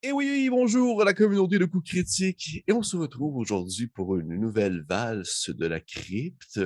Et oui, bonjour à la communauté de coups critiques. Et on se retrouve aujourd'hui pour une nouvelle valse de la crypte.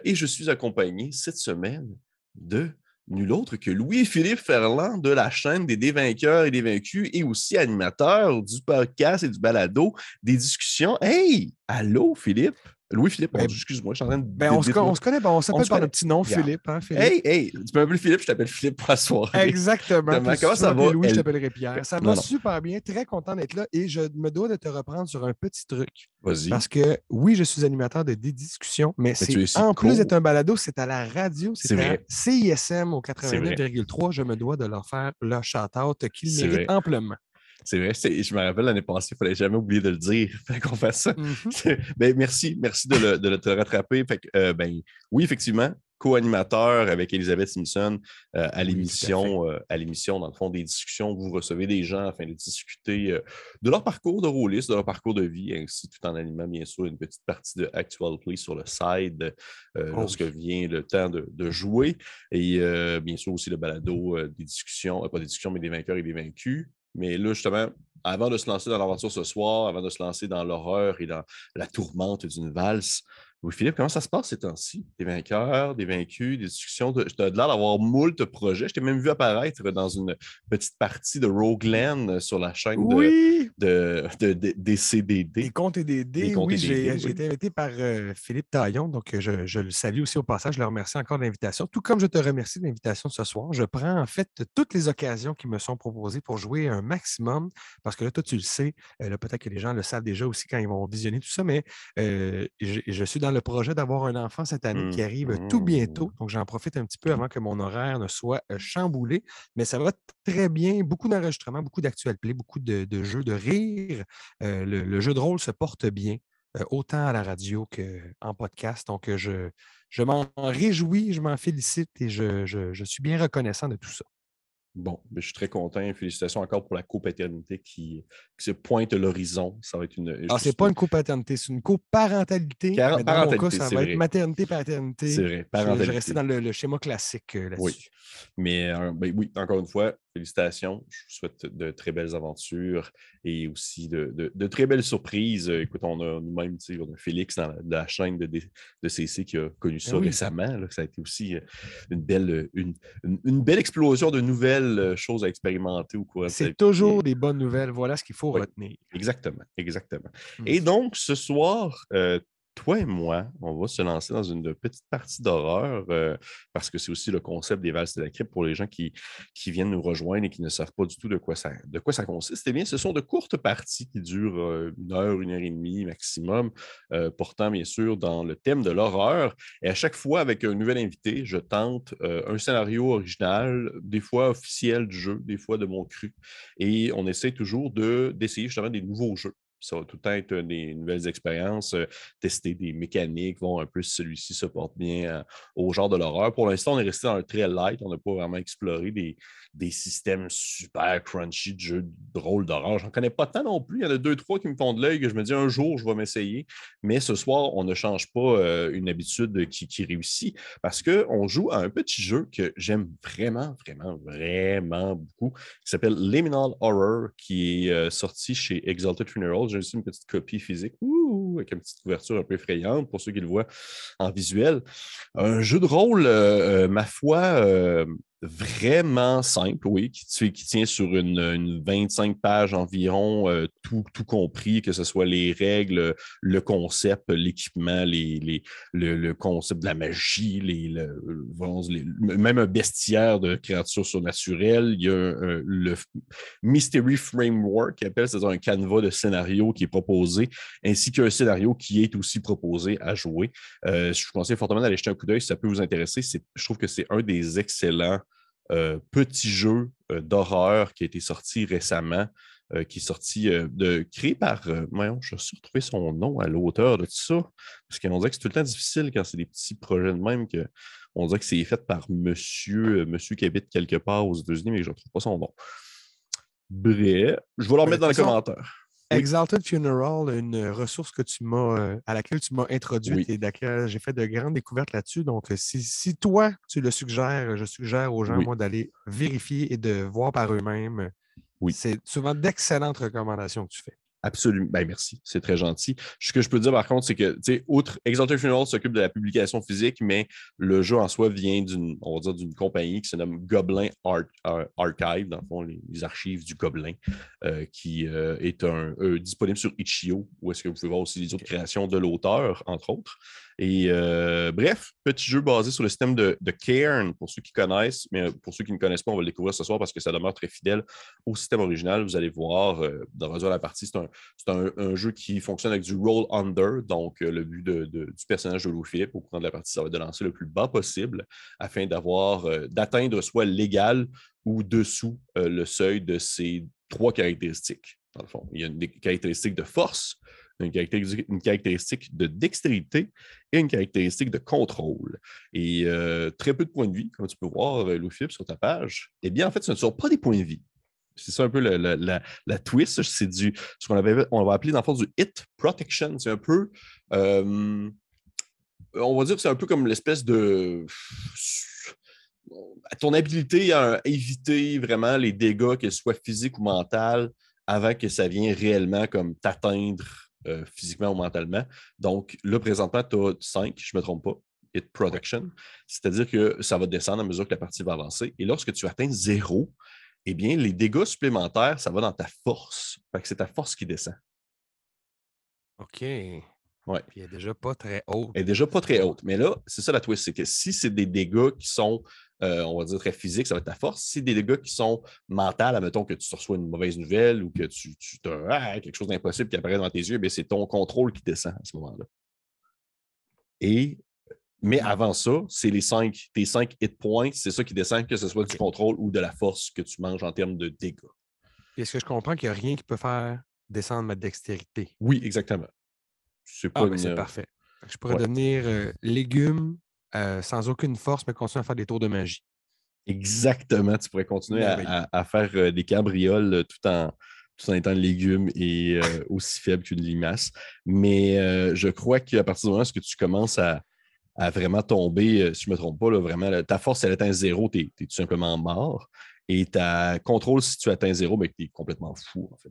Et je suis accompagné cette semaine de nul autre que Louis-Philippe Ferland de la chaîne des Dévainqueurs et Dévaincus et aussi animateur du podcast et du balado des discussions. Hey! Allô, Philippe? Louis-Philippe, Ben, excuse-moi, je suis en train on se, détruire. on se connaît, on On s'appelle se par notre connaît. petit nom, Regarde. Philippe, hein, Philippe? Hey, tu peux m'appeler Philippe, je t'appelle Philippe pour la soirée. Exactement. Puis Comment si tu veux ça m'appeler va? Louis, je t'appellerai Pierre. Ça Non, va non. super bien, très content d'être là et je me dois de te reprendre sur un petit truc. Vas-y. Parce que oui, je suis animateur de des discussions, mais Mais tu c'est es si en plus d'être court. un balado, c'est à la radio, C'est c'est à vrai. CISM au C'est vrai. 89,3. Je me dois de leur faire le shout-out qu'ils C'est méritent vrai. amplement. C'est vrai. Je me rappelle l'année passée, il ne fallait jamais oublier de le dire. Fait qu'on fasse ça. Mhm. Ben, merci. Merci de te rattraper. Fait que, ben, oui, effectivement, co-animateur avec Elisabeth Simpson Oui, tout à fait. à l'émission, dans le fond, des discussions où vous recevez des gens afin de discuter de leur parcours de rôliste, de leur parcours de vie, ainsi tout en animant, bien sûr, une petite partie de Actual Play sur le side Oh lorsque oui. vient le temps de jouer. Et bien sûr aussi le balado des discussions, pas des discussions, mais des vainqueurs et des vaincus. Mais là, justement, avant de se lancer dans l'aventure ce soir, avant de se lancer dans l'horreur et dans la tourmente d'une valse, Louis-Philippe, comment ça se passe ces temps-ci? Des vainqueurs, des vaincus, des discussions. Tu as l'air d'avoir moult projets. Je t'ai même vu apparaître dans une petite partie de Rogueland sur la chaîne Oui, des des CDD, comptes et des des dés, comptes et oui, des dés, j'ai oui. été invité par Philippe Taillon, donc je le salue aussi au passage, je le remercie encore de l'invitation, tout comme je te remercie de l'invitation de ce soir. Je prends en fait toutes les occasions qui me sont proposées pour jouer un maximum, parce que là, toi, tu le sais, là, peut-être que les gens le savent déjà aussi quand ils vont visionner tout ça, mais je suis dans le projet d'avoir un enfant cette année qui arrive tout bientôt, donc j'en profite un petit peu avant que mon horaire ne soit chamboulé, mais ça va très bien, beaucoup d'enregistrements, beaucoup d'actualités, beaucoup de jeux de rire. Le jeu de rôle se porte bien, autant à la radio qu'en podcast. Donc, je m'en réjouis, je m'en félicite et je suis bien reconnaissant de tout ça. Bon, ben, je suis très content. Félicitations encore pour la copaternité qui se pointe à l'horizon. Ça va être une. Alors, ce n'est pas une copaternité, c'est une coparentalité, mais dans mon cas, Parentalité, ça c'est va être vrai. C'est maternité-paternité. vrai, Je restais parentalité. dans le schéma classique Oui. là-dessus. Mais ben oui, encore une fois, félicitations. Je vous souhaite de très belles aventures et aussi de très belles surprises. Écoute, on a nous-mêmes, on a Félix dans la chaîne de CC qui a connu Ben ça oui, récemment. Là. Ça a été aussi une belle explosion de nouvelles choses à expérimenter au courant de sa c'est vie. toujours des bonnes nouvelles. Voilà ce qu'il faut Oui, retenir. exactement, exactement. Mhm. Et donc, ce soir, toi et moi, on va se lancer dans une petite partie d'horreur parce que c'est aussi le concept des valses de la crypte pour les gens qui viennent nous rejoindre et qui ne savent pas du tout de quoi ça consiste. Eh bien, ce sont de courtes parties qui durent 1 heure et demie maximum, portant bien sûr dans le thème de l'horreur. Et à chaque fois, avec un nouvel invité, je tente un scénario original, des fois officiel du jeu, des fois de mon cru. Et on essaie toujours d'essayer justement des nouveaux jeux. Ça va tout le temps être des nouvelles expériences, tester des mécaniques, voir un peu si celui-ci se porte bien au genre de l'horreur. Pour l'instant, on est resté dans le très light. On n'a pas vraiment exploré des systèmes super crunchy de jeux de rôle d'horreur. J'en connais pas tant non plus. Il y en a deux, trois qui me font de l'œil que je me dis un jour, je vais m'essayer. Mais ce soir, on ne change pas une habitude qui réussit parce qu'on joue à un petit jeu que j'aime vraiment, vraiment, vraiment beaucoup qui s'appelle Liminal Horror, qui est sorti chez Exalted Funeral. J'ai aussi une petite copie physique, avec une petite couverture un peu effrayante pour ceux qui le voient en visuel. Un jeu de rôle, ma foi, vraiment simple, oui, qui tient sur une 25 pages environ, tout compris, que ce soit les règles, le concept, l'équipement, le concept de la magie, même un bestiaire de créatures surnaturelles. Il y a le Mystery Framework, qui appelle, c'est un canevas de scénario qui est proposé, ainsi qu'un scénario qui est aussi proposé à jouer. Je vous conseille fortement d'aller jeter un coup d'œil si ça peut vous intéresser. Je trouve que c'est un des excellents petits jeux d'horreur qui a été sorti récemment, qui est sorti créé par, je suis retrouvé son nom à l'auteur de tout ça, parce qu'on dirait que c'est tout le temps difficile quand c'est des petits projets de même, que on dirait que c'est fait par monsieur qui habite quelque part aux États-Unis, mais je ne trouve pas son nom. Bref, je vais leur Ben, de mettre toute dans les façon, commentaires. Oui, Exalted Funeral, une ressource que à laquelle tu m'as introduite oui. et de laquelle j'ai fait de grandes découvertes là-dessus. Donc, si toi, tu le suggères, je suggère aux gens, Oui, moi, d'aller vérifier et de voir par eux-mêmes Oui. C'est souvent d'excellentes recommandations que tu fais. Absolument. Ben, merci. C'est très gentil. Ce que je peux dire, par contre, c'est que, tu sais, outre Exalted Funeral s'occupe de la publication physique, mais le jeu en soi vient on va dire, d'une compagnie qui se nomme Goblin Archive, dans le fond, les archives du Gobelin, qui est disponible sur Itch.io, où est-ce que vous pouvez voir aussi les autres créations de l'auteur, entre autres. Et bref, petit jeu basé sur le système de Cairn, pour ceux qui connaissent, mais pour ceux qui ne connaissent pas, on va le découvrir ce soir parce que ça demeure très fidèle au système original. Vous allez voir, dans la partie, c'est un jeu qui fonctionne avec du roll under, donc le but du personnage de Louis-Philippe au courant de la partie, ça va être de lancer le plus bas possible afin d'atteindre soit l'égal ou dessous le seuil de ces 3 caractéristiques. Dans le fond, il y a une caractéristique de force, une caractéristique de dextérité et une caractéristique de contrôle. Et très peu de points de vie, comme tu peux voir, Louis-Philippe, sur ta page. Eh bien, en fait, ce ne sont pas des points de vie. C'est ça un peu la twist. C'est ce on va appeler dans le fond du hit protection. C'est un peu, on va dire que c'est un peu comme l'espèce de ton habilité à éviter vraiment les dégâts, qu'ils soient physiques ou mentaux, avant que ça vienne réellement comme t'atteindre physiquement ou mentalement. Donc là, présentement, tu as 5, je ne me trompe pas, hit protection. C'est-à-dire que ça va descendre à mesure que la partie va avancer. Et lorsque tu atteins 0, eh bien, les dégâts supplémentaires, ça va dans ta force. Fait que c'est ta force qui descend. OK. Ouais. Puis elle n'est déjà pas très haute. Elle n'est déjà pas très haute. Mais là, c'est ça la twist, c'est que si c'est des dégâts qui sont, on va dire, très physiques, ça va être ta force. Si c'est des dégâts qui sont mentaux, admettons que tu reçois une mauvaise nouvelle ou que tu as quelque chose d'impossible qui apparaît dans tes yeux, bien, c'est ton contrôle qui descend à ce moment-là. Mais avant ça, c'est tes 5 hit points, c'est ça qui descend, que ce soit du contrôle ou de la force que tu manges en termes de dégâts. Puis est-ce que je comprends qu'il n'y a rien qui peut faire descendre ma dextérité? Oui, exactement. C'est pas Ben c'est une. parfait. Je pourrais Ouais. devenir légume sans aucune force, mais continuer à faire des tours de magie. Exactement. Tu pourrais continuer à faire des cabrioles tout en étant légumes et aussi faible qu'une limace. Mais je crois qu'à partir du moment où tu commences à vraiment tomber, si je ne me trompe pas, là, vraiment, ta force, elle atteint 0, tu es tout simplement mort. Et ta contrôle, si tu atteins 0, ben, tu es complètement fou, en fait.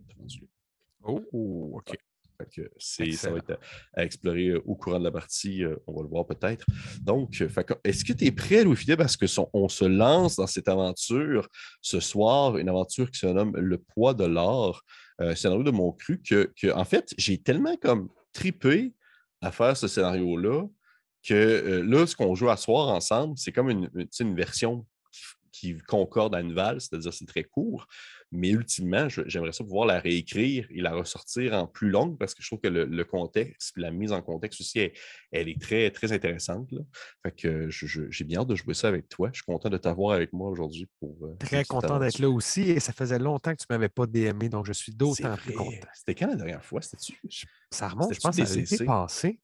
Oh, OK. Fait que ça va être à explorer au courant de la partie. On va le voir peut-être. Donc, est-ce que tu es prêt, Louis-Philippe, parce on se lance dans cette aventure ce soir, une aventure qui se nomme Le poids de l'or, scénario de mon cru, que en fait, j'ai tellement comme tripé à faire ce scénario-là que là, ce qu'on joue à soir ensemble, c'est comme une version qui concorde à une valse, c'est-à-dire c'est très court. Mais ultimement, j'aimerais ça pouvoir la réécrire et la ressortir en plus longue parce que je trouve que le contexte, la mise en contexte aussi, elle est très, très intéressante. Là. Fait que j'ai bien hâte de jouer ça avec toi. Je suis content de t'avoir avec moi aujourd'hui pour Très content d'être là aussi et ça faisait longtemps que tu ne m'avais pas DMé, donc je suis d'autant plus content. C'était quand la dernière fois? Ça remonte, je pense, à l'été passé.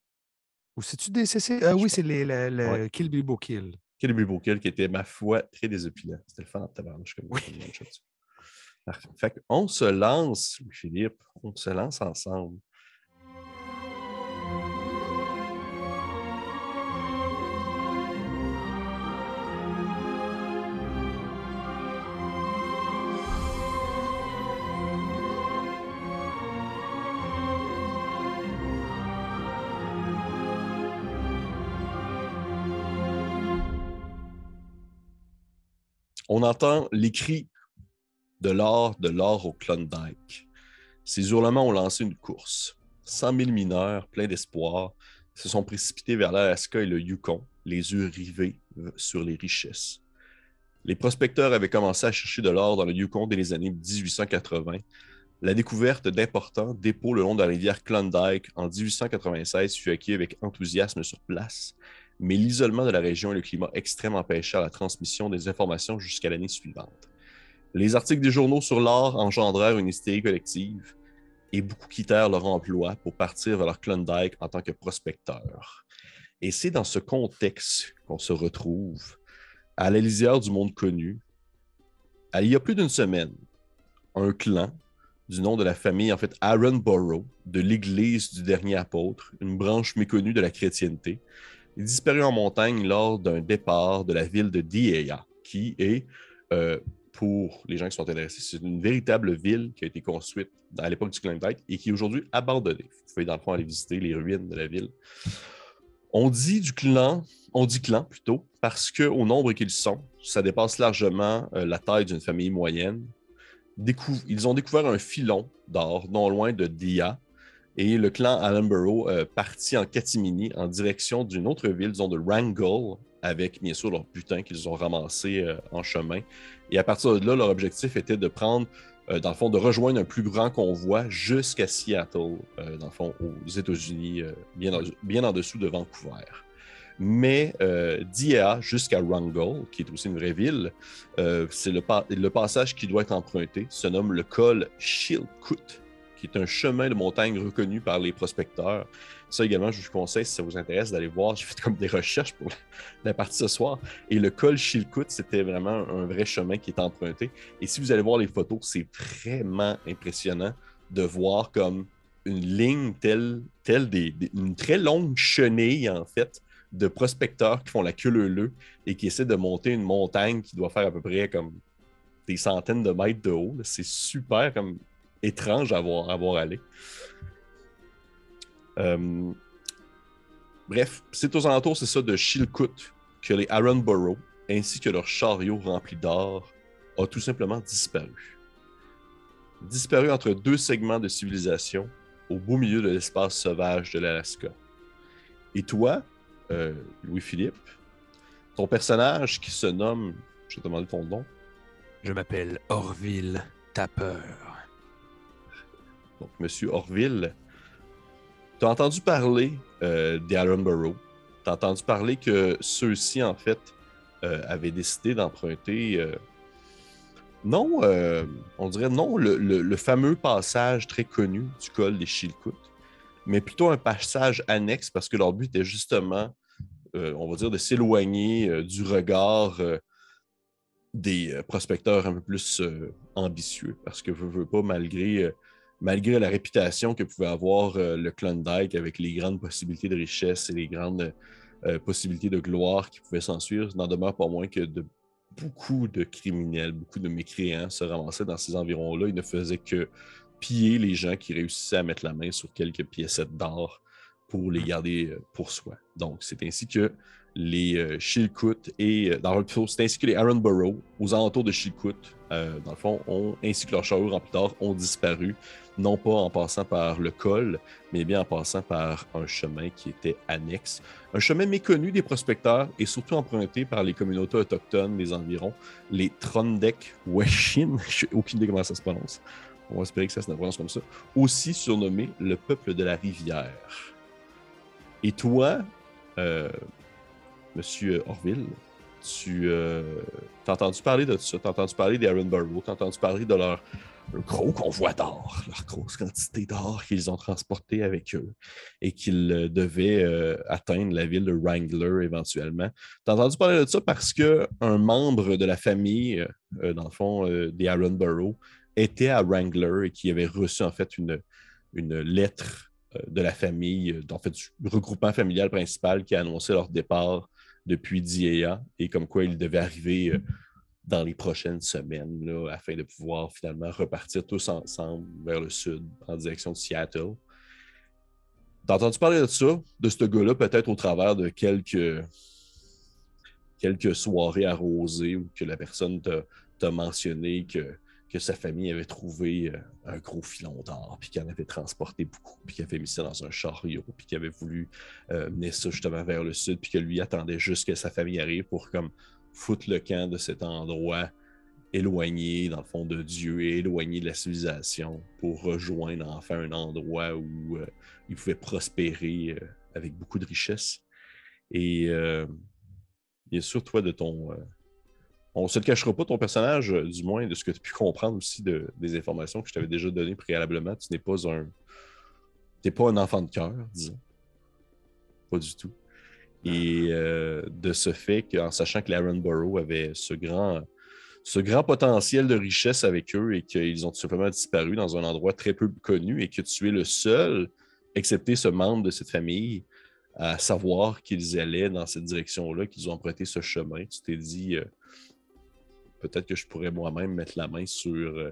Ou c'est-tu DCC? Oui, c'est le Kill Bilbo Kill. Kill Bilbo Kill qui était, ma foi, très désopilant. C'était le fun en tabarnouche comme oui. Parfait. Fait qu'on se lance, Philippe, on se lance ensemble. On entend les cris de l'or au Klondike. Ces hurlements ont lancé une course. 100 000 mineurs, pleins d'espoir, se sont précipités vers l'Alaska et le Yukon, les yeux rivés sur les richesses. Les prospecteurs avaient commencé à chercher de l'or dans le Yukon dès les années 1880. La découverte d'importants dépôts le long de la rivière Klondike en 1896 fut acquis avec enthousiasme sur place, mais l'isolement de la région et le climat extrême empêchèrent la transmission des informations jusqu'à l'année suivante. Les articles des journaux sur l'or engendrèrent une hystérie collective et beaucoup quittèrent leur emploi pour partir vers leur Klondike en tant que prospecteurs. Et c'est dans ce contexte qu'on se retrouve à la lisière du monde connu. Il y a plus d'une semaine, un clan du nom de la famille, en fait, Aaron Burrow, de l'Église du dernier apôtre, une branche méconnue de la chrétienté, est disparu en montagne lors d'un départ de la ville de Dieya, qui est pour les gens qui sont intéressés. C'est une véritable ville qui a été construite à l'époque du Klondike et qui est aujourd'hui abandonnée. Vous pouvez dans le fond aller visiter les ruines de la ville. On dit clan plutôt, parce qu'au nombre qu'ils sont, ça dépasse largement la taille d'une famille moyenne. Ils ont découvert un filon d'or non loin de Dia, et le clan Allenborough partit en catimini en direction d'une autre ville, disons de Wrangell, avec bien sûr leur butin qu'ils ont ramassé en chemin. Et à partir de là, leur objectif était de prendre, dans le fond, de rejoindre un plus grand convoi jusqu'à Seattle, dans le fond, aux États-Unis, bien en dessous de Vancouver. Mais d'IA jusqu'à Wrangell, qui est aussi une vraie ville, c'est le passage qui doit être emprunté, se nomme le col Chilkoot, qui est un chemin de montagne reconnu par les prospecteurs. Ça également, je vous conseille, si ça vous intéresse, d'aller voir. J'ai fait comme des recherches pour la partie ce soir. Et le col Chilkoot, c'était vraiment un vrai chemin qui est emprunté. Et si vous allez voir les photos, c'est vraiment impressionnant de voir comme une ligne telle une très longue chenille, en fait, de prospecteurs qui font la queue leu-leu et qui essaient de monter une montagne qui doit faire à peu près comme des centaines de mètres de haut. C'est super comme étrange à voir aller. Bref, c'est aux alentours, c'est ça, de Chilkoot que les Allenborough, ainsi que leur chariot rempli d'or, a tout simplement disparu. Disparu entre deux segments de civilisation, au beau milieu de l'espace sauvage de l'Alaska. Et toi, Louis-Philippe, ton personnage qui se nomme, je vais te demander ton nom. Je m'appelle Orville Tapper. Donc, Monsieur Orville, tu as entendu parler des Allenborough. Tu as entendu parler que ceux-ci, en fait, avaient décidé d'emprunter, on dirait non, le fameux passage très connu du col des Chilkoot, mais plutôt un passage annexe parce que leur but était justement, on va dire, de s'éloigner du regard des prospecteurs un peu plus ambitieux. Parce que veux pas, malgré la réputation que pouvait avoir le Klondike avec les grandes possibilités de richesse et les grandes possibilités de gloire qui pouvaient s'ensuivre, n'en demeure pas moins que beaucoup de criminels, beaucoup de mécréants se ramassaient dans ces environs-là. Ils ne faisaient que piller les gens qui réussissaient à mettre la main sur quelques piécettes d'or pour les garder pour soi. Donc, c'est ainsi que les Chilkoot c'est ainsi que les Allenborough, aux alentours de Chilkoot, dans le fond, ainsi que leurs chariot remplis d'or, ont disparu, non pas en passant par le col, mais bien en passant par un chemin qui était annexe. Un chemin méconnu des prospecteurs et surtout emprunté par les communautés autochtones des environs, les Trondek Wechin, je n'ai aucune idée comment ça se prononce. On va espérer que ça se prononce comme ça. Aussi surnommé le peuple de la rivière. Et toi, Monsieur Orville, tu as entendu parler de ça, tu as entendu parler des Allenborough, tu as entendu parler de leur gros convoi d'or, leur grosse quantité d'or qu'ils ont transporté avec eux et qu'ils devaient atteindre la ville de Wrangler éventuellement. Tu as entendu parler de ça parce qu'un membre de la famille, dans le fond, des Allenborough, était à Wrangler et qui avait reçu en fait une lettre de la famille, en fait, du regroupement familial principal qui a annoncé leur départ depuis DIA et comme quoi ils devaient arriver dans les prochaines semaines là, afin de pouvoir finalement repartir tous ensemble vers le sud en direction de Seattle. T'as entendu parler de ça, de ce gars-là, peut-être au travers de quelques soirées arrosées où que la personne t'a mentionné que sa famille avait trouvé un gros filon d'or, puis qu'il en avait transporté beaucoup, puis qu'il avait mis ça dans un chariot, puis qu'il avait voulu mener ça justement vers le sud, puis que lui attendait juste que sa famille arrive pour comme foutre le camp de cet endroit éloigné, dans le fond, de Dieu et éloigné de la civilisation pour rejoindre enfin un endroit où il pouvait prospérer avec beaucoup de richesse. Et bien sûr, toi, de ton... on ne se le cachera pas, ton personnage, du moins de ce que tu as pu comprendre aussi des informations que je t'avais déjà données préalablement, tu n'es pas un enfant de cœur, disons. Pas du tout. Et de ce fait qu'en sachant que l'Allenborough avait ce grand potentiel de richesse avec eux et qu'ils ont tout simplement disparu dans un endroit très peu connu et que tu es le seul, excepté ce membre de cette famille, à savoir qu'ils allaient dans cette direction-là, qu'ils ont emprunté ce chemin. Tu t'es dit, peut-être que je pourrais moi-même mettre la main sur,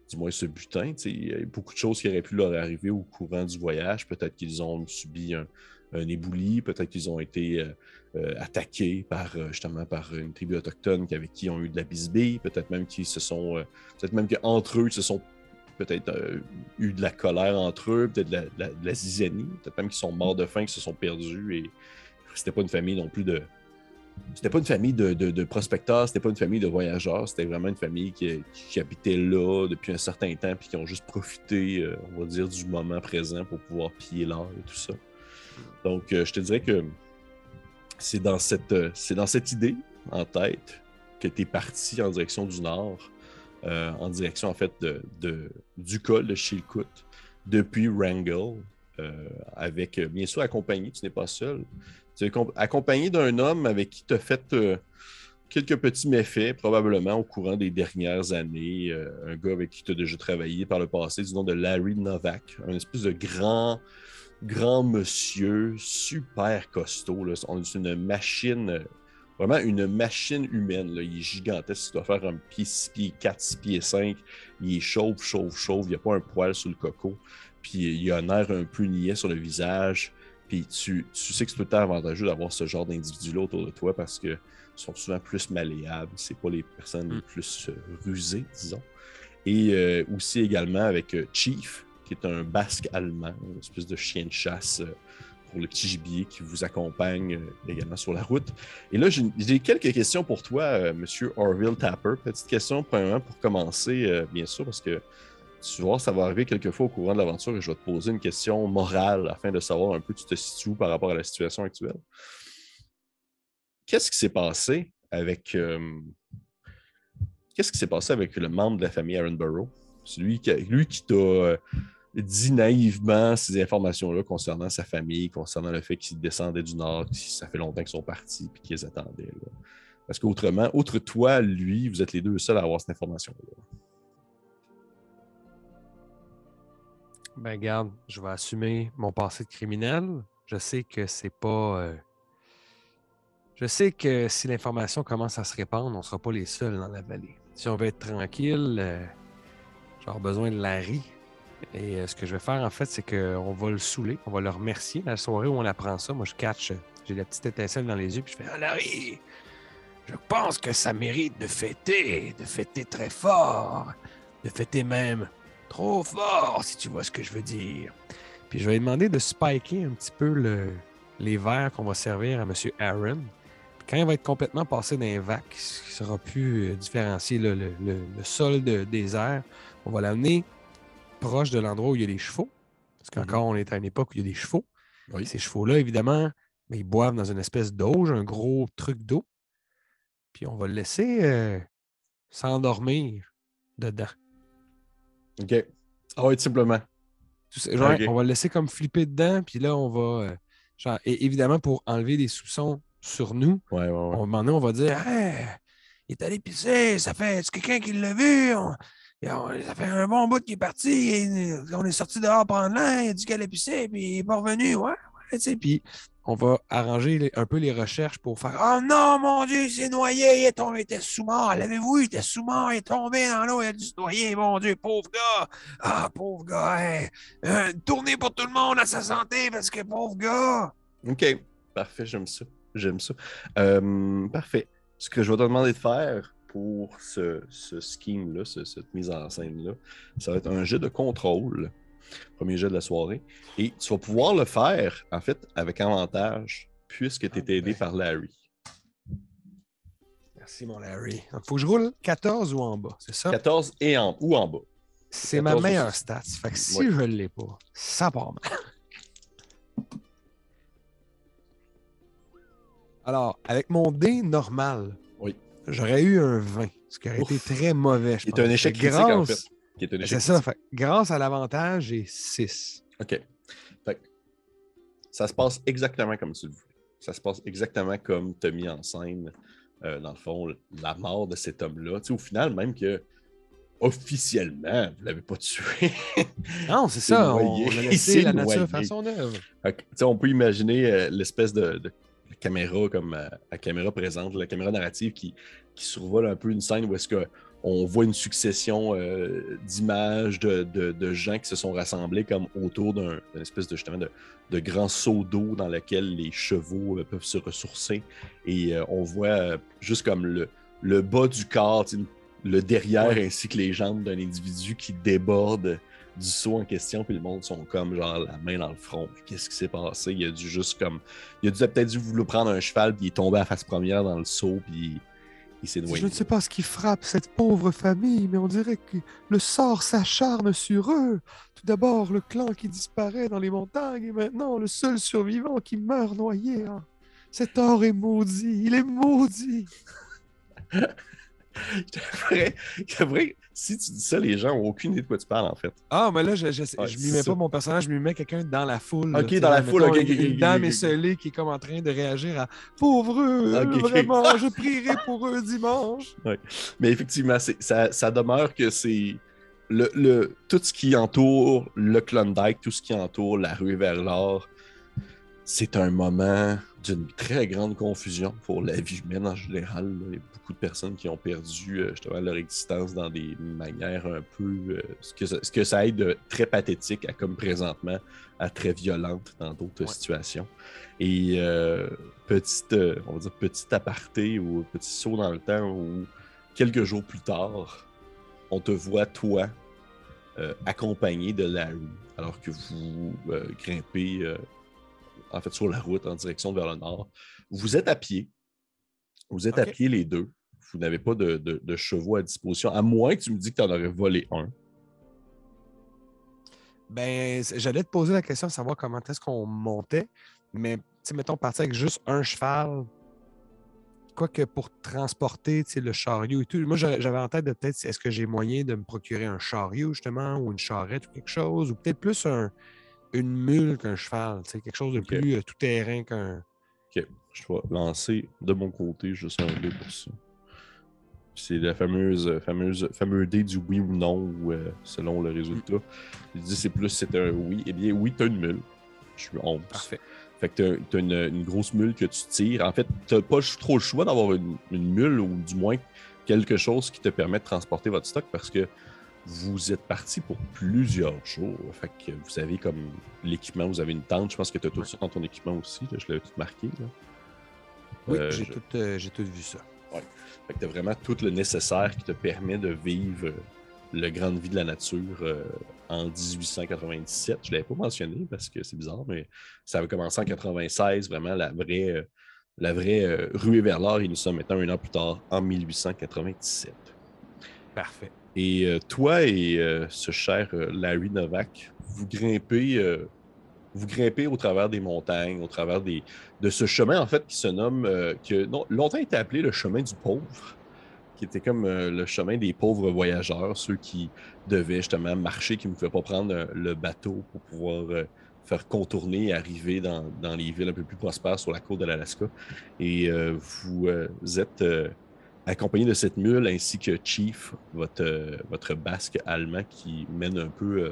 du moins, ce butin. Il y a beaucoup de choses qui auraient pu leur arriver au courant du voyage. Peut-être qu'ils ont subi un éboulis, peut-être qu'ils ont été attaqués justement par une tribu autochtone avec qui ils ont eu de la bisbille, peut-être même peut-être même qu'entre eux, ils se sont peut-être eu de la colère entre eux, peut-être de la zizanie, peut-être même qu'ils sont morts de faim, qu'ils se sont perdus et c'était pas une famille non plus de... C'était pas une famille de prospecteurs, c'était pas une famille de voyageurs, c'était vraiment une famille qui habitait là depuis un certain temps puis qui ont juste profité, on va dire, du moment présent pour pouvoir piller l'art et tout ça. Donc, je te dirais que c'est dans cette idée en tête que tu es parti en direction du nord, en direction en fait du col de Chilkoot, depuis Wrangell, avec bien sûr accompagné, tu n'es pas seul. Tu es accompagné d'un homme avec qui tu as fait quelques petits méfaits, probablement au courant des dernières années. Un gars avec qui tu as déjà travaillé par le passé, du nom de Larry Novak, un espèce de grand monsieur, super costaud. Là. C'est une machine, vraiment une machine humaine. Là. Il est gigantesque. Il doit faire un pied 6 pieds 4, 6 pieds 5. Il est chauve. Il n'y a pas un poil sur le coco. Puis il a un air un peu niais sur le visage. Puis tu sais que c'est tout le temps avantageux d'avoir ce genre d'individus-là autour de toi parce qu'ils sont souvent plus malléables. C'est pas les personnes les plus rusées, disons. Et aussi également avec Chief, qui est un basque allemand, une espèce de chien de chasse pour le petit gibier qui vous accompagne également sur la route. Et là, j'ai quelques questions pour toi, Monsieur Orville Tapper. Petite question, premièrement, pour commencer, bien sûr, parce que tu vas voir, ça va arriver quelquefois au courant de l'aventure et je vais te poser une question morale afin de savoir un peu tu te situes par rapport à la situation actuelle. Qu'est-ce qui s'est passé avec le membre de la famille Aaronborough? C'est lui qui t'a dit naïvement ces informations-là concernant sa famille, concernant le fait qu'ils descendaient du Nord, que ça fait longtemps qu'ils sont partis et qu'ils attendaient. Là. Parce qu'autrement, outre toi, lui, vous êtes les deux seuls à avoir cette information-là. Ben, garde, je vais assumer mon passé de criminel. Je sais que c'est pas... Je sais que si l'information commence à se répandre, on ne sera pas les seuls dans la vallée. Si on veut être tranquille, j'aurai besoin de Larry. Et ce que je vais faire, en fait, c'est qu'on va le saouler, on va le remercier. La soirée où on apprend ça, moi, j'ai la petite étincelle dans les yeux, puis je fais « Ah, Larry, je pense que ça mérite de fêter très fort, de fêter même trop fort, si tu vois ce que je veux dire. » Puis je vais lui demander de spiker un petit peu les verres qu'on va servir à M. Aaron. Puis quand il va être complètement passé dans les vagues, qui ne sera plus différencié le sol des airs, on va l'amener proche de l'endroit où il y a des chevaux. Parce qu'encore, on est à une époque où il y a des chevaux. Oui. Ces chevaux-là, évidemment, ils boivent dans une espèce d'auge, un gros truc d'eau. Puis on va le laisser s'endormir dedans. OK. Ah oui, tout simplement. Genre, okay. On va le laisser comme flipper dedans, puis là, on va... et évidemment, pour enlever des soupçons sur nous, on va dire « Hey, il est allé pisser, c'est quelqu'un qui l'a vu, ça fait un bon bout qu'il est parti, on est sorti dehors prendre l'air, il a dit qu'il allait pisser, puis il n'est pas revenu, tu sais, puis on va arranger un peu les recherches pour faire « Oh non, mon Dieu, il s'est noyé, il était sous-mort, l'avez-vous, il était sous-mort, il est tombé dans l'eau, il a dû se noyer, mon Dieu, pauvre gars, pauvre gars, tournez pour tout le monde à sa santé, parce que pauvre gars. » OK, parfait, j'aime ça. Parfait. Ce que je vais te demander de faire pour ce scheme-là, cette mise en scène-là, ça va être un jet de contrôle, premier jet de la soirée, et tu vas pouvoir le faire, en fait, avec avantage, puisque tu es aidé par Larry. Merci, mon Larry. Il faut que je roule 14 ou en bas, c'est ça? 14 ou en bas. C'est ma meilleure stat. Fait que si je ne l'ai pas, ça part mal. Alors, avec mon dé normal, j'aurais eu un 20, ce qui aurait été très mauvais, je pense. C'est un échec critique, en fait. C'est ça. Fait, grâce à l'avantage, j'ai 6. OK. Fait, ça se passe exactement comme tu le voulais. Ça se passe exactement comme tu as mis en scène, dans le fond, la mort de cet homme-là. Tu sais, au final, même que officiellement, vous ne l'avez pas tué. Non, c'est ça. On a laissé la nature faire son œuvre. On peut imaginer l'espèce de caméra comme la caméra présente, la caméra narrative qui survole un peu une scène où est-ce qu'on voit une succession d'images de gens qui se sont rassemblés comme autour d'une espèce de, justement, de grand seau d'eau dans lequel les chevaux peuvent se ressourcer. Et on voit juste comme le bas du corps, le derrière ainsi que les jambes d'un individu qui déborde du seau en question, puis le monde sont comme genre la main dans le front. Qu'est-ce qui s'est passé? Il a peut-être dû vouloir prendre un cheval, puis il est tombé à face première dans le seau, puis il s'est noyé. Je ne sais pas ce qui frappe cette pauvre famille, mais on dirait que le sort s'acharne sur eux. Tout d'abord, le clan qui disparaît dans les montagnes, et maintenant le seul survivant qui meurt noyé. Ah, cet or est maudit, il est maudit. Vrai, si tu dis ça, les gens n'ont aucune idée de quoi tu parles, en fait. Ah, mais là, Ouais, je m'y mets pas mon personnage, je m'y mets quelqu'un dans la foule. Ok, Là, dans la foule, mettons, ok. une dame esselée qui est comme en train de réagir à pauvre eux, Ok. vraiment, je prierai pour eux dimanche. Ouais. Mais effectivement, ça demeure que c'est tout ce qui entoure le Klondike, tout ce qui entoure la rue vers l'or, c'est un moment d'une très grande confusion pour la vie humaine en général. Là. Il y a beaucoup de personnes qui ont perdu justement leur existence dans des manières un peu... ce que ça aide de très pathétique à comme présentement à très violente dans d'autres situations. Et on va dire petit aparté ou petit saut dans le temps où quelques jours plus tard, on te voit toi accompagné de Larry alors que vous grimpez en fait, sur la route en direction vers le nord. Vous êtes à pied. Vous êtes à pied les deux. Vous n'avez pas de chevaux à disposition, à moins que tu me dis que tu en aurais volé un. Ben, j'allais te poser la question de savoir comment est-ce qu'on montait, mais, tu sais, mettons, partir avec juste un cheval, quoique pour transporter, tu sais, le chariot et tout. Moi, j'avais en tête de peut-être, est-ce que j'ai moyen de me procurer un chariot, justement, ou une charrette ou quelque chose, ou peut-être plus une mule qu'un cheval, tu sais, quelque chose de plus tout-terrain qu'un... OK. Je vais lancer de mon côté juste un dé pour ça. C'est la fameux dé du oui ou non, ou, selon le résultat. Il dit c'est un oui. Eh bien, oui, tu as une mule. Je suis 11. Parfait. Fait que tu as une grosse mule que tu tires. En fait, tu n'as pas trop le choix d'avoir une mule, ou du moins quelque chose qui te permet de transporter votre stock, parce que vous êtes parti pour plusieurs jours. Fait que vous avez comme l'équipement, vous avez une tente. Je pense que tu as tout ça dans ton équipement aussi. Là, je l'avais tout marqué. Là. Oui, j'ai tout vu ça. Ouais. Fait que tu as vraiment tout le nécessaire qui te permet de vivre la grande vie de la nature en 1897. Je ne l'avais pas mentionné parce que c'est bizarre, mais ça avait commencé en 96, vraiment la vraie ruée vers l'or, et nous sommes maintenant un an plus tard, en 1897. Parfait. Et toi et ce cher Larry Novak, vous grimpez au travers des montagnes, au travers de ce chemin, en fait, qui se nomme, qui a longtemps été appelé le chemin du pauvre, qui était comme le chemin des pauvres voyageurs, ceux qui devaient justement marcher, qui ne pouvaient pas prendre le bateau pour pouvoir faire contourner et arriver dans les villes un peu plus prospères sur la côte de l'Alaska. Et vous êtes accompagné de cette mule ainsi que Chief, votre basque allemand qui mène un peu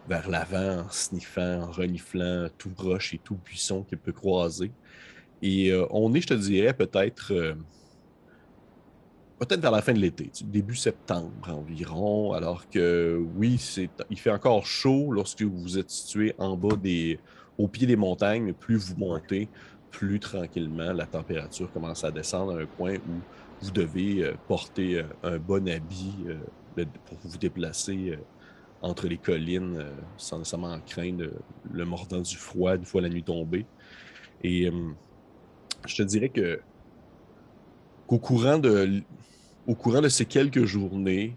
vers l'avant en sniffant, en reniflant tout roche et tout buisson qu'il peut croiser. Et on est, je te dirais, peut-être vers la fin de l'été, début septembre environ, alors que oui, il fait encore chaud lorsque vous êtes situé au pied des montagnes, mais plus vous montez, plus tranquillement la température commence à descendre à un point où vous devez porter un bon habit pour vous déplacer entre les collines sans nécessairement craindre le mordant du froid une fois la nuit tombée. Et je te dirais qu'au courant de ces quelques journées,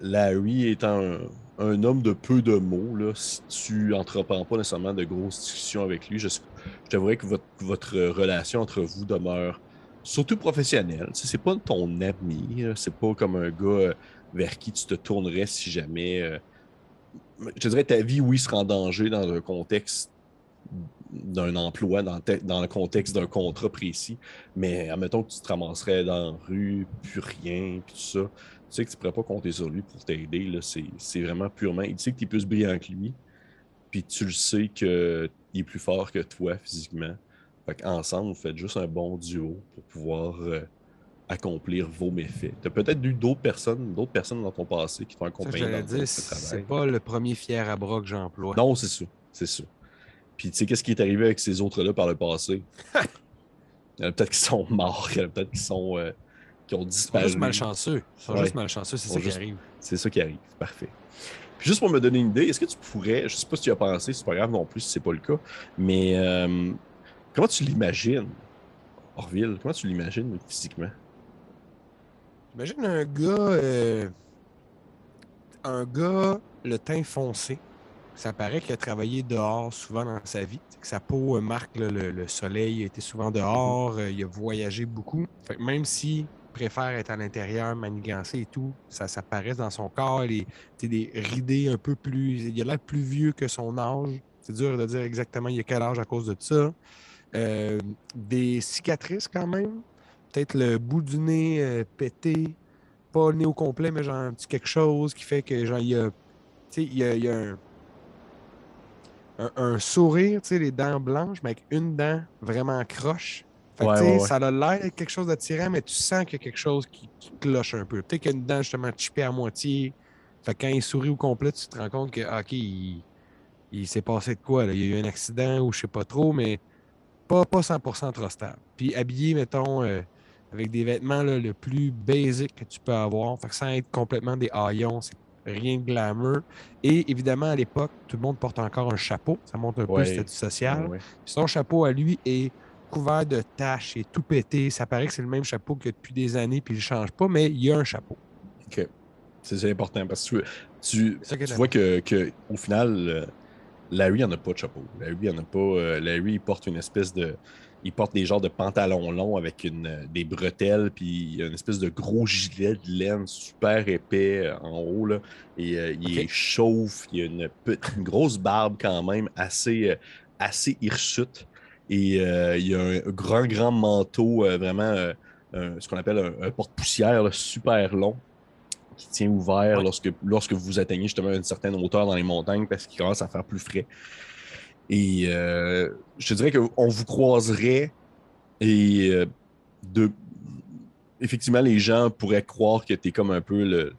Larry étant un homme de peu de mots, là, si tu n'entreprends pas nécessairement de grosses discussions avec lui, je t'avouerais que votre relation entre vous demeure surtout professionnelle. C'est pas ton ami, c'est pas comme un gars vers qui tu te tournerais si jamais... je te dirais, ta vie, oui, sera en danger dans un contexte d'un emploi, dans le contexte d'un contrat précis, mais admettons que tu te ramasserais dans la rue, plus rien, puis tout ça, tu sais que tu ne pourrais pas compter sur lui pour t'aider, là, c'est vraiment purement... Il sait que tu es plus brillant que lui, puis tu le sais qu'il est plus fort que toi physiquement. Fait qu'ensemble, vous faites juste un bon duo pour pouvoir accomplir vos méfaits. Tu as peut-être eu d'autres personnes dans ton passé qui t'ont Ça, accompagné j'allais dans dire, d'autres c'est travails. pas le premier fier à bras que j'emploie. Non, c'est ça. C'est ça. Puis tu sais, qu'est-ce qui est arrivé avec ces autres-là par le passé? Il y en a peut-être qui sont morts, il y en a peut-être qui ont Ils sont juste disparu. malchanceux. Ils sont juste Ouais, malchanceux, c'est ils sont ça qui juste... arrive. C'est ça qui arrive. Parfait. Puis juste pour me donner une idée, est-ce que tu pourrais, je sais pas si tu y as pensé, c'est pas grave non plus si c'est pas le cas, mais comment tu l'imagines, Orville? Comment tu l'imagines physiquement? Imagine un gars, le teint foncé. Ça paraît qu'il a travaillé dehors souvent dans sa vie. Que sa peau marque le soleil, il a été souvent Mhm. dehors, il a voyagé beaucoup. Fait que même s'il préfère être à l'intérieur, manigancé et tout, ça paraît dans son corps. Des ridés un peu plus. Il a l'air plus vieux que son âge. C'est dur de dire exactement il a quel âge à cause de ça. Euh, des cicatrices quand même. Peut-être le bout du nez pété. Pas le nez au complet, mais genre un petit quelque chose qui fait que genre il y a, tu sais, il y a un sourire, tu sais, les dents blanches, mais avec une dent vraiment croche. Fait que, Ouais, tu sais, ouais, ouais. ça a l'air d'être quelque chose d'attirant, mais tu sens qu'il y a quelque chose qui cloche un peu. Peut-être qu'il y a une dent justement chippée à moitié. Fait que quand il sourit au complet, tu te rends compte que, OK, il s'est passé de quoi, là? Il y a eu un accident ou je sais pas trop, mais pas 100% trop stable. Puis habillé, mettons, avec des vêtements là, le plus basic que tu peux avoir, fait que sans être complètement des haillons, c'est rien de glamour. Et évidemment, à l'époque, tout le monde porte encore un chapeau. Ça montre un peu le Ouais, statut ouais, social. ouais. Puis son chapeau à lui est couvert de taches et tout pété. Ça paraît que c'est le même chapeau que depuis des années, puis il ne change pas, mais il y a un chapeau. OK. C'est important parce que tu, C'est ça qui est tu vois important. que au final, Larry n'en a pas de chapeau. Larry, il en a pas. Larry, il porte une espèce de. Il porte des genres de pantalons longs avec des bretelles, puis une espèce de gros gilet de laine super épais en haut, là. Et il est OK. chauve, il a une grosse barbe quand même assez hirsute. Et il a un grand manteau, vraiment ce qu'on appelle un porte-poussière là, super long qui tient ouvert Ouais. lorsque vous atteignez justement une certaine hauteur dans les montagnes parce qu'il commence à faire plus frais. Et je te dirais qu'on vous croiserait et de, effectivement, les gens pourraient croire que tu es comme un peu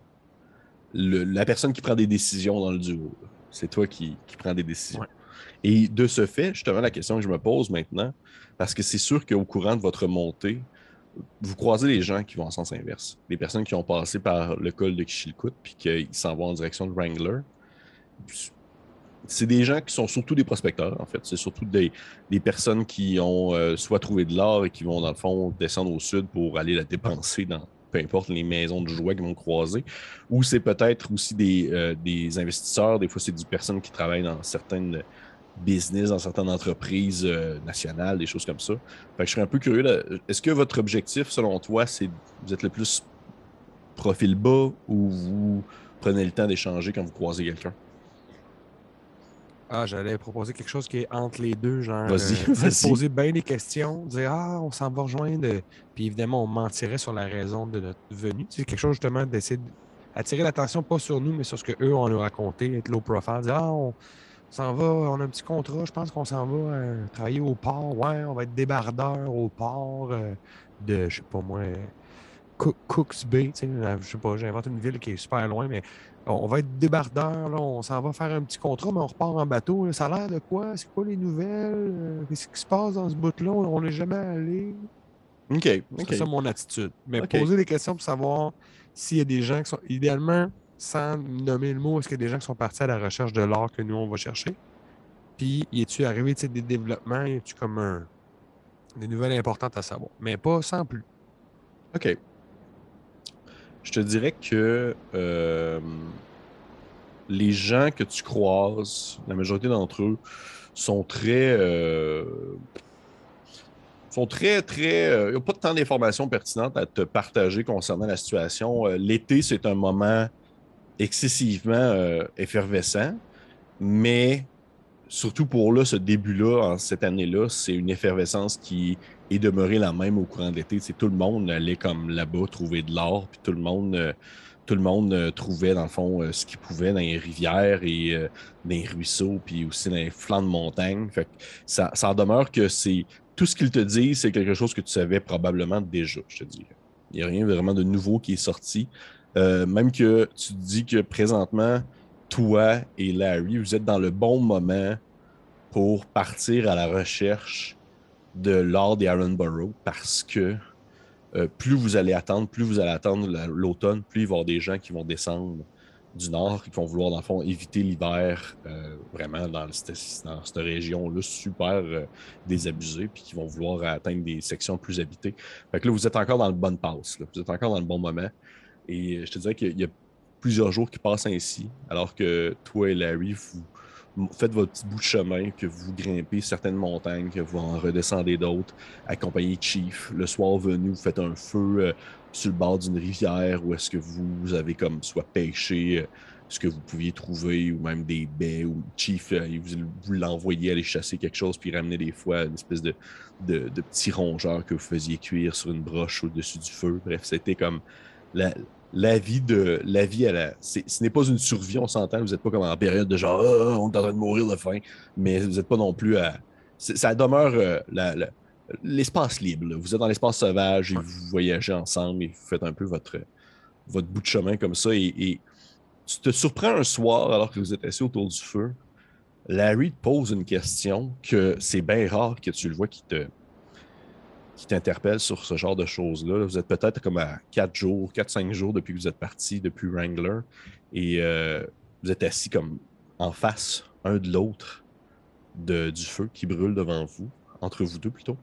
la personne qui prend des décisions dans le duo. C'est toi qui prends des décisions. Ouais. Et de ce fait, justement, la question que je me pose maintenant, parce que c'est sûr qu'au courant de votre montée, vous croisez les gens qui vont en sens inverse. Les personnes qui ont passé par le col de Kishilkut puis qui s'en vont en direction de Wrangler. C'est des gens qui sont surtout des prospecteurs, en fait. C'est surtout des personnes qui ont soit trouvé de l'or et qui vont, dans le fond, descendre au sud pour aller la dépenser dans peu importe les maisons de jouets qu'ils vont croiser. Ou c'est peut-être aussi des investisseurs. Des fois, c'est des personnes qui travaillent dans certaines business, dans certaines entreprises nationales, des choses comme ça. Fait que je serais un peu curieux. Est-ce que votre objectif, selon toi, c'est vous êtes le plus profil bas ou vous prenez le temps d'échanger quand vous croisez quelqu'un? Ah, j'allais proposer quelque chose qui est entre les deux, genre, Vas-y, vas-y. poser bien des questions, dire ah, on s'en va rejoindre, puis évidemment, on mentirait sur la raison de notre venue. C'est quelque chose justement d'essayer d'attirer l'attention, pas sur nous, mais sur ce qu'eux ont à nous raconter, être low profile, dire ah, on s'en va, on a un petit contrat, je pense qu'on s'en va travailler au port, ouais, on va être débardeur au port de, je sais pas moi, Cooks Bay, tu sais, je sais pas, j'invente une ville qui est super loin, mais on va être débardeur, là, on s'en va faire un petit contrat, mais on repart en bateau. Là. Ça a l'air de quoi? C'est quoi les nouvelles? Qu'est-ce qui se passe dans ce bout-là? On n'est jamais allé. OK, Ce OK, serait ça mon attitude. Mais OK. poser des questions pour savoir s'il y a des gens qui sont, idéalement, sans nommer le mot, est-ce qu'il y a des gens qui sont partis à la recherche de l'or que nous, on va chercher? Puis, y es-tu arrivé, tu sais, des développements? Y tu comme des nouvelles importantes à savoir? Mais pas sans plus. OK. Je te dirais que les gens que tu croises, la majorité d'entre eux, sont ils n'ont pas tant d'informations pertinentes à te partager concernant la situation. L'été, c'est un moment excessivement effervescent, mais surtout pour là, ce début-là, en cette année-là, c'est une effervescence qui est demeurée la même au courant de l'été. C'est tout le monde allait comme là-bas trouver de l'or, puis tout le monde trouvait, dans le fond, ce qu'il pouvait dans les rivières et dans les ruisseaux, puis aussi dans les flancs de montagne. Fait que ça en demeure que c'est tout ce qu'ils te disent, c'est quelque chose que tu savais probablement déjà, je te dirais. Il n'y a rien vraiment de nouveau qui est sorti. Même que tu te dis que présentement, toi et Larry, vous êtes dans le bon moment pour partir à la recherche de l'or des Ironborough parce que plus vous allez attendre, l'automne, plus il va y avoir des gens qui vont descendre du nord, qui vont vouloir, dans le fond, éviter l'hiver vraiment dans cette région-là super désabusée, puis qui vont vouloir atteindre des sections plus habitées. Fait que là, vous êtes encore dans le bon passe, là. Vous êtes encore dans le bon moment. Et je te dirais qu'il y a plusieurs jours qui passent ainsi, alors que toi et Larry, vous faites votre petit bout de chemin, que vous grimpez certaines montagnes, que vous en redescendez d'autres, accompagné de Chief. Le soir venu, vous faites un feu sur le bord d'une rivière où est-ce que vous avez comme soit pêché ce que vous pouviez trouver ou même des baies ou Chief, vous l'envoyez aller chasser quelque chose puis ramener des fois une espèce de petits rongeurs que vous faisiez cuire sur une broche au-dessus du feu. Bref, c'était comme la, la vie ce n'est pas une survie, on s'entend. Vous n'êtes pas comme en période de genre, ah, on est en train de mourir de faim, mais vous n'êtes pas non plus à. Ça demeure l'espace libre, là. Vous êtes dans l'espace sauvage et Ouais. vous voyagez ensemble et vous faites un peu votre bout de chemin comme ça. Et tu te surprends un soir alors que vous êtes assis autour du feu. Larry te pose une question que c'est bien rare que tu le vois qui t'interpelle sur ce genre de choses-là. Vous êtes peut-être comme à 4-5 jours depuis que vous êtes parti, depuis Wrangler, et vous êtes assis comme en face un de l'autre du feu qui brûle devant vous, entre vous deux plutôt,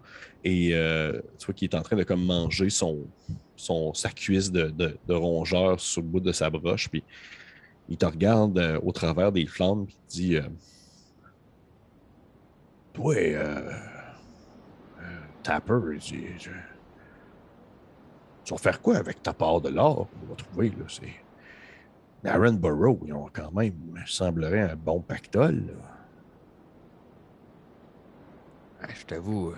et tu vois qu'il est en train de comme manger sa cuisse de rongeur sur le bout de sa broche, puis il te regarde au travers des flammes, puis il te dit toi, Tapper, tu vas faire quoi avec ta part de l'or qu'on va trouver, là? C'est Aaron Burrow, ils ont quand même, semblerait, un bon pactole, là. Ouais, je t'avoue,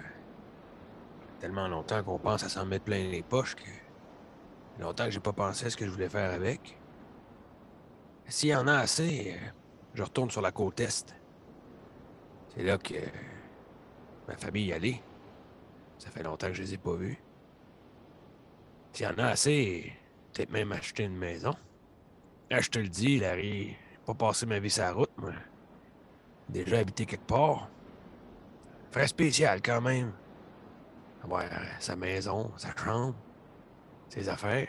tellement longtemps qu'on pense à s'en mettre plein les poches que longtemps que j'ai pas pensé à ce que je voulais faire avec. S'il y en a assez, je retourne sur la côte Est. C'est là que ma famille y allait. Ça fait longtemps que je les ai pas vus. S'il y en a assez, peut-être même acheter une maison. Ah, je te le dis, Larry, j'ai pas passé ma vie sur la route, moi. Déjà habité quelque part. Très spécial quand même. Avoir sa maison, sa chambre, ses affaires.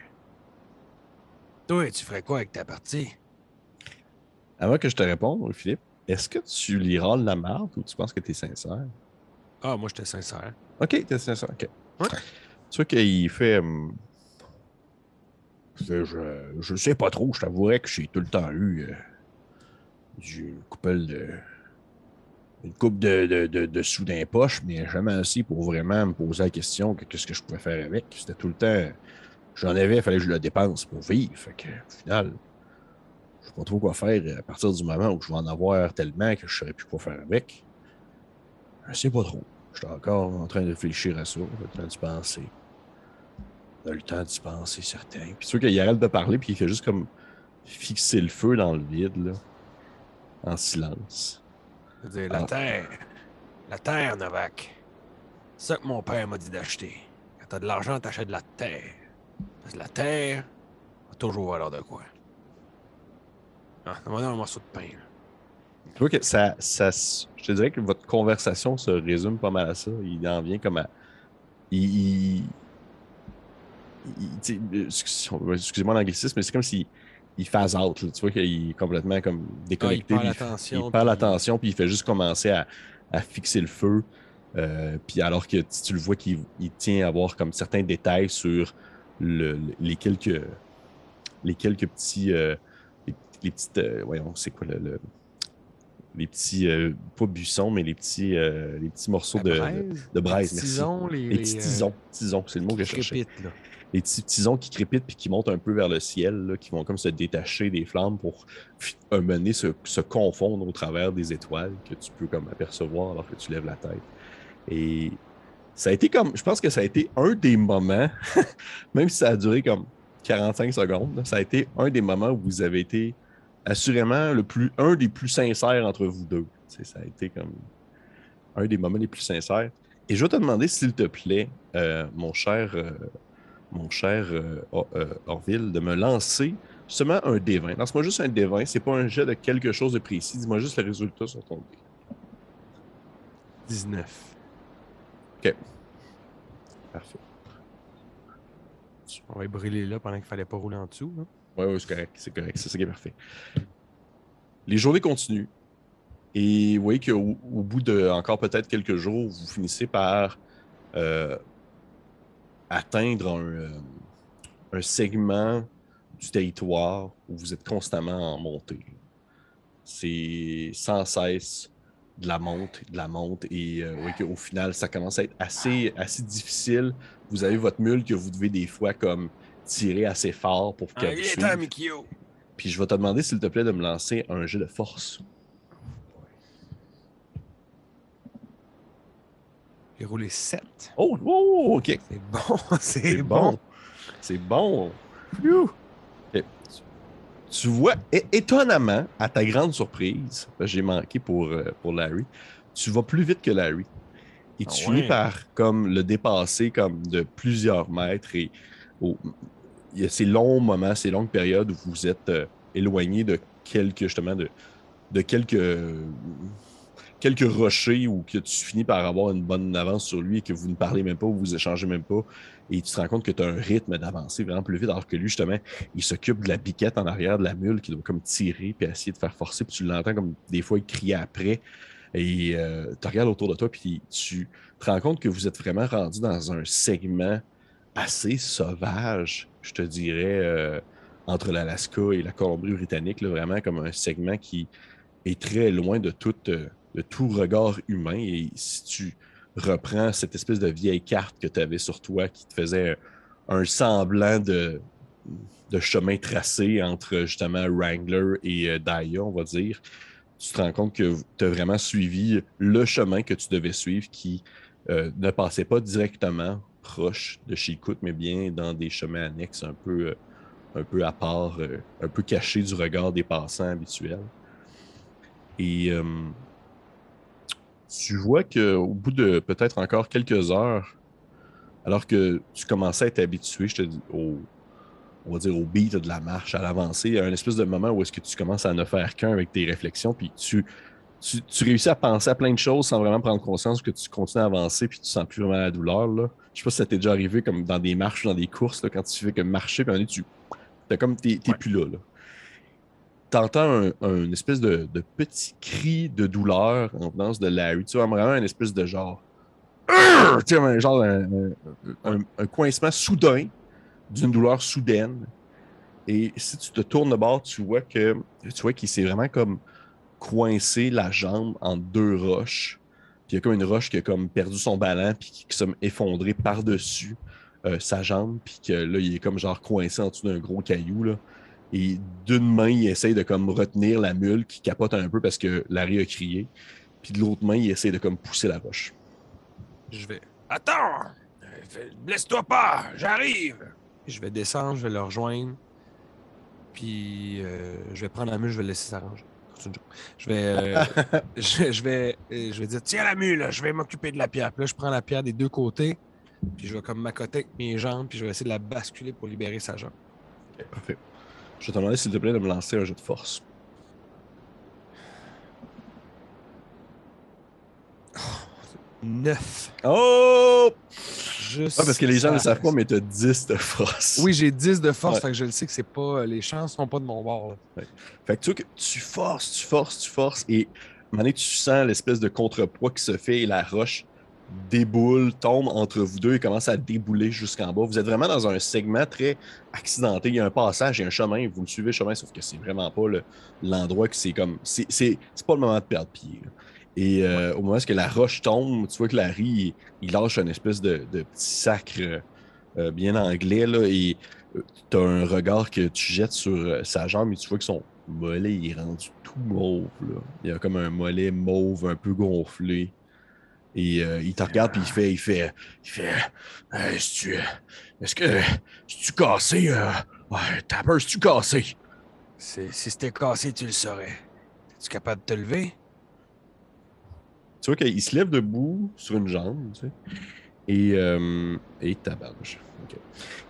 Toi, tu ferais quoi avec ta partie? Avant que je te réponde, Philippe, est-ce que tu liras la marde ou tu penses que tu es sincère? Ah, moi, j'étais sincère. OK, tu es sincère. OK. Ouais. Tu vois qu'il fait. Je sais pas trop, je t'avouerais que j'ai tout le temps eu une couple de sous d'un poche, mais jamais assez pour vraiment me poser la question que qu'est-ce que je pouvais faire avec. C'était tout le temps. J'en avais, il fallait que je le dépense pour vivre. Fait que, au final, je sais pas trop quoi faire à partir du moment où je vais en avoir tellement que je ne saurais plus quoi faire avec. Je sais pas trop. Je suis encore en train de réfléchir à ça. J'ai le temps d'y penser. On a le temps d'y penser, certain. Puis sûr qu'il arrête de parler, puis il fait juste comme fixer le feu dans le vide, là, en silence. Je veux dire, la Ah, terre. La terre, Novak. C'est ça que mon père m'a dit d'acheter. Quand t'as de l'argent, t'achètes de la terre. Parce que la terre va toujours valoir de quoi. Ah, donne-moi un morceau de pain, là. tu vois que je te dirais que votre conversation se résume pas mal à ça. Il en vient comme à. Il, excusez-moi l'anglicisme, mais c'est comme s'il phase out, là. Tu vois qu'il est complètement comme Ah, il déconnecté, perd puis il l'attention, perd puis... l'attention, puis il fait juste commencer à fixer le feu. Puis alors que tu le vois qu'il tient à avoir comme certains détails sur les quelques petits, les petites, voyons, c'est quoi les petits, pas buissons, mais les petits morceaux La braise, de les braise, petits merci. tisons, Les petits tisons, c'est le mot qui que je cherchais. crépitent, là. Les petits tisons qui crépitent puis qui montent un peu vers le ciel, là, qui vont comme se détacher des flammes pour un moment donné se confondre au travers des étoiles que tu peux comme apercevoir alors que tu lèves la tête. Et ça a été comme, je pense que ça a été un des moments, même si ça a duré comme 45 secondes, là, ça a été un des moments où vous avez été assurément un des plus sincères entre vous deux. Ça a été comme un des moments les plus sincères. Et je vais te demander, s'il te plaît, mon cher Orville, de me lancer seulement un D20. Lance-moi juste un D20. C'est pas un jet de quelque chose de précis. Dis-moi juste le résultat sur ton dé. 19. OK. Parfait. On va brûler là pendant qu'il fallait pas rouler en dessous. Oui, c'est correct. C'est correct. C'est ça qui est parfait. Les journées continuent. Et vous voyez qu'au bout de encore peut-être quelques jours, vous finissez par atteindre un segment du territoire où vous êtes constamment en montée. C'est sans cesse de la monte. Et oui, qu'au final, ça commence à être assez difficile. Vous avez votre mule que vous devez des fois comme tirer assez fort pour qu'elle vous suive. Mikio. Puis je vais te demander, s'il te plaît, de me lancer un jet de force. J'ai roulé 7. Oh, OK. C'est bon, C'est bon. C'est bon. Okay. Tu vois, étonnamment, à ta grande surprise, j'ai manqué pour Larry, tu vas plus vite que Larry. Et tu finis par comme le dépasser comme de plusieurs mètres. Et il y a ces longs moments, ces longues périodes où vous êtes éloigné de quelques, justement, de quelques rochers où que tu finis par avoir une bonne avance sur lui et que vous ne parlez même pas, ou vous échangez même pas. Et tu te rends compte que tu as un rythme d'avancer vraiment plus vite, alors que lui, justement, il s'occupe de la biquette en arrière de la mule qui doit comme tirer puis essayer de faire forcer. Puis tu l'entends comme des fois il crier après. Et tu regardes autour de toi, puis tu te rends compte que vous êtes vraiment rendu dans un segment assez sauvage, je te dirais, entre l'Alaska et la Colombie-Britannique, là, vraiment comme un segment qui est très loin de tout regard humain. Et si tu reprends cette espèce de vieille carte que tu avais sur toi qui te faisait un semblant de chemin tracé entre justement Wrangler et Daya, on va dire, tu te rends compte que tu as vraiment suivi le chemin que tu devais suivre qui ne passait pas directement proche de Chilkoot, mais bien dans des chemins annexes un peu à part, un peu cachés du regard des passants habituels. Et tu vois qu'au bout de peut-être encore quelques heures, alors que tu commençais à être habitué, je te dis, on va dire au beat de la marche, à l'avancée, il y a un espèce de moment où est-ce que tu commences à ne faire qu'un avec tes réflexions, puis tu réussis à penser à plein de choses sans vraiment prendre conscience que tu continues à avancer puis tu sens plus vraiment la douleur. Là. Je sais pas si ça t'est déjà arrivé comme dans des marches, dans des courses, là, quand tu fais que marcher, puis t'es plus là. T'entends un espèce de petit cri de douleur en venance de Larry. Tu vois vraiment un espèce de genre... Tu sais, genre un coincement soudain d'une douleur soudaine. Et si tu te tournes de bord, tu vois qu'il s'est vraiment comme coincé la jambe entre deux roches. Puis il y a comme une roche qui a comme perdu son ballon puis qui s'est effondré par-dessus sa jambe. Puis que là, il est comme genre coincé en dessous d'un gros caillou. Là. Et d'une main, il essaye de comme retenir la mule qui capote un peu parce que Larry a crié. Puis de l'autre main, il essaye de comme pousser la roche. Je vais... Attends! Blesse-toi pas! J'arrive! Je vais descendre, je vais le rejoindre. Puis je vais prendre la mule, je vais le laisser s'arranger. Je vais, je vais dire, tiens la mule, je vais m'occuper de la pierre. Puis là, je prends la pierre des deux côtés, puis je vais comme m'accoter avec mes jambes, puis je vais essayer de la basculer pour libérer sa jambe. Okay, parfait. Je vais te demander, s'il te plaît, de me lancer un jeu de force. 9. Oh! Juste parce que les gens ne le ça. savent pas, mais tu as 10 de force. Oui, j'ai 10 de force, Ouais. fait que je le sais que c'est pas. Les chances sont pas de mon bord. Ouais. Fait que tu vois que tu forces, et à un moment donné, tu sens l'espèce de contrepoids qui se fait et la roche déboule, tombe entre vous deux et commence à débouler jusqu'en bas. Vous êtes vraiment dans un segment très accidenté. Il y a un passage, il y a un chemin, vous le suivez le chemin, sauf que c'est vraiment pas l'endroit que c'est comme. C'est pas le moment de perdre pied. Là. Et au moment où la roche tombe, tu vois que Larry, il lâche une espèce de petit sacre bien anglais, là, et tu as un regard que tu jettes sur sa jambe et tu vois que son mollet il est rendu tout mauve. Là. Il y a comme un mollet mauve un peu gonflé. Et il te regarde puis il fait est-ce que tu cassé? Ouais, t'as peur, tu cassé? Si c'était cassé, tu le saurais. Es-tu capable de te lever? tu vois qu'il se lève debout sur une jambe, tu sais, et tabarnouche. OK.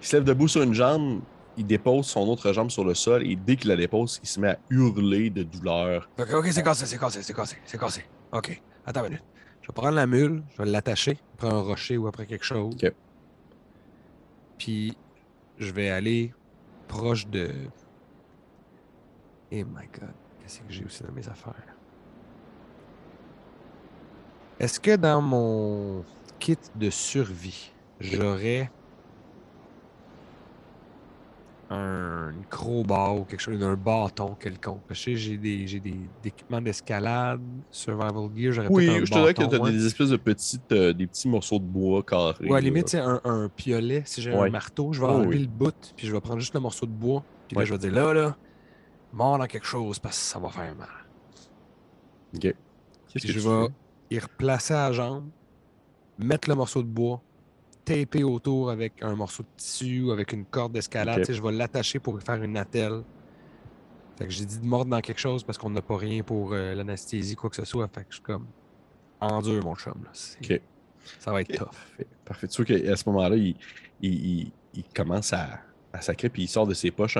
Il se lève debout sur une jambe, il dépose son autre jambe sur le sol, et dès qu'il la dépose, il se met à hurler de douleur. OK, c'est cassé, c'est cassé, c'est cassé, c'est cassé. OK, attends une minute. Je vais prendre la mule, je vais l'attacher après un rocher ou après quelque chose. OK. Puis je vais aller proche de. Oh my God, qu'est-ce que j'ai aussi dans mes affaires? Est-ce que dans mon kit de survie, j'aurais une crowbar ou quelque chose, un bâton quelconque? Parce que j'ai des équipements d'escalade, survival gear, j'aurais peut-être un Oui, je te dirais que bâton, tu as moi. des espèces de petites, des petits morceaux de bois Ou à carrés, la limite, là. c'est un piolet. Si j'ai un Ouais. marteau, je vais Oh enlever oui. le bout, puis je vais prendre juste le morceau de bois. Puis là, Ouais. je vais dire là, mort dans quelque chose parce que ça va faire mal. OK. Qu'est-ce Puis que je tu vais fais? y replacer à la jambe, mettre le morceau de bois, taper autour avec un morceau de tissu ou avec une corde d'escalade. OK. Tu sais, je vais l'attacher pour faire une attelle. Fait que j'ai dit de mordre dans quelque chose parce qu'on n'a pas rien pour l'anesthésie, quoi que ce soit. Fait que je suis comme endure, mon chum. Là. OK. Ça va être OK. tough. Parfait. Parfait. Tu vois qu'à ce moment-là, il commence à sacrer, puis il sort de ses poches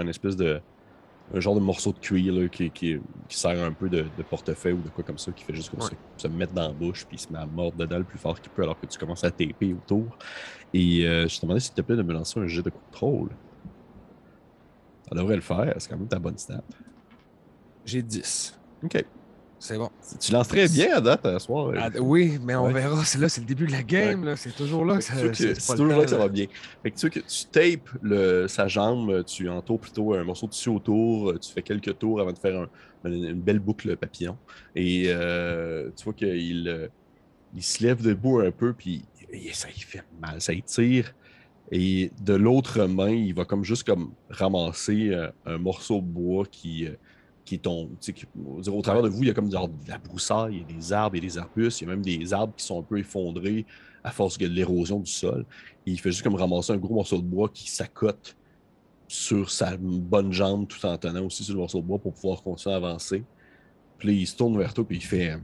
un genre de morceau de cuir là, qui sert un peu de portefeuille ou de quoi comme ça, qui fait juste comme Ouais. ça, se mettre dans la bouche, puis il se met à mordre dedans le plus fort qu'il peut alors que tu commences à taper autour. Et je te demandais s'il te plaît de me lancer un jet de contrôle. Ça devrait le faire, c'est quand même ta bonne stat. J'ai 10. OK. C'est bon. Tu lances très 10. bien à date à soir. Oui, mais on Ouais. verra. C'est le début de la Ouais. game. Là. C'est toujours là Fait que que tu vois que c'est c'est pas le toujours là temps. que ça Là. va bien. Fait que tu vois que tu tapes sa jambe, tu entoures plutôt un morceau de tissu autour, tu fais quelques tours avant de faire une belle boucle papillon. Et tu vois il se lève debout un peu, puis ça il fait mal, ça étire. Et de l'autre main, il va comme juste comme ramasser un morceau de bois qui tombe. On va dire, au travers Ouais. de vous, il y a comme genre de la broussaille, il y a des arbres, il y a des arbustes, il y a même des arbres qui sont un peu effondrés à force de l'érosion du sol. Et il fait juste comme ramasser un gros morceau de bois qui s'accote sur sa bonne jambe tout en tenant aussi sur le morceau de bois pour pouvoir continuer à avancer. Puis là, il se tourne vers toi et il fait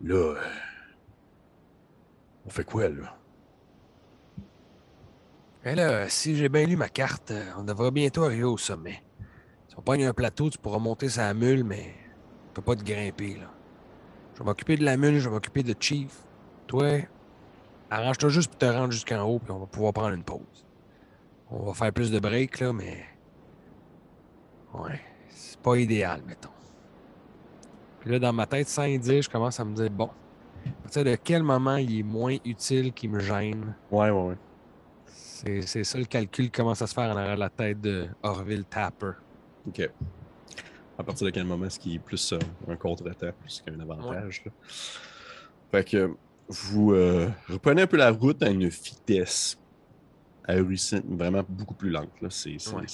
là, on fait quoi là? Et là, si j'ai bien lu ma carte, on devrait bientôt arriver au sommet. Si on pogne un plateau, tu pourras monter sa mule, mais tu peux pas te grimper. Là. Je vais m'occuper de la mule, je vais m'occuper de Chief. Toi, arrange-toi juste pour te rendre jusqu'en haut, puis on va pouvoir prendre une pause. On va faire plus de breaks, là, mais. Ouais, c'est pas idéal, mettons. Puis là, dans ma tête, sans y dire, je commence à me dire, bon, à partir de quel moment il est moins utile qu'il me gêne? Ouais, ouais, ouais. C'est ça le calcul qui commence à se faire en arrière de la tête de Orville Tapper. OK. À partir de quel moment est-ce qu'il est plus un contre-temps plus qu'un Ouais. avantage? Là? Fait que vous reprenez un peu la route à une vitesse ahurissante, vraiment beaucoup plus lente. Là. Ouais.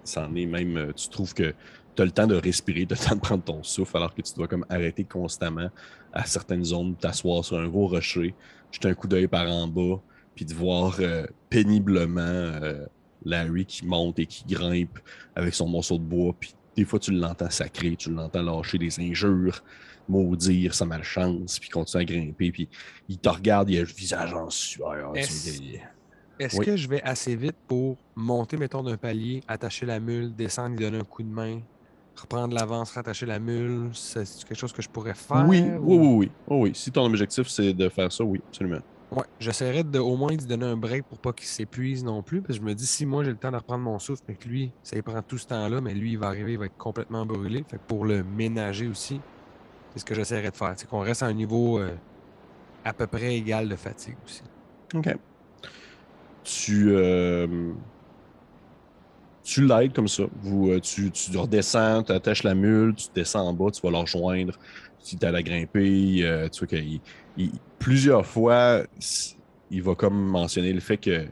C'en est même, tu trouves que tu as le temps de respirer, tu as le temps de prendre ton souffle, alors que tu dois comme arrêter constamment à certaines zones, t'asseoir sur un gros rocher, jeter un coup d'œil par en bas, puis de voir péniblement Larry qui monte et qui grimpe avec son morceau de bois, puis des fois tu l'entends sacrer, tu l'entends lâcher des injures, maudire sa malchance, puis continuer à grimper, puis il te regarde, il a le visage en sueur. Est-ce est-ce Oui. que je vais assez vite pour monter, mettons, d'un palier, attacher la mule, descendre, lui donner un coup de main, reprendre l'avance, rattacher la mule? C'est quelque chose que je pourrais Oui, faire oui, ou. oui, oui. Oh, oui. Si ton objectif, c'est de faire ça, oui, absolument. Ouais, j'essaierai de au moins lui donner un break pour pas qu'il s'épuise non plus. Parce que je me dis, si moi j'ai le temps de reprendre mon souffle, mais que lui, ça lui prend tout ce temps-là, mais lui, il va arriver, il va être complètement brûlé. Fait que pour le ménager aussi, c'est ce que j'essaierai de faire. C'est qu'on reste à un niveau à peu près égal de fatigue aussi. OK. Tu, euh, Tu l'aides comme ça. Tu redescends, tu attaches la mule, tu descends en bas, tu vas la rejoindre. Tu t'as à grimper. Tu vois plusieurs fois, il va comme mentionner le fait que. Tu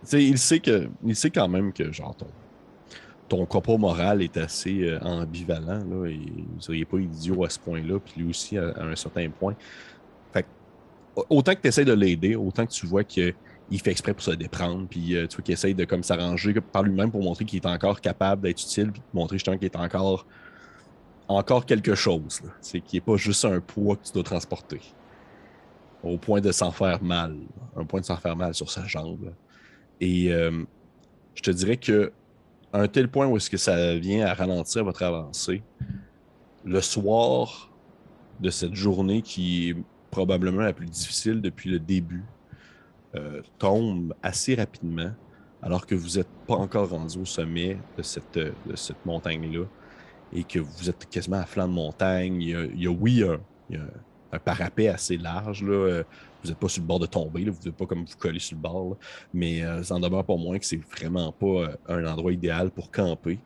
sais, il sait quand même que genre ton corps moral est assez ambivalent. Là, et vous seriez pas idiot à ce point-là, puis lui aussi à un certain point. Fait que, autant que tu essaies de l'aider, autant que tu vois qu'il fait exprès pour se déprendre, puis tu vois qu'il essaye de comme s'arranger par lui-même pour montrer qu'il est encore capable d'être utile, puis montrer justement qu'il est encore encore quelque chose, là. C'est qui n'est pas juste un poids que tu dois transporter. Au point de s'en faire mal. Un point de s'en faire mal sur sa jambe. Là. Et je te dirais que à un tel point où est-ce que ça vient à ralentir votre avancée, le soir de cette journée qui est probablement la plus difficile depuis le début, tombe assez rapidement, alors que vous n'êtes pas encore rendu au sommet de cette montagne-là et que vous êtes quasiment à flanc de montagne. Oui, il y a un parapet assez large. Là. Vous n'êtes pas sur le bord de tomber, là. Vous n'êtes pas comme vous coller sur le bord, là. Mais ça en demeure pas moins que c'est vraiment pas un endroit idéal pour camper.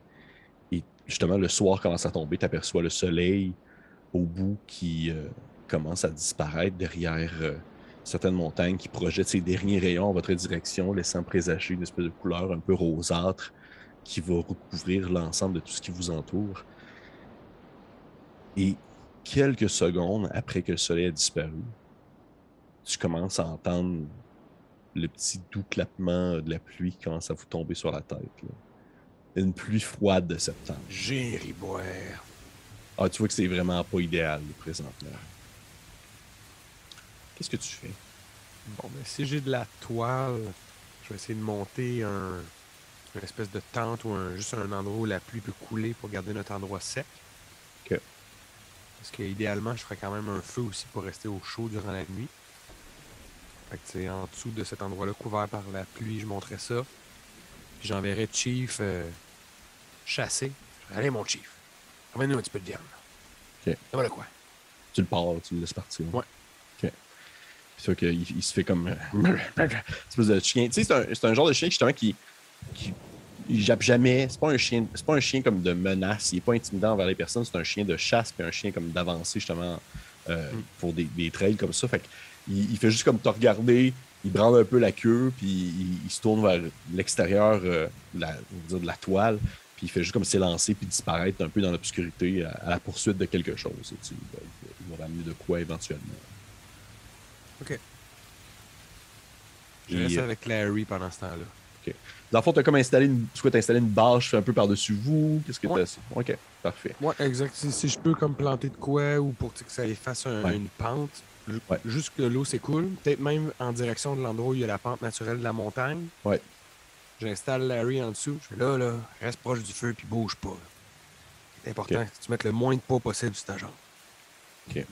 Et justement, le soir commence à tomber, tu aperçois le soleil au bout qui commence à disparaître derrière certaines montagnes, qui projettent ses derniers rayons en votre direction, laissant présager une espèce de couleur un peu rosâtre qui va recouvrir l'ensemble de tout ce qui vous entoure. Et quelques secondes après que le soleil a disparu, tu commences à entendre le petit doux clappement de la pluie qui commence à vous tomber sur la tête. Là. Une pluie froide de septembre. J'ai ri boire. Ah, tu vois que c'est vraiment pas idéal présentement. Qu'est-ce que tu fais? Bon, mais si j'ai de la toile, je vais essayer de monter une espèce de tente ou juste un endroit où la pluie peut couler pour garder notre endroit sec. OK. Parce qu'idéalement, je ferais quand même un feu aussi pour rester au chaud durant la nuit. Fait que c'est en dessous de cet endroit-là, couvert par la pluie, je montrais ça. Puis j'enverrai Chief chasser. Allez, mon Chief, ramène-nous un petit peu de viande. OK. Ça va de quoi? Tu le pars, tu le laisses partir. Ouais. OK. C'est sûr qu'il se fait comme une espèce de chien. Tu sais, c'est un genre de chien justement qui il jappe jamais. C'est pas un chien comme de menace. Il est pas intimidant envers les personnes. C'est un chien de chasse puis un chien comme d'avancée justement pour des trails comme ça. Fait il fait juste comme te regarder. Il branle un peu la queue puis il se tourne vers l'extérieur de la toile. Puis il fait juste comme s'élancer puis disparaître un peu dans l'obscurité à la poursuite de quelque chose. Il va ramener de quoi éventuellement. OK. Je reste avec Larry pendant ce temps-là. OK. Dans le fond, tu as comme installé une bâche un peu par-dessus vous. Qu'est-ce que tu as? OK, parfait. Ouais, exact. Si je peux comme planter de quoi ou pour que ça efface une pente, juste que l'eau s'écoule, peut-être même en direction de l'endroit où il y a la pente naturelle de la montagne. Ouais. J'installe Larry en dessous. Je fais là, reste proche du feu puis bouge pas. C'est important que tu mettes le moins de poids possible sur ta jambe. OK.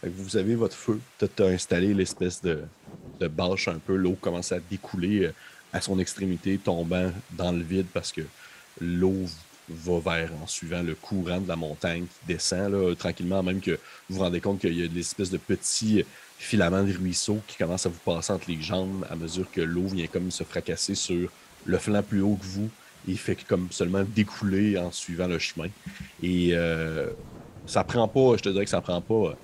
Fait que vous avez votre feu. Tu as installé l'espèce de bâche un peu. L'eau commence à découler à son extrémité, tombant dans le vide parce que l'eau va vers, en suivant le courant de la montagne qui descend là, tranquillement, même que vous vous rendez compte qu'il y a des espèces de petits filaments de ruisseau qui commencent à vous passer entre les jambes à mesure que l'eau vient comme se fracasser sur le flanc plus haut que vous et fait comme seulement découler en suivant le chemin. Et ça prend pas, je te dirais que ça prend pas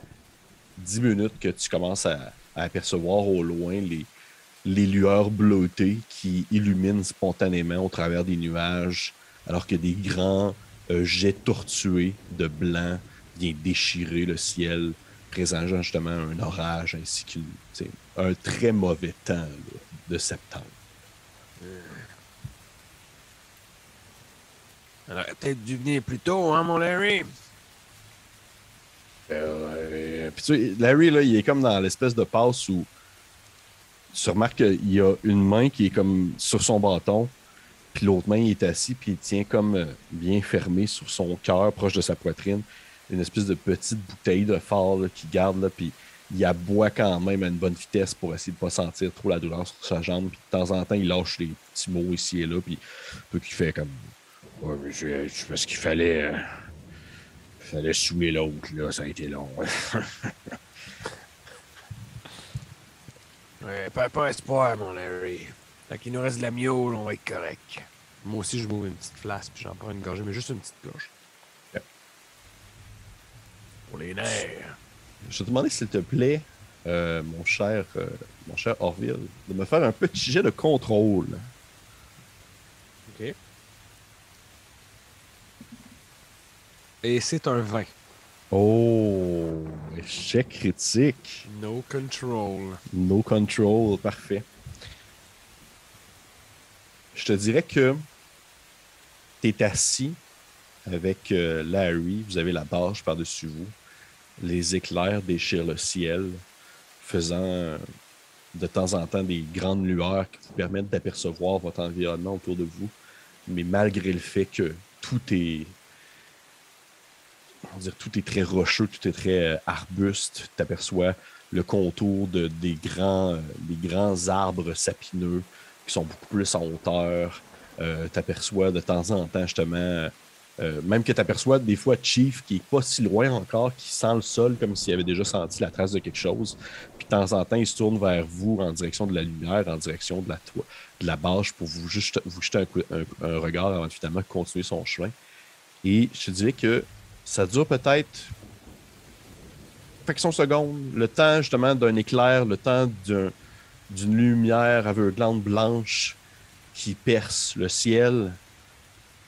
10 minutes que tu commences à apercevoir au loin les lueurs bleutées qui illuminent spontanément au travers des nuages, alors que des grands jets tortués de blanc viennent déchirer le ciel, présageant justement un orage ainsi qu'un très mauvais temps là, de septembre. On aurait peut-être dû venir plus tôt, hein, mon Larry? Puis tu sais, Larry, là, il est comme dans l'espèce de passe où tu remarques qu'il y a une main qui est comme sur son bâton, puis l'autre main, il est assis, puis il tient comme bien fermé sur son cœur, proche de sa poitrine, une espèce de petite bouteille de phare là, qu'il garde, là, puis il aboie quand même à une bonne vitesse pour essayer de ne pas sentir trop la douleur sur sa jambe, puis de temps en temps, il lâche des petits mots ici et là, puis un peu qu'il fait comme « Ouais, mais c'est parce qu'il fallait saouler l'autre, là, ça a été long. » Ouais, pas espoir, mon Larry. Fait qu'il nous reste de la miaule, on va être correct. Moi aussi, je m'ouvre une petite flasque, puis j'en prends une gorgée, mais juste une petite gorge. Okay. Pour les nerfs. Je vais te demander, s'il te plaît, mon cher Orville, de me faire un petit jet de contrôle. OK. Et c'est un 20. Oh, échec critique. No control. No control, parfait. Je te dirais que tu es assis avec Larry, vous avez la bâche par-dessus vous. Les éclairs déchirent le ciel, faisant de temps en temps des grandes lueurs qui vous permettent d'apercevoir votre environnement autour de vous. Mais malgré le fait que tout est, tout est très rocheux, tout est très arbuste, tu aperçois le contour des grands arbres sapineux qui sont beaucoup plus en hauteur. Tu aperçois de temps en temps, justement, même que tu aperçois des fois Chief qui n'est pas si loin encore, qui sent le sol comme s'il avait déjà senti la trace de quelque chose. Puis de temps en temps, il se tourne vers vous en direction de la lumière, en direction de la bâche pour vous jeter un regard avant de finalement continuer son chemin. Et je te dirais que ça dure peut-être fraction seconde, le temps justement d'un éclair, le temps d'une lumière aveuglante blanche qui perce le ciel,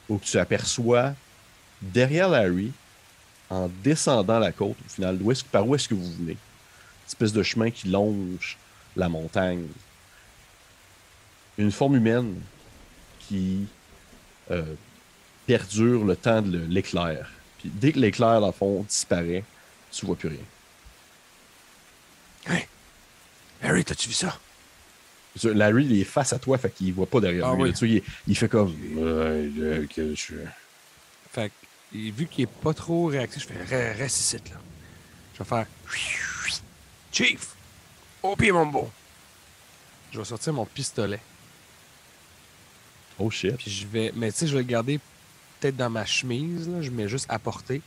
où tu aperçois derrière Larry, en descendant la côte, au final, par où est-ce que vous venez? Une espèce de chemin qui longe la montagne. Une forme humaine qui perdure le temps de l'éclair. Puis dès que l'éclair, dans le fond, disparaît, tu vois plus rien. Hey! Harry, t'as-tu vu ça? Larry, il est face à toi, fait qu'il voit pas derrière lui. Oui. Là, tu sais, il fait comme... Fait que, vu qu'il est pas trop réactif, je fais reste ici, là. Je vais faire Chief! Au pied, mon beau! Je vais sortir mon pistolet. Oh shit. Puis je vais. Mais tu sais, je vais le garder peut-être dans ma chemise, là. Je mets juste à portée.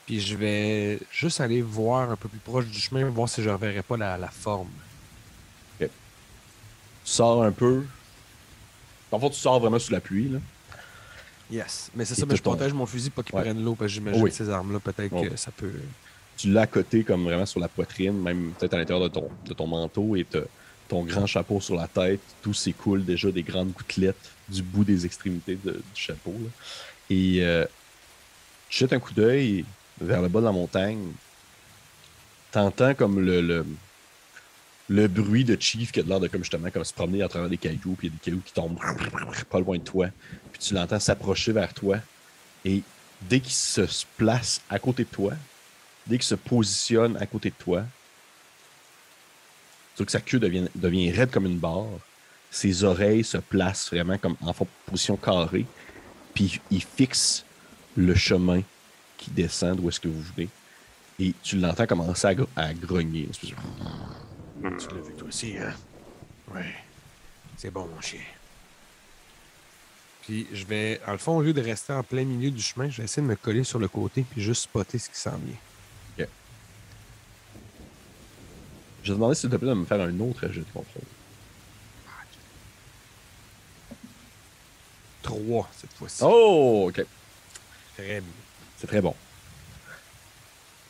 Puis je vais juste aller voir un peu plus proche du chemin, voir si je ne reverrai pas la forme. Okay. Tu sors un peu. En fait, tu sors vraiment sous la pluie, là. Yes. Mais c'est ça, mais je protège mon fusil pour qu'il prenne l'eau, parce que j'imagine que ces armes-là, peut-être que ça peut. Tu l'as à côté, comme vraiment sur la poitrine, même peut-être à l'intérieur de ton manteau, et ton grand chapeau sur la tête. Tout s'écoule déjà des grandes gouttelettes du bout des extrémités du chapeau, là. Et tu jettes un coup d'œil vers le bas de la montagne. T'entends comme le bruit de Chief qui a l'air de comme justement comme se promener à travers des cailloux, puis il y a des cailloux qui tombent pas loin de toi. Puis tu l'entends s'approcher vers toi. Et dès qu'il se place à côté de toi, dès qu'il se positionne à côté de toi, tu vois que sa queue devient raide comme une barre. Ses oreilles se placent vraiment comme en position carrée. Puis il fixe le chemin qui descend d'où est-ce que vous venez. Et tu l'entends commencer à grogner. Tu l'as vu toi aussi, hein? Ouais. C'est bon, mon chien. Puis je vais, en le fond, au lieu de rester en plein milieu du chemin, je vais essayer de me coller sur le côté puis juste spotter ce qui s'en vient. OK. Je vais te demander s'il te plaît de me faire un autre jeu de contrôle. 3 cette fois-ci. Oh, OK. Très bien. C'est très bon.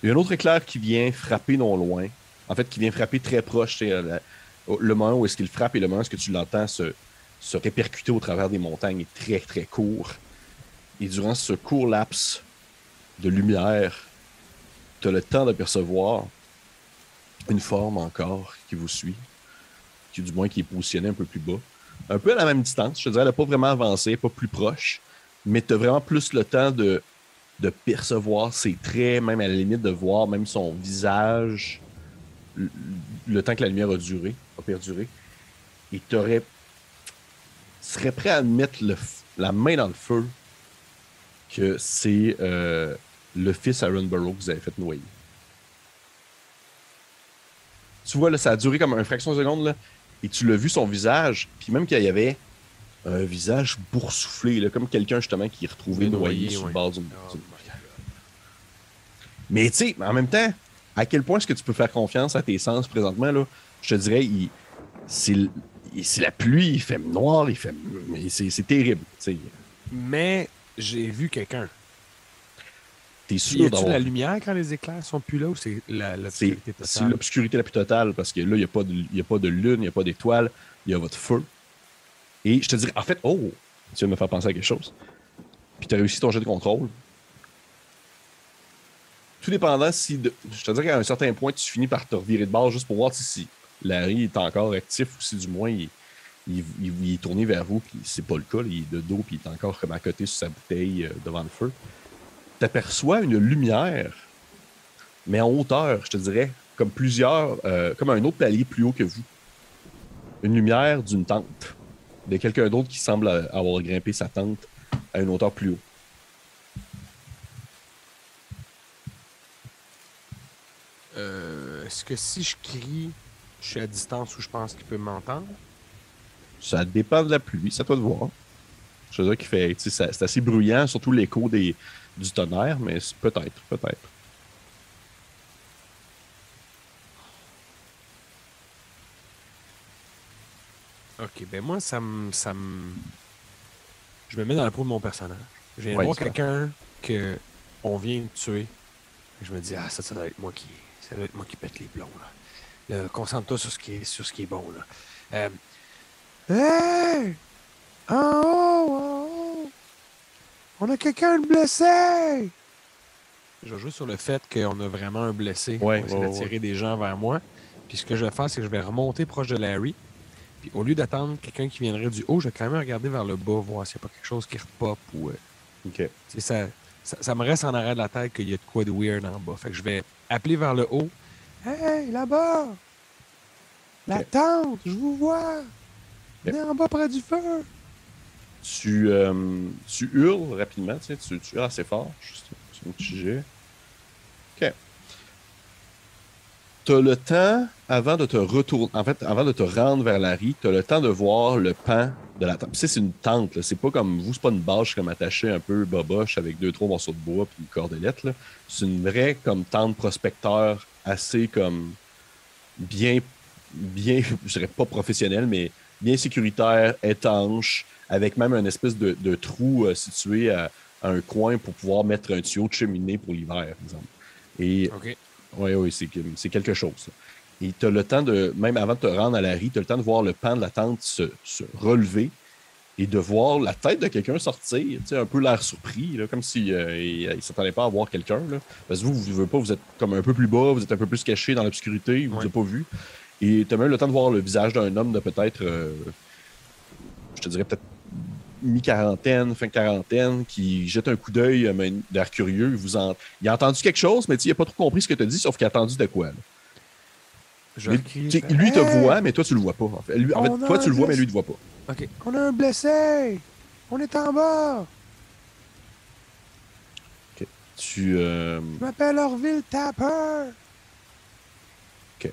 Il y a un autre éclair qui vient frapper non loin. En fait, qui vient frapper très proche. Le moment où est-ce qu'il frappe et le moment où est-ce que tu l'entends se répercuter au travers des montagnes est très, très court. Et durant ce court laps de lumière, tu as le temps d'apercevoir une forme encore qui vous suit, qui du moins qui est positionnée un peu plus bas. Un peu à la même distance, je te dirais, elle n'a pas vraiment avancé, pas plus proche, mais tu as vraiment plus le temps de percevoir ses traits, même à la limite de voir même son visage, le temps que la lumière a perduré. Et tu serais prêt à mettre la main dans le feu que c'est le fils Aaron Burrow que vous avez fait noyer. Tu vois, là, ça a duré comme une fraction de seconde, là, et tu l'as vu son visage, puis même qu'il y avait un visage boursouflé, là, comme quelqu'un justement qui est retrouvé noyé sur le bord d'une... Mais tu sais, en même temps, à quel point est-ce que tu peux faire confiance à tes sens présentement, là? Je te dirais, c'est la pluie, il fait noir, c'est terrible. T'sais. Mais j'ai vu quelqu'un. T'es sûr d'avoir... la lumière quand les éclairs sont plus là ou c'est l'obscurité totale? C'est l'obscurité la plus totale parce que là, il n'y a pas de lune, il n'y a pas d'étoiles, il y a votre feu. Et je te dirais, en fait, tu viens de me faire penser à quelque chose. Puis tu as réussi ton jet de contrôle. Tout dépendant si... je te dirais qu'à un certain point, tu finis par te revirer de bord juste pour voir si Larry est encore actif ou si du moins il est tourné vers vous, puis c'est pas le cas, là, il est de dos, puis il est encore comme à côté sur sa bouteille devant le feu. Tu aperçois une lumière, mais en hauteur, je te dirais, comme comme un autre palier plus haut que vous. Une lumière d'une tente, de quelqu'un d'autre qui semble avoir grimpé sa tente à une hauteur plus haut. Est-ce que si je crie, je suis à distance où je pense qu'il peut m'entendre? Ça dépend de la pluie, c'est à toi de voir. Je veux dire qu'il fait, c'est assez bruyant, surtout l'écho du tonnerre, mais peut-être. Ok, ben moi, je me mets dans la peau de mon personnage. Je viens de Ouais, voir c'est ça. quelqu'un qu'on vient de tuer. Je me dis, ah, ça doit être moi qui pète les plombs, là. Concentre-toi sur ce qui est bon, là. Hey! En haut, en haut! On a quelqu'un de blessé! Je vais jouer sur le fait qu'on a vraiment un blessé pour essayer d'attirer des gens vers moi. Puis ce que je vais faire, c'est que je vais remonter proche de Larry. Puis au lieu d'attendre quelqu'un qui viendrait du haut, je vais quand même regarder vers le bas, voir s'il n'y a pas quelque chose qui repop ou. OK. Ça me reste en arrière de la tête qu'il y a de quoi de weird en bas. Fait que je vais appeler vers le haut. Hey, là-bas! La tente, je vous vois! Venez en bas près du feu! Tu hurles rapidement, tu hurles assez fort. Juste un petit jet. OK. Tu as le temps, avant de te retourner, en fait, avant de te rendre vers Larry, tu as le temps de voir le pan de la tente. C'est une tente, là. C'est pas comme vous, c'est pas une bâche comme attachée un peu boboche avec 2-3 morceaux de bois puis une cordelette, là. C'est une vraie comme tente prospecteur assez comme bien, je dirais pas professionnelle, mais bien sécuritaire, étanche, avec même une espèce de trou situé à un coin pour pouvoir mettre un tuyau de cheminée pour l'hiver, par exemple. Et OK. oui, c'est quelque chose. Ça. Et tu as le temps de, même avant de te rendre à la riz, tu as le temps de voir le pan de la tente se relever et de voir la tête de quelqu'un sortir, tu sais, un peu l'air surpris, là, comme s'il ne s'attendait pas à voir quelqu'un. Là. Parce que vous êtes comme un peu plus bas, vous êtes un peu plus caché dans l'obscurité, il ne vous a pas vu. Et tu as même le temps de voir le visage d'un homme de peut-être, je te dirais peut-être mi-quarantaine, fin quarantaine, qui jette un coup d'œil, d'air curieux. Il a entendu quelque chose, mais il n'a pas trop compris ce que tu as dit, sauf qu'il a entendu de quoi. Lui, il te voit, mais toi, tu le vois pas. En fait, toi, tu le vois, mais lui, il te voit pas. OK. On a un blessé! On est en bas! OK. Je m'appelle Orville Tapper! OK.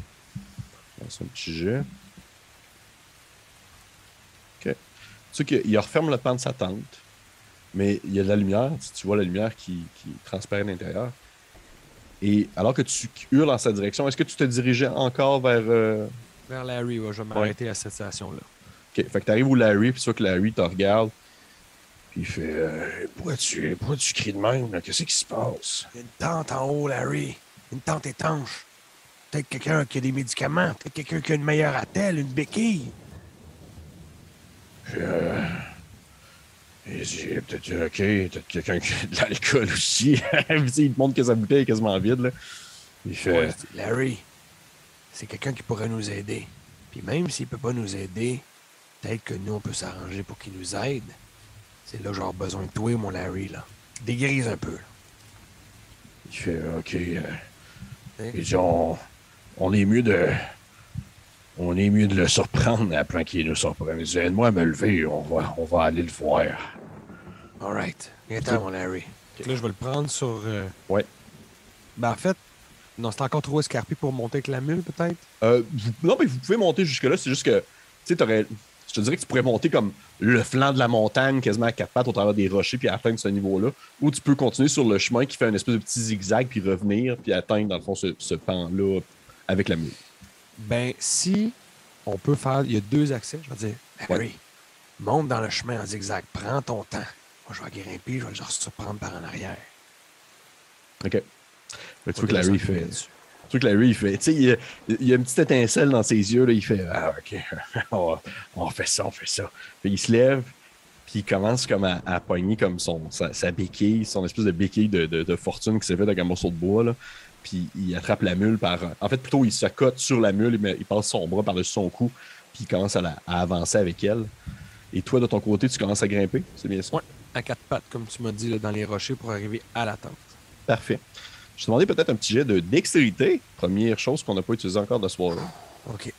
On un petit jet. OK. Tu sais qu'il referme le pan de sa tente, mais il y a de la lumière. Tu vois la lumière qui transparaît à l'intérieur. Et alors que tu hurles dans sa direction, est-ce que tu te dirigeais encore vers... Vers Larry, je vais m'arrêter à cette station-là. OK. Fait que tu arrives où Larry, puis tu vois que Larry te regarde. Puis il fait pourquoi tu cries de même? Qu'est-ce qui se passe? Il y a une tente en haut, Larry. Une tente étanche. Peut-être quelqu'un qui a des médicaments. Peut-être quelqu'un qui a une meilleure attelle, une béquille. Il dit, peut-être quelqu'un qui a de l'alcool aussi. Il te montre que sa bouteille est quasiment vide. Là. Il fait Larry, c'est quelqu'un qui pourrait nous aider. Puis même s'il peut pas nous aider, peut-être que nous, on peut s'arranger pour qu'il nous aide. C'est là, genre, besoin de toi, mon Larry, là. Dégrise un peu, là. Il fait OK. Il dit, on est mieux de le surprendre à plan qu'il nous surprenne. Il dit, aide-moi à me lever, on va aller le voir. All right. Viens-t'en, mon Larry. Okay. Là, je vais le prendre sur... Ouais. Ben, en fait, non, c'est encore trop escarpé pour monter avec la mule, peut-être? Non, mais vous pouvez monter jusque-là. C'est juste que, tu sais, je te dirais que tu pourrais monter comme le flanc de la montagne, quasiment à 4 pattes au travers des rochers, puis atteindre ce niveau-là. Ou tu peux continuer sur le chemin qui fait une espèce de petit zigzag, puis revenir, puis atteindre, dans le fond, ce pan-là avec la mule. Ben, si on peut faire... Il y a 2 accès, je vais dire, Larry, monte dans le chemin en zigzag, prends ton temps. Moi, je vais grimper, je vais le surprendre par en arrière. OK. Tu vois que Larry fait... Tu sais, il y a une petite étincelle dans ses yeux, là, il fait « Ah, OK, on fait ça. » Puis il se lève, puis il commence comme à pogner comme sa béquille, son espèce de béquille de fortune qui s'est faite avec un morceau de bois, là. Puis il attrape la mule par... En fait, plutôt, il s'accote sur la mule, il passe son bras par-dessus son cou puis il commence à avancer avec elle. Et toi, de ton côté, tu commences à grimper, c'est bien ça? Ouais, à quatre pattes, comme tu m'as dit, là, dans les rochers pour arriver à la tente. Parfait. Je te demandais peut-être un petit jet de dextérité, première chose qu'on n'a pas utilisée encore de ce soir. OK.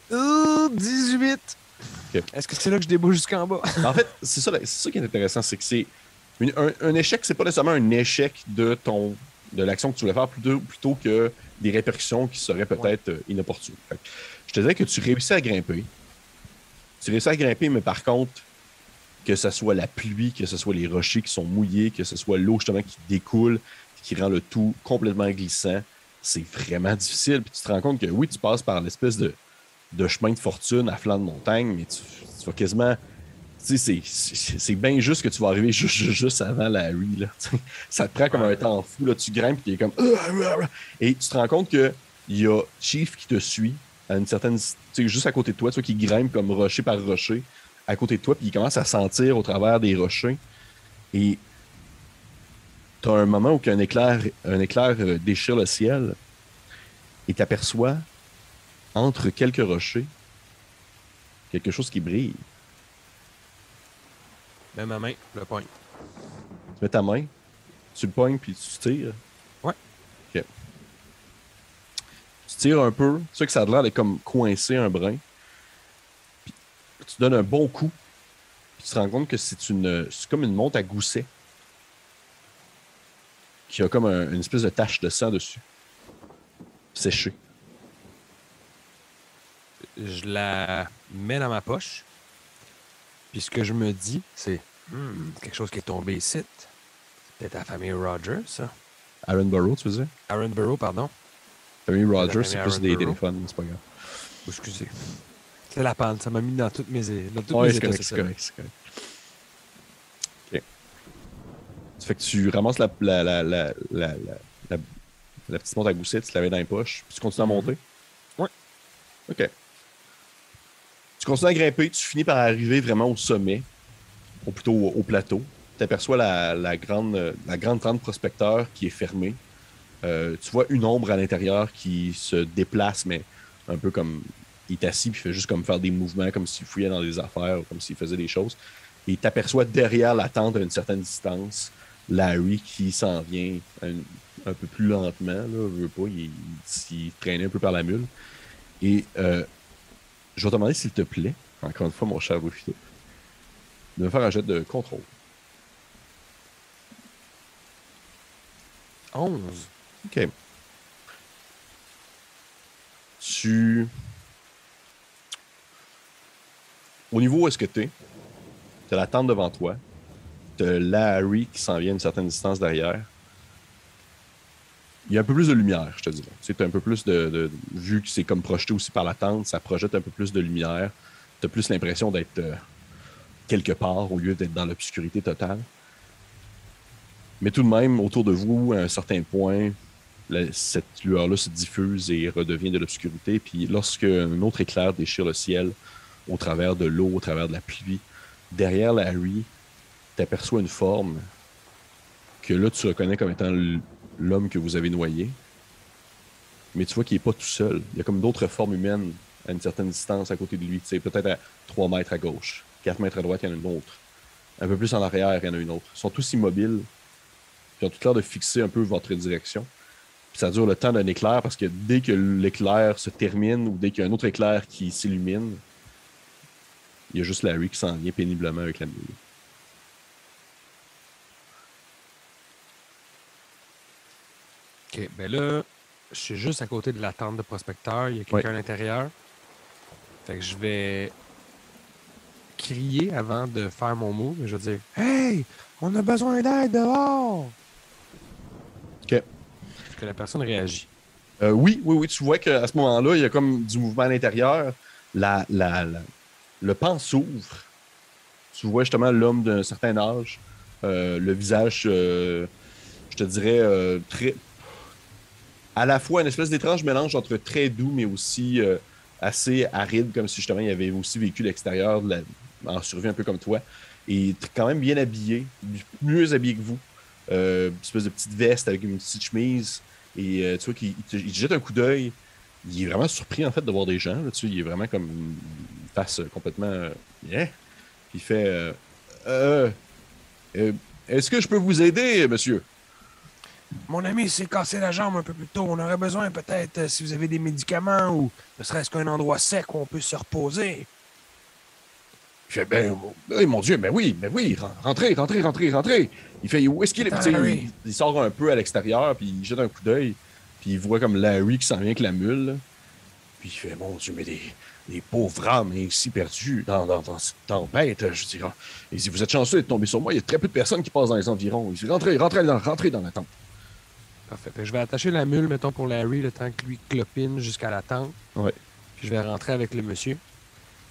18! OK. Est-ce que c'est là que je débouche jusqu'en bas? En fait, c'est ça qui est intéressant, c'est que c'est un échec, c'est pas nécessairement un échec de l'action que tu voulais faire plutôt que des répercussions qui seraient peut-être inopportunes. Fait que je te dirais que tu réussis à grimper. Tu réussis à grimper, mais par contre, que ce soit la pluie, que ce soit les rochers qui sont mouillés, que ce soit l'eau justement qui découle, qui rend le tout complètement glissant, c'est vraiment difficile. Puis tu te rends compte que oui, tu passes par l'espèce de chemin de fortune à flanc de montagne, mais tu vas quasiment. Tu sais, c'est bien juste que tu vas arriver juste avant la Harry. Là, ça te prend comme un temps fou. Là, tu grimpes et tu es comme. Et tu te rends compte qu'il y a Chief qui te suit à une certaine. Tu sais, juste à côté de toi, qui grimpe comme rocher par rocher à côté de toi, puis il commence à sentir au travers des rochers. Et tu as un moment où un éclair déchire le ciel et tu aperçois entre quelques rochers quelque chose qui brille. Mets ma main, le poing. Tu mets ta main, tu le pognes, puis tu tires. Ouais. OK. Tu tires un peu. Tu sais que ça a l'air d'être comme coincé un brin. Puis tu donnes un bon coup. Puis tu te rends compte que c'est comme une montre à gousset. Qui a comme une espèce de tache de sang dessus. Séchée. Je la mets dans ma poche. Puis ce que je me dis, c'est quelque chose qui est tombé ici. C'est peut-être la famille Rogers, ça. Aaron Burrow, tu veux dire? Aaron Burrow, pardon. Famille Rogers, c'est Aaron plus des Burrow. téléphones, c'est pas grave. Excusez. C'est la panne, ça m'a mis dans toutes mes Ouais, mes c'est états, correct, ça. c'est correct. OK. Ça fait que tu ramasses la petite montre à gousset, tu la mets dans les poches, puis tu continues à monter? Ouais. OK. Tu continues à grimper, tu finis par arriver vraiment au sommet, ou plutôt au plateau. Tu aperçois la grande tente prospecteur qui est fermée. Tu vois une ombre à l'intérieur qui se déplace, mais un peu comme il est assis, puis il fait juste comme faire des mouvements, comme s'il fouillait dans des affaires, ou comme s'il faisait des choses. Et tu aperçois derrière la tente à une certaine distance Larry qui s'en vient un peu plus lentement. Là, je veux pas, il traînait un peu par la mule. Et je vais te demander, s'il te plaît, encore une fois, mon cher Rufito, de me faire un jet de contrôle. 11. OK. Au niveau où est-ce que tu as la tente devant toi, tu as Larry qui s'en vient à une certaine distance derrière. Il y a un peu plus de lumière, je te dirais. Tu as un peu plus vu que c'est comme projeté aussi par la tente, ça projette un peu plus de lumière. Tu as plus l'impression d'être quelque part au lieu d'être dans l'obscurité totale. Mais tout de même, autour de vous, à un certain point, cette lueur-là se diffuse et redevient de l'obscurité. Puis lorsque un autre éclair déchire le ciel au travers de l'eau, au travers de la pluie, derrière Larry, tu aperçois une forme que là, tu reconnais comme étant l'homme que vous avez noyé. Mais tu vois qu'il n'est pas tout seul. Il y a comme d'autres formes humaines à une certaine distance à côté de lui. Tu sais, peut-être à 3 mètres à gauche, 4 mètres à droite, il y en a une autre. Un peu plus en arrière, il y en a une autre. Ils sont tous immobiles. Ils ont tout l'air de fixer un peu votre direction. Puis ça dure le temps d'un éclair parce que dès que l'éclair se termine ou dès qu'il y a un autre éclair qui s'illumine, il y a juste Larry qui s'en vient péniblement avec la mule. OK, ben là, je suis juste à côté de la tente de prospecteur. Il y a quelqu'un à l'intérieur. Fait que je vais crier avant de faire mon move. Je vais dire « Hey! On a besoin d'aide dehors! » OK. Est-ce que la personne réagit? Oui. Tu vois qu'à ce moment-là, il y a comme du mouvement à l'intérieur. Le pan s'ouvre. Tu vois justement l'homme d'un certain âge. Le visage, je te dirais, très... à la fois une espèce d'étrange mélange entre très doux, mais aussi assez aride, comme si justement il avait aussi vécu l'extérieur en survie un peu comme toi. Et quand même bien habillé, mieux habillé que vous. Une espèce de petite veste avec une petite chemise. Et tu vois qu'il te jette un coup d'œil. il est vraiment surpris, en fait, de voir des gens. Là, il est vraiment comme une face complètement... yeah. Puis il fait... Euh, euh, est-ce que je peux vous aider, monsieur? Mon ami s'est cassé la jambe un peu plus tôt. On aurait besoin peut-être, si vous avez des médicaments ou ne serait-ce qu'un endroit sec où on peut se reposer. Il fait, mon Dieu, ben oui, rentrez, rentrez, rentrez, rentrez. Il fait, où est-ce qu'il est? Attends, Larry. Il sort un peu à l'extérieur, puis il jette un coup d'œil, puis il voit comme Larry qui s'en vient avec la mule. Là. Puis il fait, mon Dieu, mais des pauvres âmes ainsi perdues dans cette tempête, je dirais. Et si vous êtes chanceux d'être tombé sur moi, il y a très peu de personnes qui passent dans les environs. Il fait, rentrez dans la tente. Parfait. Je vais attacher la mule, mettons, pour Larry, le temps que lui clopine jusqu'à la tente. Ouais. Puis je vais rentrer avec le monsieur.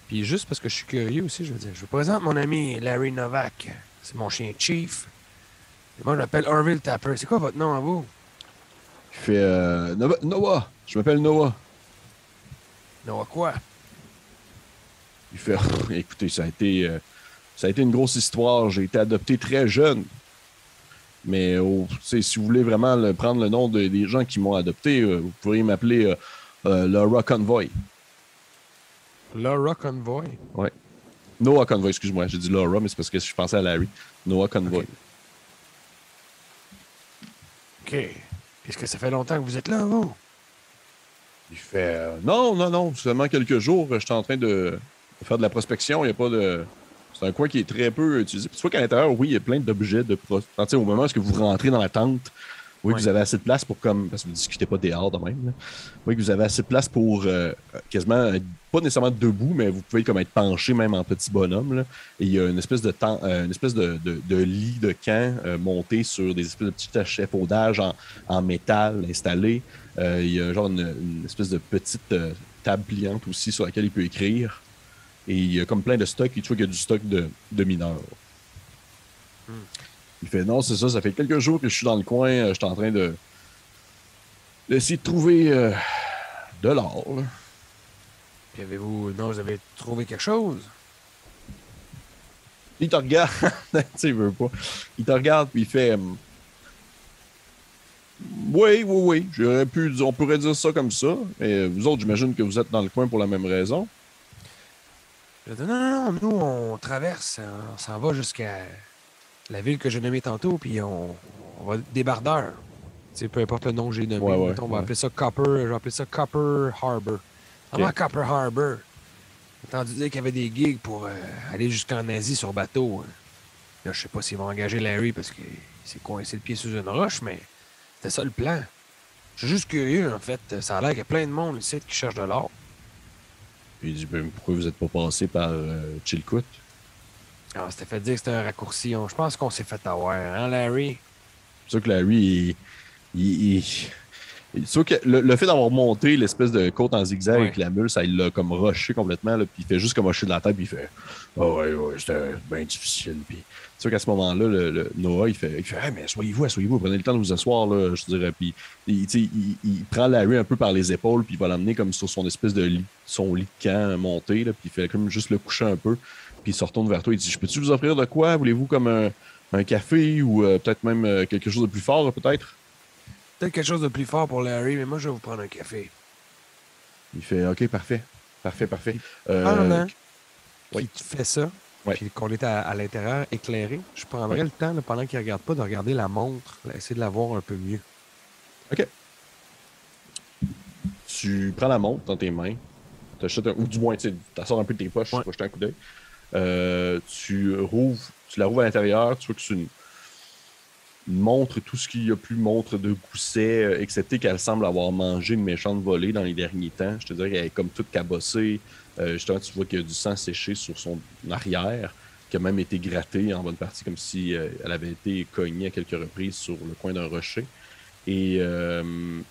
Puis juste parce que je suis curieux aussi, je veux dire, je vous présente mon ami Larry Novak. C'est mon chien Chief. Et moi, je m'appelle Orville Tapper. C'est quoi votre nom à vous? Il fait, Noah, je m'appelle Noah. Noah quoi? Il fait, écoutez, ça a été une grosse histoire. J'ai été adopté très jeune. Mais si vous voulez vraiment prendre le nom des gens qui m'ont adopté, vous pourriez m'appeler Laura Convoy. Laura Convoy? Ouais. Noah Convoy, excuse-moi. J'ai dit Laura, mais c'est parce que je pensais à Larry. Noah Convoy. OK. Est-ce que ça fait longtemps que vous êtes là, vous? Il fait non, seulement quelques jours. Je suis en train de faire de la prospection. Il n'y a pas de. C'est un coin qui est très peu utilisé. Puis tu vois qu'à l'intérieur, oui, il y a plein d'objets de au moment où vous rentrez dans la tente, oui, que vous avez assez de place pour comme. Parce que vous ne discutez pas dehors de même. Là. Oui, que vous avez assez de place pour quasiment pas nécessairement debout, mais vous pouvez comme être penché même en petit bonhomme. Là. Et il y a une espèce de lit de camp monté sur des espèces de petits échafaudages en métal installés. Il y a genre une espèce de petite table pliante aussi sur laquelle il peut écrire. Et il y a comme plein de stocks. Et tu vois qu'il y a du stock de mineurs. Il fait non, c'est ça. Ça fait quelques jours que je suis dans le coin. Je suis en train d'essayer de trouver de l'or. Puis vous avez trouvé quelque chose? Il te regarde. Tu sais, il veut pas. Il te regarde puis il fait oui. On pourrait dire ça comme ça. Et vous autres, j'imagine que vous êtes dans le coin pour la même raison. Je dis, non, nous, on traverse, on s'en va jusqu'à la ville que j'ai nommée tantôt, puis on va débardeur. Tu sais, peu importe le nom que j'ai nommé, on va appeler ça Copper, je vais appeler ça Copper Harbor. Comment Copper Harbor? J'ai entendu dire qu'il y avait des gigs pour aller jusqu'en Asie sur bateau. Là, je sais pas s'ils vont engager Larry parce qu'il s'est coincé le pied sous une roche, mais c'était ça le plan. Je suis juste curieux, en fait. Ça a l'air qu'il y a plein de monde ici qui cherche de l'or. Puis il dit pourquoi vous n'êtes pas passé par Chilcoot? Ah, c'était fait dire que c'était un raccourci. Je pense qu'on s'est fait avoir, hein, Larry? C'est sûr que Larry, c'est sûr que le fait d'avoir monté l'espèce de côte en zigzag avec la mule, ça il l'a comme rushé complètement, là, puis il fait juste comme hocher de la tête, puis il fait oh, ouais, c'était bien difficile. Puis c'est sûr qu'à ce moment-là, le Noah, il fait hey, mais asseyez-vous, prenez le temps de vous asseoir, là, je dirais. Puis il prend Larry un peu par les épaules, puis il va l'amener comme sur son espèce de lit, son lit de camp monté, là, puis il fait comme juste le coucher un peu, puis il se retourne vers toi, il dit je peux-tu vous offrir de quoi? Voulez-vous comme un café ou peut-être même quelque chose de plus fort, peut-être? Peut-être quelque chose de plus fort pour Larry, mais moi, je vais vous prendre un café. Il fait OK, parfait. Qui fait ça, puis qu'on est à l'intérieur éclairé, je prendrais le temps, là, pendant qu'il ne regarde pas, de regarder la montre, là, essayer de la voir un peu mieux. OK. Tu prends la montre dans tes mains, ou du moins, tu sors un peu de tes poches pour jeter un coup d'œil. Tu la rouvres à l'intérieur, tu vois que c'est une montre, tout ce qu'il y a plus montre de gousset, excepté qu'elle semble avoir mangé une méchante volée dans les derniers temps. Je te dirais qu'elle est comme toute cabossée. Justement, tu vois qu'il y a du sang séché sur son arrière, qui a même été gratté en bonne partie, comme si elle avait été cognée à quelques reprises sur le coin d'un rocher. Et je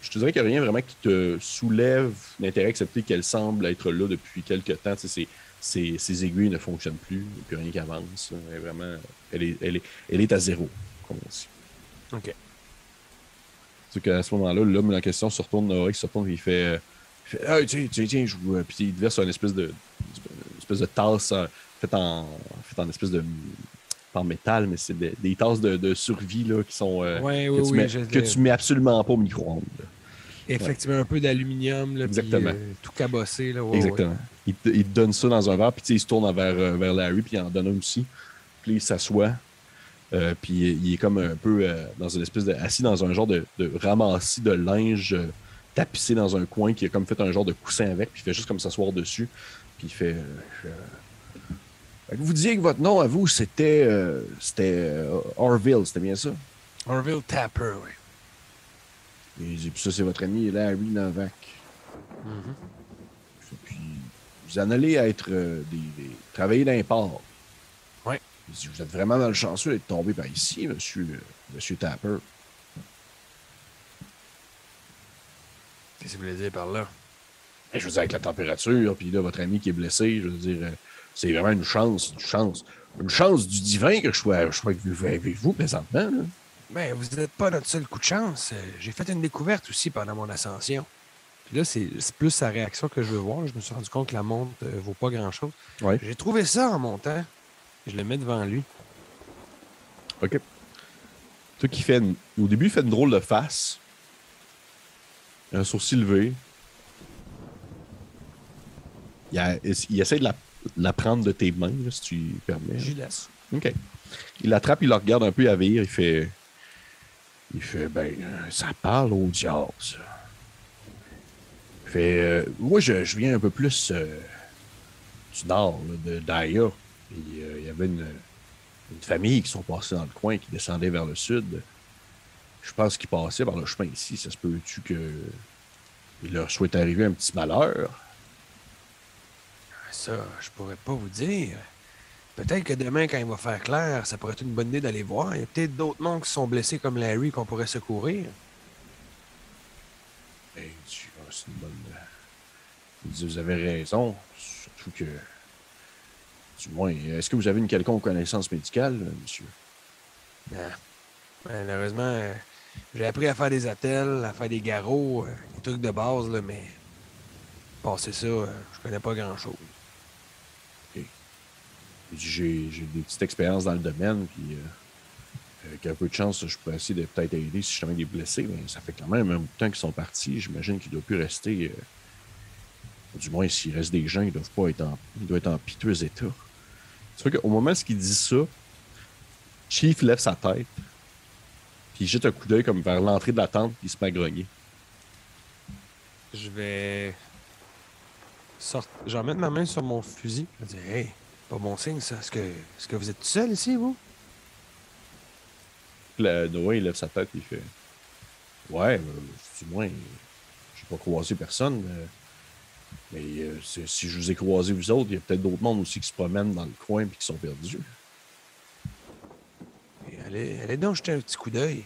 te dirais qu'il n'y a rien vraiment qui te soulève l'intérêt, excepté qu'elle semble être là depuis quelques temps. Tu sais, ses aiguilles ne fonctionnent plus, il n'y a plus rien qui avance. Elle est à zéro, comme on dit. OK. C'est qu'à ce moment-là, l'homme en question se retourne, il se retourne et il fait hey, tiens, je vous. Puis il verse une espèce de tasse faite en espèce de. Pas en métal, mais c'est des tasses de survie là, qui sont. Que tu mets absolument pas au micro-ondes. Effectivement, un peu d'aluminium, là, puis Exactement. tout cabossé. Là, ouais, ouais. Exactement. Il te donne ça dans un verre, puis il se tourne vers Larry, puis il en donne un aussi. Puis il s'assoit, puis il est comme un peu dans une espèce de. Assis dans un genre de ramassis de linge tapissé dans un coin, qui a comme fait un genre de coussin avec, puis il fait juste comme s'asseoir dessus. Puis il fait. Vous disiez que votre nom à vous, c'était Orville, c'était bien ça? Orville Tapper, oui. Et il dit, puis ça, c'est votre ami Larry Novak. Mhm. Puis vous en allez être travailler dans les ports. Ouais. Il dit, vous êtes vraiment malchanceux d'être tombé par ici, monsieur Tapper. Qu'est-ce que vous voulez dire par là? Et je veux dire, avec la température, puis là, votre ami qui est blessé, je veux dire, c'est vraiment une chance du divin que je sois avec vous présentement. Là. Ben, vous n'êtes pas notre seul coup de chance. J'ai fait une découverte aussi pendant mon ascension. Puis là, c'est plus sa réaction que je veux voir. Je me suis rendu compte que la montre vaut pas grand-chose. Ouais. J'ai trouvé ça en montant. Je le mets devant lui. OK. Toi qui fait au début, il fait une drôle de face. Un sourcil levé. Il essaie de la prendre de tes mains, là, si tu lui permets. J'y laisse. OK. Il l'attrape, il la regarde un peu à vire, il fait, ben, ça parle au diable, ça. Il fait, moi, je viens un peu plus du nord, là, d'Aya. Il y avait une famille qui sont passés dans le coin, qui descendait vers le sud. Je pense qu'ils passaient par le chemin ici. Ça se peut-tu que il leur soit arrivé un petit malheur? Ça, je pourrais pas vous dire. Peut-être que demain, quand il va faire clair, ça pourrait être une bonne idée d'aller voir. Il y a peut-être d'autres mondes qui sont blessés comme Larry qu'on pourrait secourir. Ben, c'est une bonne. Il dit, vous avez raison. Surtout que. Du moins, est-ce que vous avez une quelconque connaissance médicale, monsieur? Non. Malheureusement, j'ai appris à faire des attelles, à faire des garrots, des trucs de base, là, mais passer ça, je connais pas grand-chose. Okay. J'ai des petites expériences dans le domaine, puis avec un peu de chance, je pourrais essayer de peut-être aider si je suis des blessés, mais ça fait quand même un bout de temps qu'ils sont partis. J'imagine qu'ils ne doivent plus rester. Du moins, s'il reste des gens, ils doivent être en piteux état. Tu vois qu'au moment où il dit ça, Chief lève sa tête, puis il jette un coup d'œil comme vers l'entrée de la tente, puis il se met à grogner. Je vais je vais mettre ma main sur mon fusil. Je vais dire, hey, pas bon signe, ça. Est-ce que vous êtes tout seul ici, vous? Noah, il lève sa tête, et il fait ouais, du moins, j'ai pas croisé personne. Mais si je vous ai croisé, vous autres, il y a peut-être d'autres mondes aussi qui se promènent dans le coin et qui sont perdus. Allez donc jeter un petit coup d'œil.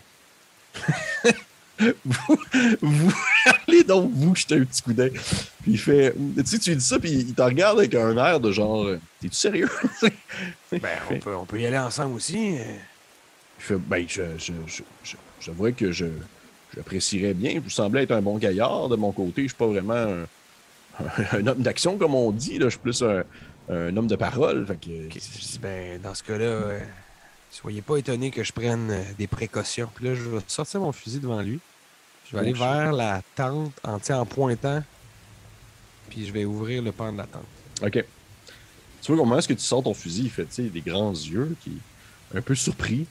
vous allez donc vous jeter un petit coup d'œil. Puis il fait, tu sais, tu lui dis ça, puis il te regarde avec un air de genre, t'es-tu sérieux? Ben, on peut y aller ensemble aussi. Il fait, ben, j'avouerais que j'apprécierais bien. Vous semblez être un bon gaillard de mon côté. Je suis pas vraiment un homme d'action, comme on dit. Là. Je suis plus un homme de parole. Fait que, ben, dans ce cas-là, soyez pas étonnés que je prenne des précautions. Puis là, je vais sortir mon fusil devant lui. Je vais aller vers la tente en pointant. Puis je vais ouvrir le pan de la tente. OK. Tu vois comment est-ce que tu sors ton fusil? Il fait des grands yeux, qui un peu surpris.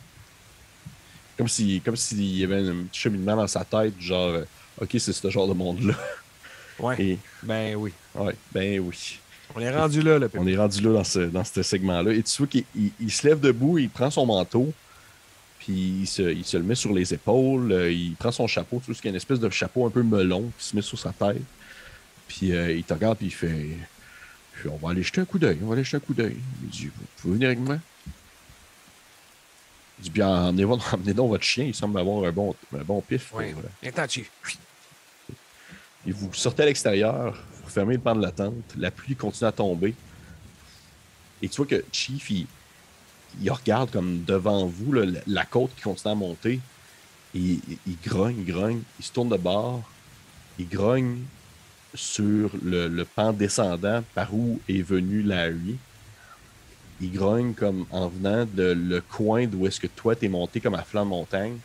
Comme s'il y avait un petit cheminement dans sa tête, genre, OK, c'est ce genre de monde-là. Ouais. Ben oui. Ouais, ben oui. On est rendu là, On est rendu là dans ce segment-là. Et tu vois qu'il se lève debout, il prend son manteau, puis il se le met sur les épaules, il prend son chapeau, tu vois, qu'il y a une espèce de chapeau un peu melon qui se met sur sa tête. Puis il te regarde, puis il fait on va aller jeter un coup d'œil, Il dit, vous pouvez venir avec moi? Il dit, bien, emmenez donc votre chien, il semble avoir un bon pif. Oui, intentif. Et vous sortez à l'extérieur, vous fermez le pan de la tente, la pluie continue à tomber. Et tu vois que Chief, il regarde comme devant vous, là, la côte qui continue à monter. Et il grogne, il se tourne de bord, il grogne sur le pan descendant par où est venu Larry. Il grogne comme en venant de le coin d'où est-ce que toi t'es monté comme à flanc de montagne.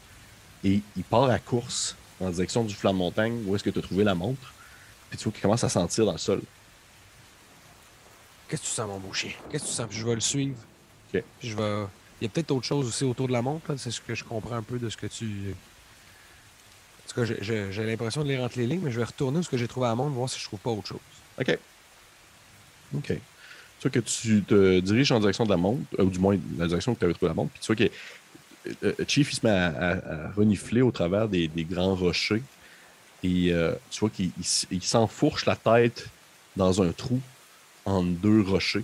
Et il part à course en direction du flanc de montagne où est-ce que tu as trouvé la montre. Puis tu vois qu'il commence à sentir dans le sol. Qu'est-ce que tu sens, mon beau chien? Qu'est-ce que tu sens? Puis je vais le suivre. OK. Puis je vais. Il y a peut-être autre chose aussi autour de la montre, là. C'est ce que je comprends un peu de ce que tu. En tout cas, j'ai l'impression de lire entre les lignes, mais je vais retourner où ce que j'ai trouvé à la montre, voir si je trouve pas autre chose. OK. OK. Tu vois que tu te diriges en direction de la montre, ou du moins la direction que tu avais trouvé la montre, puis tu vois que Chief, il se met à renifler au travers des grands rochers. Et tu vois qu'il s'enfourche la tête dans un trou entre deux rochers.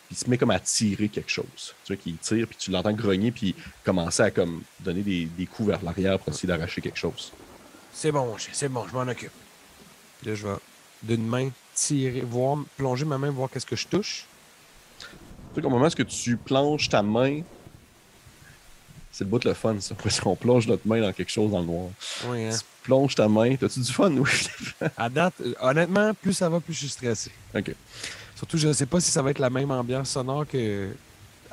Puis il se met comme à tirer quelque chose. Tu vois qu'il tire, puis tu l'entends grogner, puis commencer à comme donner des coups vers l'arrière pour essayer d'arracher quelque chose. C'est bon, mon chien, c'est bon, je m'en occupe. Puis là, je vais d'une main tirer, voir, plonger ma main, voir qu'est-ce que je touche. Tu sais qu'au moment où tu planches ta main, c'est le bout de le fun, ça. Parce qu'on plonge notre main dans quelque chose dans le noir. Oui, hein. Tu plonges ta main. T'as-tu du fun? Oui. À date, honnêtement, plus ça va, plus je suis stressé. OK. Surtout, je ne sais pas si ça va être la même ambiance sonore que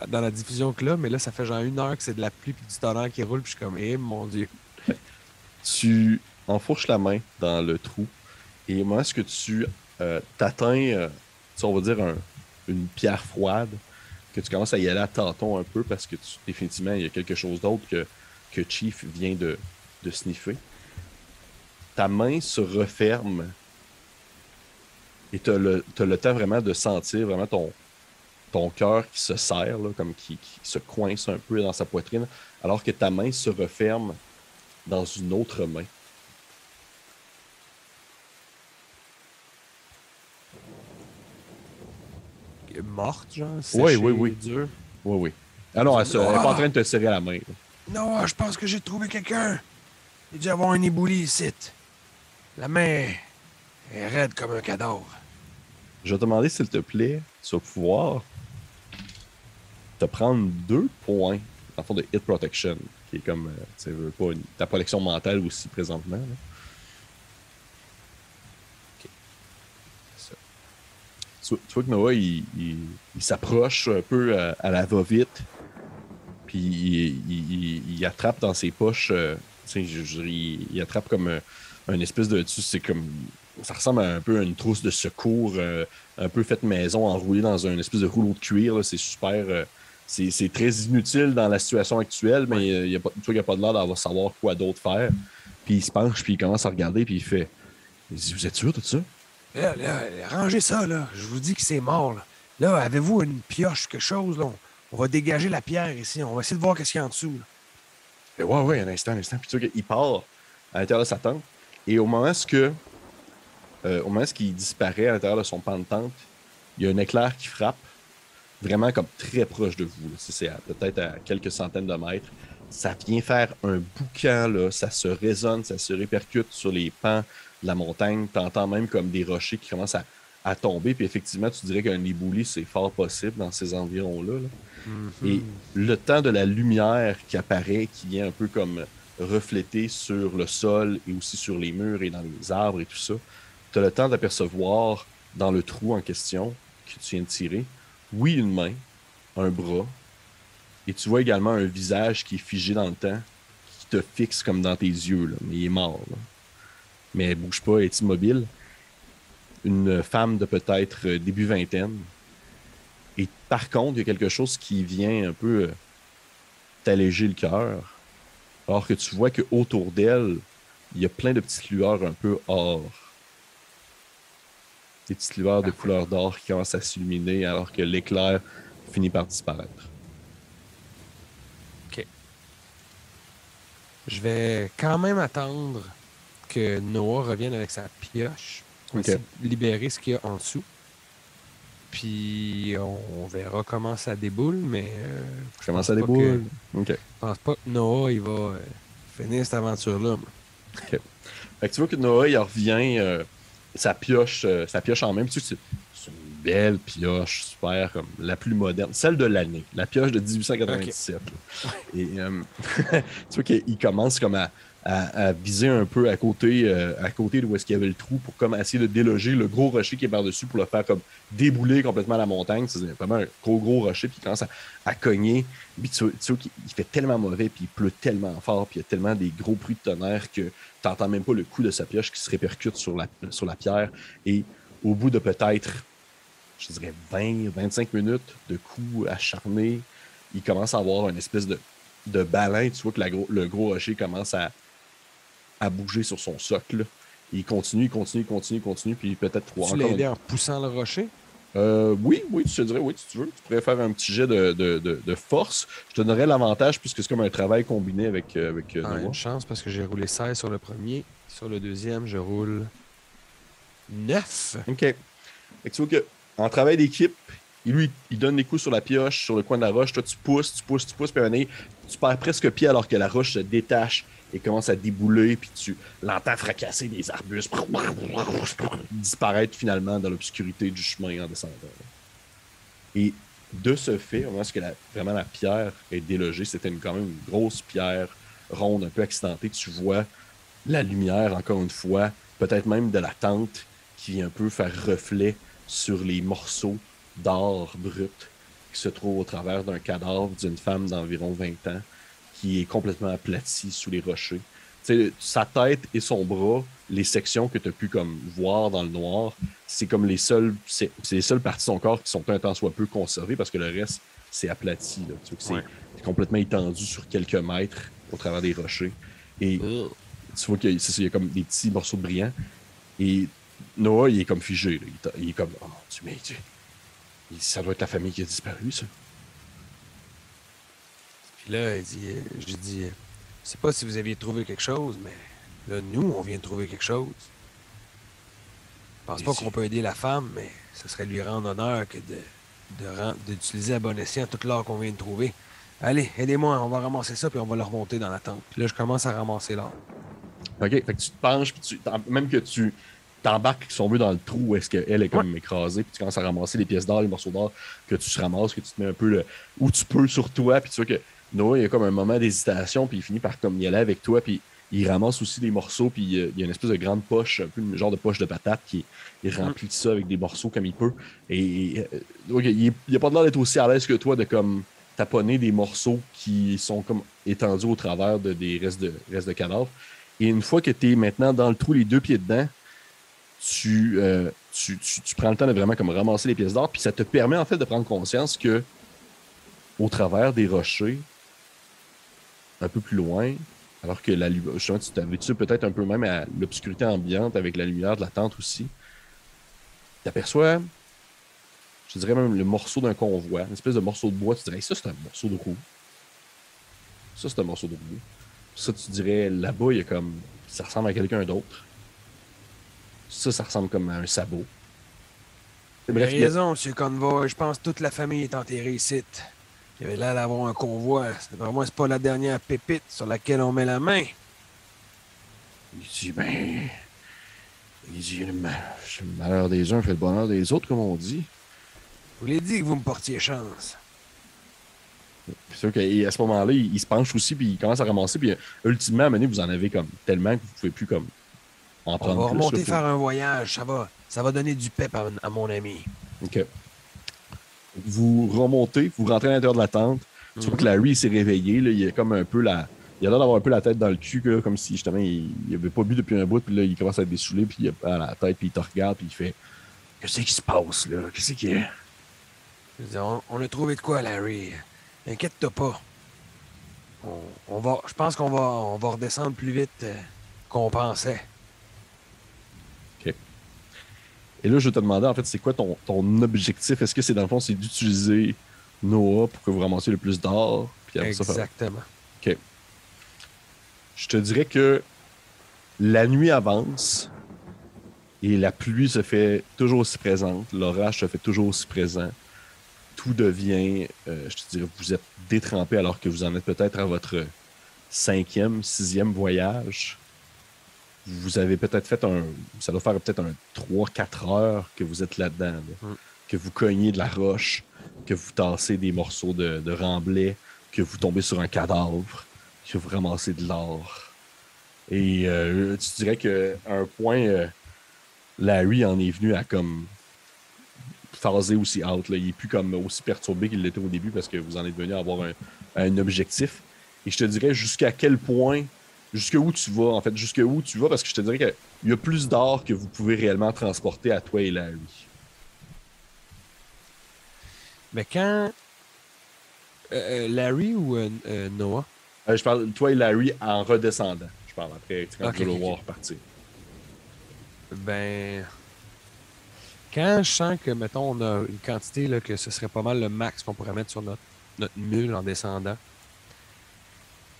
dans la diffusion que là, mais là, ça fait genre 1 heure que c'est de la pluie puis du tonnerre qui roule, puis je suis comme, eh mon Dieu. Tu enfourches la main dans le trou. Et au moment où tu t'atteins, on va dire, une pierre froide, que tu commences à y aller à tâtons un peu parce que définitivement, il y a quelque chose d'autre que Chief vient de sniffer. Ta main se referme et tu as le temps vraiment de sentir vraiment ton cœur qui se serre, là, comme qui se coince un peu dans sa poitrine, alors que ta main se referme dans une autre main. Morte, genre, Oui, séchée, oui. dure. Oui, oui. Ah non, elle n'est pas en train de te serrer la main. Là. Non, je pense que j'ai trouvé quelqu'un. Il dû avoir un ébouli ici. La main est raide comme un cadavre. Je vais te demander, s'il te plaît, tu vas pouvoir te prendre 2 points en fond de hit protection, qui est comme, tu veux pas, ta protection mentale aussi présentement. Là. Ok. C'est ça. Tu vois que Noah, il s'approche un peu à la va-vite, puis il attrape dans ses poches, il attrape comme un espèce de, c'est comme, ça ressemble un peu à une trousse de secours, un peu faite maison, enroulée dans un espèce de rouleau de cuir. Là. C'est super, c'est très inutile dans la situation actuelle, mais tu vois qu'il n'y a pas de l'air d'avoir savoir quoi d'autre faire. Puis il se penche, puis il commence à regarder, puis il fait, il dit, vous êtes sûr de tout ça? Là, rangez ça, là. Je vous dis que c'est mort, là. Là, avez-vous une pioche, quelque chose, là? On va dégager la pierre ici. On va essayer de voir qu'est-ce qu'il y a en dessous, là. Ouais, un instant. Puis tu vois qu'il part à l'intérieur de sa tente. Et au moment où il disparaît à l'intérieur de son pan de tente, il y a un éclair qui frappe, vraiment comme très proche de vous. C'est peut-être à quelques centaines de mètres. Ça vient faire un boucan, là. Ça se résonne, ça se répercute sur les pans de la montagne. Tu entends même comme des rochers qui commencent à tomber. Puis effectivement, tu dirais qu'un éboulis, c'est fort possible dans ces environs-là. Là. Mm-hmm. Et le temps de la lumière qui apparaît, qui vient un peu comme refléter sur le sol et aussi sur les murs et dans les arbres et tout ça, tu as le temps d'apercevoir dans le trou en question que tu viens de tirer, oui, une main, un bras, et tu vois également un visage qui est figé dans le temps, qui te fixe comme dans tes yeux, là, mais il est mort. Là. Mais elle bouge pas, elle est immobile. Une femme de peut-être début vingtaine. Et par contre, il y a quelque chose qui vient un peu t'alléger le cœur, alors que tu vois qu'autour d'elle, il y a plein de petites lueurs un peu or. Des petites lueurs de couleur d'or qui commencent à s'illuminer alors que l'éclair finit par disparaître. OK. Je vais quand même attendre que Noah revienne avec sa pioche. On va essayer de libérer ce qu'il y a en dessous. Puis on verra comment ça déboule, mais Comment ça déboule? Je pense pas que Noah il va finir cette aventure-là. OK. Fait que tu vois que Noah il revient sa pioche en main. Tu sais, c'est une belle pioche, super, comme la plus moderne, celle de l'année, la pioche de OK. 1897. Et tu vois qu'il commence comme à viser un peu à côté de où est-ce qu'il y avait le trou pour comme essayer de déloger le gros rocher qui est par-dessus pour le faire comme débouler complètement la montagne. C'est vraiment un gros rocher, puis il commence à cogner. Puis tu vois qu'il fait tellement mauvais, puis il pleut tellement fort, puis il y a tellement des gros bruits de tonnerre que tu n'entends même pas le coup de sa pioche qui se répercute sur la pierre. Et au bout de peut-être, je dirais, 20-25 minutes de coups acharnés, il commence à avoir une espèce de balein. Tu vois que le gros rocher commence à bouger sur son socle. Et il continue, puis peut-être Tu l'as encore aidé une. en poussant le rocher? Oui, tu te dirais, oui, si tu veux. Tu pourrais faire un petit jet de force. Je te donnerais l'avantage puisque c'est comme un travail combiné avec Ah, une Noah. chance parce que j'ai roulé 16 sur le premier. Sur le deuxième, je roule 9. OK. Fait que tu vois qu'en travail d'équipe, il donne des coups sur la pioche, sur le coin de la roche. Toi, tu pousses, puis à un moment donné, tu perds presque pied alors que la roche se détache et commence à débouler, puis tu l'entends fracasser des arbustes, disparaître finalement dans l'obscurité du chemin en descendant. Et de ce fait, au moment où vraiment la pierre est délogée, c'était quand même une grosse pierre ronde, un peu accidentée. Tu vois la lumière, encore une fois, peut-être même de la tente qui vient un peu faire reflet sur les morceaux d'or brut qui se trouvent au travers d'un cadavre d'une femme d'environ 20 ans qui est complètement aplatie sous les rochers. T'sais, sa tête et son bras, les sections que tu as pu comme voir dans le noir, c'est comme c'est les seules parties de son corps qui sont un tant soit peu conservées parce que le reste, c'est aplati. Là. Tu vois que Ouais. c'est complètement étendu sur quelques mètres au travers des rochers. Et Ugh. tu vois qu'il y a comme des petits morceaux de brillant. Et Noah, il est comme figé. Là. Il est comme, oh, ça doit être la famille qui a disparu, ça. Puis là, je dis, je sais pas si vous aviez trouvé quelque chose, mais là, nous, on vient de trouver quelque chose. Je pense Il pas dit, qu'on peut aider la femme, mais ce serait lui rendre honneur que d'utiliser à bon escient toute l'or qu'on vient de trouver. Allez, aidez-moi, on va ramasser ça, puis on va le remonter dans la tente. Puis là, je commence à ramasser l'or. OK, fait que tu te penches, puis même que tu t'embarques, si on veut, dans le trou où est-ce qu'elle est Ouais. comme écrasée, puis tu commences à ramasser les pièces d'or, les morceaux d'or que tu ramasses, que tu te mets un peu où tu peux sur toi, puis tu vois que Noah, il y a comme un moment d'hésitation, puis il finit par comme y aller avec toi, puis il ramasse aussi des morceaux, puis il y a une espèce de grande poche, un peu un genre de poche de patate qui est Mm. remplie de ça avec des morceaux comme il peut. Et donc, il a pas l'air d'être aussi à l'aise que toi de comme taponner des morceaux qui sont comme étendus au travers des restes de cadavres. Et une fois que tu es maintenant dans le trou, les deux pieds dedans, tu prends le temps de vraiment comme ramasser les pièces d'or, puis ça te permet en fait de prendre conscience que au travers des rochers, un peu plus loin, alors que justement, tu t'habitues peut-être un peu même à l'obscurité ambiante avec la lumière de la tente aussi, tu aperçois, je dirais même le morceau d'un convoi, une espèce de morceau de bois, tu dirais, ça c'est un morceau de roue. Ça c'est un morceau de roue. Ça, tu dirais, là-bas, il y a comme, ça ressemble à quelqu'un d'autre. Ça ressemble comme à un sabot. Vous avez Bref, il y a. raison, monsieur Convoy. Je pense que toute la famille est enterrée ici. Il y avait l'air d'avoir un convoi. Vraiment, c'est pas la dernière pépite sur laquelle on met la main. Il dit, ben. Il dit, le malheur des uns fait le bonheur des autres, comme on dit. Je vous l'ai dit que vous me portiez chance. C'est sûr qu'à ce moment-là, il se penche aussi, puis il commence à ramasser, puis ultimement, à un moment donné, vous en avez comme tellement que vous pouvez plus comme en On prendre va plus. Là, remonter faire un voyage. Ça va donner du pep à mon ami. OK. Vous remontez, vous rentrez à l'intérieur de la tente. Tu vois que Mhm. Larry s'est réveillé. Là, il a comme un peu la. Il a l'air d'avoir un peu la tête dans le cul, là, comme si justement il avait pas bu depuis un bout, puis là, il commence à être dessoulé, puis il a la tête, puis il te regarde, puis il fait qu'est-ce qui se passe là? Qu'est-ce qui est? Je dis, on a trouvé de quoi, Larry. Inquiète-toi pas. Je pense qu'on va redescendre plus vite qu'on pensait. OK. Et là, je vais te demander, en fait, c'est quoi ton objectif? Est-ce que c'est dans le fond, c'est d'utiliser Noah pour que vous ramassiez le plus d'or? Puis après ça, Exactement. OK. Je te dirais que la nuit avance et la pluie se fait toujours aussi présente, l'orage se fait toujours aussi présent. Tout devient, je te dirais, vous êtes détrempé alors que vous en êtes peut-être à votre cinquième, sixième voyage. Vous avez peut-être fait ça doit faire peut-être un 3-4 heures que vous êtes là-dedans, là, Mm. que vous cognez de la roche, que vous tassez des morceaux de remblai, que vous tombez sur un cadavre, que vous ramassez de l'or. Et tu dirais qu'à un point, Larry en est venu à comme phaser aussi out. Là. Il est plus comme aussi perturbé qu'il l'était au début parce que vous en êtes venu à avoir un objectif. Et je te dirais jusqu'à quel point, jusqu'où tu vas, en fait, jusqu'où tu vas, parce que je te dirais qu'il y a plus d'or que vous pouvez réellement transporter à toi et Larry. Mais quand Larry ou Noah? Je parle de toi et Larry en redescendant. Je parle après quand Ok, vous allez ok. voir partir. Ben, quand je sens que, mettons, on a une quantité là, que ce serait pas mal le max qu'on pourrait mettre sur notre mule en descendant,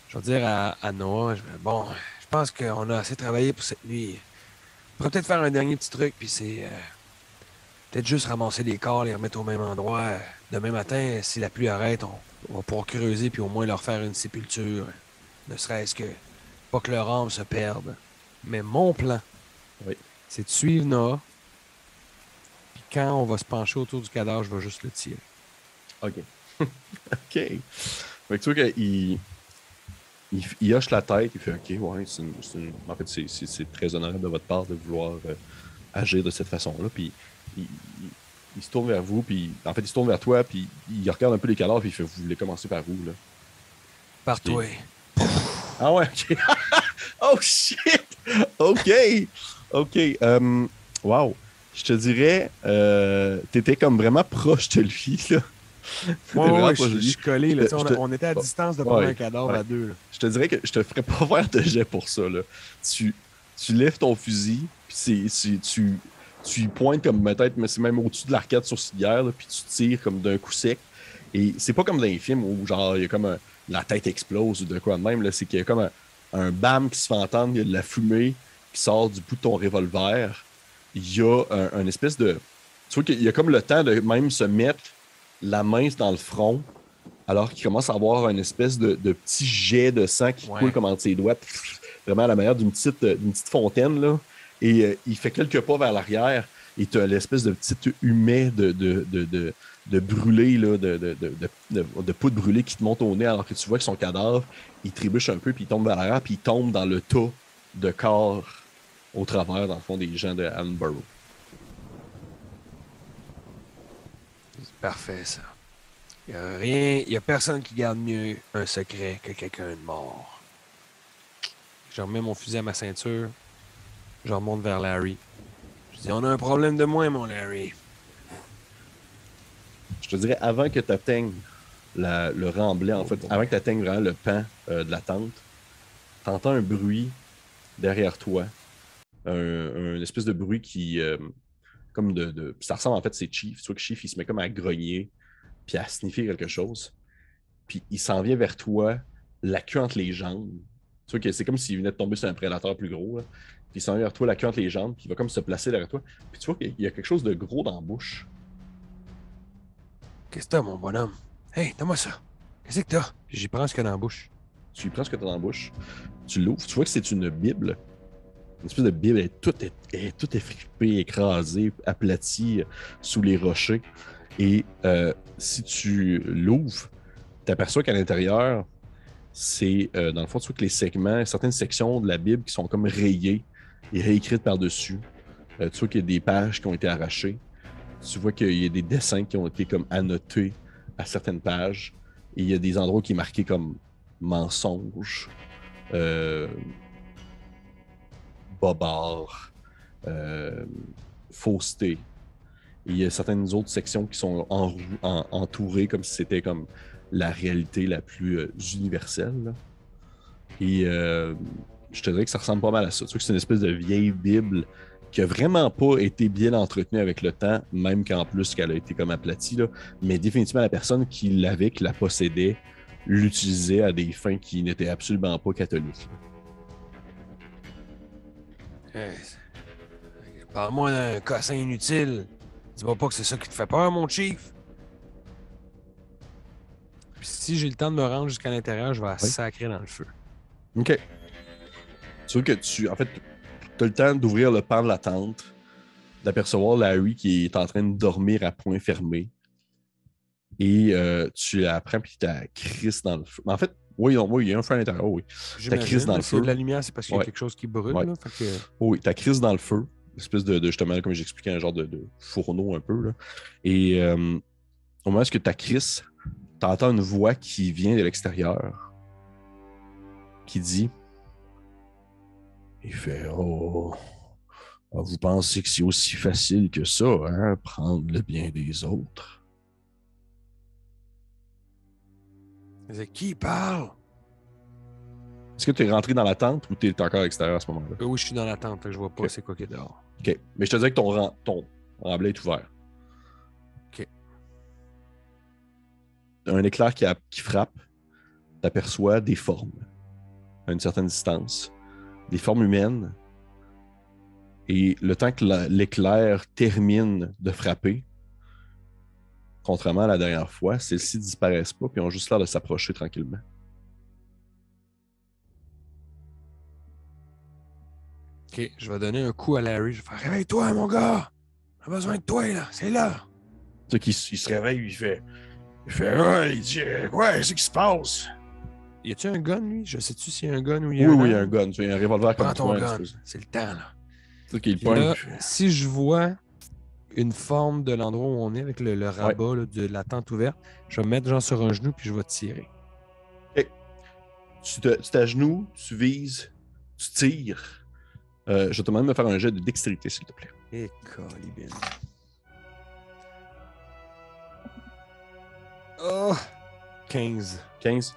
je vais dire à Noah, bon, je pense qu'on a assez travaillé pour cette nuit. On pourrait peut-être faire un dernier petit truc, puis c'est peut-être juste ramasser les corps, les remettre au même endroit. Demain matin, si la pluie arrête, on va pouvoir creuser, puis au moins leur faire une sépulture. Ne serait-ce que, pas que leur âme se perde. Mais mon plan, Oui. c'est de suivre Noah, puis quand on va se pencher autour du cadavre, je vais juste le tirer. OK. OK. Fait que tu vois qu'il il hoche la tête, il fait OK, ouais, en fait, c'est très honorable de votre part de vouloir agir de cette façon-là. Puis il, il se tourne vers vous, puis en fait, il se tourne vers toi, puis il regarde un peu les cadavres, puis il fait vous voulez commencer par où, là? Par toi. Ah ouais, OK. Oh shit! OK. OK. Wow. Je te dirais, t'étais comme vraiment proche de lui, là. Ouais, je suis collé. Là, on était à distance de prendre un cadavre à deux. Là. Je te dirais que je te ferais pas faire de jet pour ça. Là. Tu lèves ton fusil, puis tu y pointes comme peut-être, mais c'est même au-dessus de l'arcade sourcilière, là, puis tu tires comme d'un coup sec. Et c'est pas comme dans les films où genre il y a comme la tête explose ou de quoi de même. Là, c'est qu'il y a comme un bam qui se fait entendre, il y a de la fumée qui sort du bout de ton revolver. Il y a un espèce de. Tu vois qu'il y a comme le temps de même se mettre la main dans le front, alors qu'il commence à avoir une espèce de petit jet de sang qui coule comme entre ses doigts, vraiment à la manière d'une petite fontaine, là. Et il fait quelques pas vers l'arrière, et tu as l'espèce de petit humet de brûlé, là, de poudre brûlée qui te monte au nez, alors que tu vois que son cadavre, il trébuche un peu, puis il tombe vers l'arrière, puis il tombe dans le tas de corps au travers, dans le fond, des gens de Allenborough. C'est parfait, ça. Il n'y a personne qui garde mieux un secret que quelqu'un de mort. Je remets mon fusil à ma ceinture. Je remonte vers Larry. Je dis, on a un problème de moins, mon Larry. Je te dirais, avant que tu atteignes le remblai, en fait, avant que tu atteignes vraiment le pan de la tente, tu entends un bruit derrière toi. Un espèce de bruit qui... comme ça ressemble en fait, c'est Chief. Tu vois que Chief, il se met comme à grogner, puis à sniffer quelque chose. Puis il s'en vient vers toi, la queue entre les jambes. Tu vois que c'est comme s'il venait de tomber sur un prédateur plus gros. Là. Puis il s'en vient vers toi, la queue entre les jambes, puis il va comme se placer derrière toi. Puis tu vois qu'il y a quelque chose de gros dans la bouche. Qu'est-ce que t'as, mon bonhomme? Hey, donne-moi ça. Qu'est-ce que t'as? J'y prends ce qu'il y a dans la bouche. Tu lui prends ce que tu as dans la bouche, tu l'ouvres, tu vois que c'est une Bible. Une espèce de Bible, elle est toute effripée, écrasée, aplatie sous les rochers. Et si tu l'ouvres, tu aperçois qu'à l'intérieur, c'est, dans le fond, tu vois que les segments, certaines sections de la Bible qui sont comme rayées et réécrites par-dessus. Tu vois qu'il y a des pages qui ont été arrachées. Tu vois qu'il y a des dessins qui ont été comme annotés à certaines pages. Et il y a des endroits qui sont marqués comme mensonge, bobard, fausseté. Et il y a certaines autres sections qui sont entourées comme si c'était comme la réalité la plus universelle. Là. Et je te dirais que ça ressemble pas mal à ça. Tu vois que c'est une espèce de vieille Bible qui a vraiment pas été bien entretenue avec le temps, même qu'en plus qu'elle a été comme aplatie. Là. Mais définitivement, la personne qui l'avait, qui la possédait, l'utilisait à des fins qui n'étaient absolument pas catholiques. Hey, parle-moi d'un cossin inutile. Dis-moi pas que c'est ça qui te fait peur, mon chief. Puis si j'ai le temps de me rendre jusqu'à l'intérieur, je vais la sacrer dans le feu. OK. Tu vois que en fait, tu as le temps d'ouvrir le pan de la tente. d'apercevoir Larry qui est en train de dormir à point fermé. Et tu la prends, puis tu la crisses dans le feu. En fait, oui, il y a un feu à l'intérieur, oui. Tu la crisses dans le S'il y a feu. de la lumière, c'est parce qu'il y a quelque chose qui brûle. Ouais. Là, fait que... Oui, tu la crisses dans le feu. Une espèce de justement, comme j'expliquais, un genre de fourneau un peu. Là. Et au moment où tu la crisses, tu entends une voix qui vient de l'extérieur qui dit il fait oh, vous pensez que c'est aussi facile que ça, hein, prendre le bien des autres? C'est qui parle? Est-ce que tu es rentré dans la tente ou tu es encore à l'extérieur à ce moment-là? Oui, je suis dans la tente, je vois pas c'est quoi qui est dehors. OK. Mais je te disais que ton remblai est ouvert. OK. Un éclair qui frappe, tu aperçois des formes à une certaine distance, des formes humaines. Et le temps que l'éclair termine de frapper, contrairement à la dernière fois, celles-ci disparaissent pas puis ont juste l'air de s'approcher tranquillement. OK, je vais donner un coup à Larry. Je vais faire « Réveille-toi, mon gars! J'ai besoin de toi, là! C'est là! » Tu sais qu'il se réveille, il fait ouais, il dit ouais, c'est ce qui se passe? Y a-tu un gun, lui? Je sais-tu s'il y a un gun ou il Oui, y a un il y a arme? un gun. Tu as un revolver comme Prends ton toi. gun, c'est le temps, là. Tu sais qu'il Puis pogne. là, si je vois une forme de l'endroit où on est avec le rabat là, de la tente ouverte, je vais me mettre genre sur un genou puis je vais tirer. Okay. Tu t'agenouilles, tu vises, tu tires. Je te demande de me faire un jet de dextérité, s'il te plaît. Et colibine. Oh! 15. 15.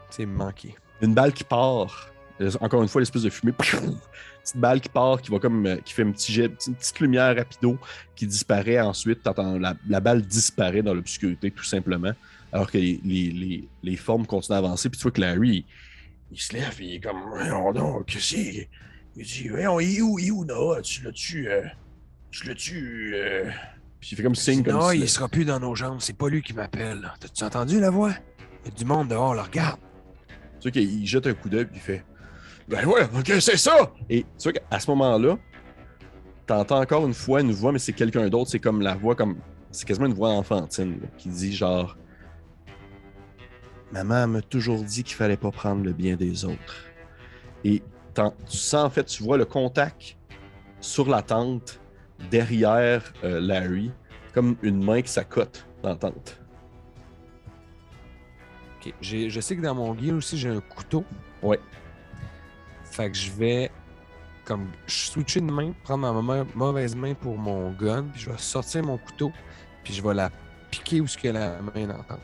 C'est manqué. Une balle qui part. Encore une fois, l'espèce de fumée. Petite balle qui part, qui va comme qui fait un petit jet, une petite lumière rapido qui disparaît ensuite. T'entends la balle disparaît dans l'obscurité, tout simplement. Alors que les formes continuent à avancer. Puis tu vois que Larry, il se lève et il est comme voyons donc, qu'est-ce qu'il est? Il dit voyons, il est où Noah? Tu l'as-tu. Puis il fait comme signe comme non, si. il sera plus dans nos jambes. C'est pas lui qui m'appelle. T'as-tu entendu la voix? Il y a du monde dehors, le regarde. Tu vois qu'il jette un coup d'œil et il fait ben ouais, ok, c'est ça! Et tu vois qu'à ce moment-là, t'entends encore une fois une voix, mais c'est quelqu'un d'autre. C'est comme la voix, comme. C'est quasiment une voix enfantine là, qui dit genre maman m'a toujours dit qu'il fallait pas prendre le bien des autres. Et tu sens, en fait, tu vois le contact sur la tente derrière Larry, comme une main qui s'accote dans la tente. OK. Je sais que dans mon gear aussi, j'ai un couteau. Ouais. Fait que je vais comme switcher de main, prendre ma mauvaise main pour mon gun, puis je vais sortir mon couteau, puis je vais la piquer où ce qu'il y a la main dans la tente.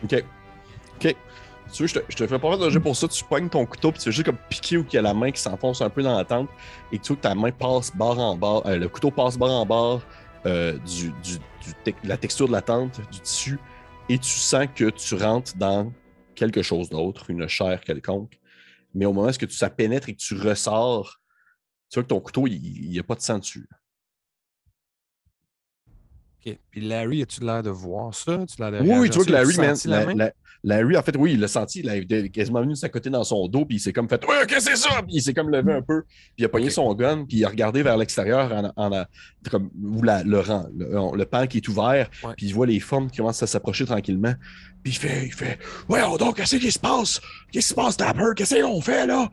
OK. OK. Tu veux, je te fais pas faire de jeu pour ça. Tu pognes ton couteau, puis tu fais juste comme piquer où il y a la main qui s'enfonce un peu dans la tente, et tu vois que ta main passe barre en barre, le couteau passe barre en barre de la texture de la tente, du tissu, et tu sens que tu rentres dans quelque chose d'autre, une chair quelconque. Mais au moment où ça pénètre et que tu ressors, tu vois que ton couteau, il n'y a pas de sang dessus. OK. Puis Larry, as-tu l'air de voir ça? As-tu l'air de Oui, tu vois que Larry, man, la main? Larry, en fait, oui, il l'a senti. Il est quasiment venu de s'accoter dans son dos, puis il s'est comme fait ouais, qu'est-ce que c'est ça? Puis il s'est comme levé un peu, puis il a pogné son gun, puis il a regardé vers l'extérieur comme où le pan qui est ouvert, puis il voit les formes qui commencent à s'approcher tranquillement. Puis il fait ouais, donc, qu'est-ce qui se passe? Qu'est-ce qui se passe, Tapper? Qu'est-ce qu'on fait, là?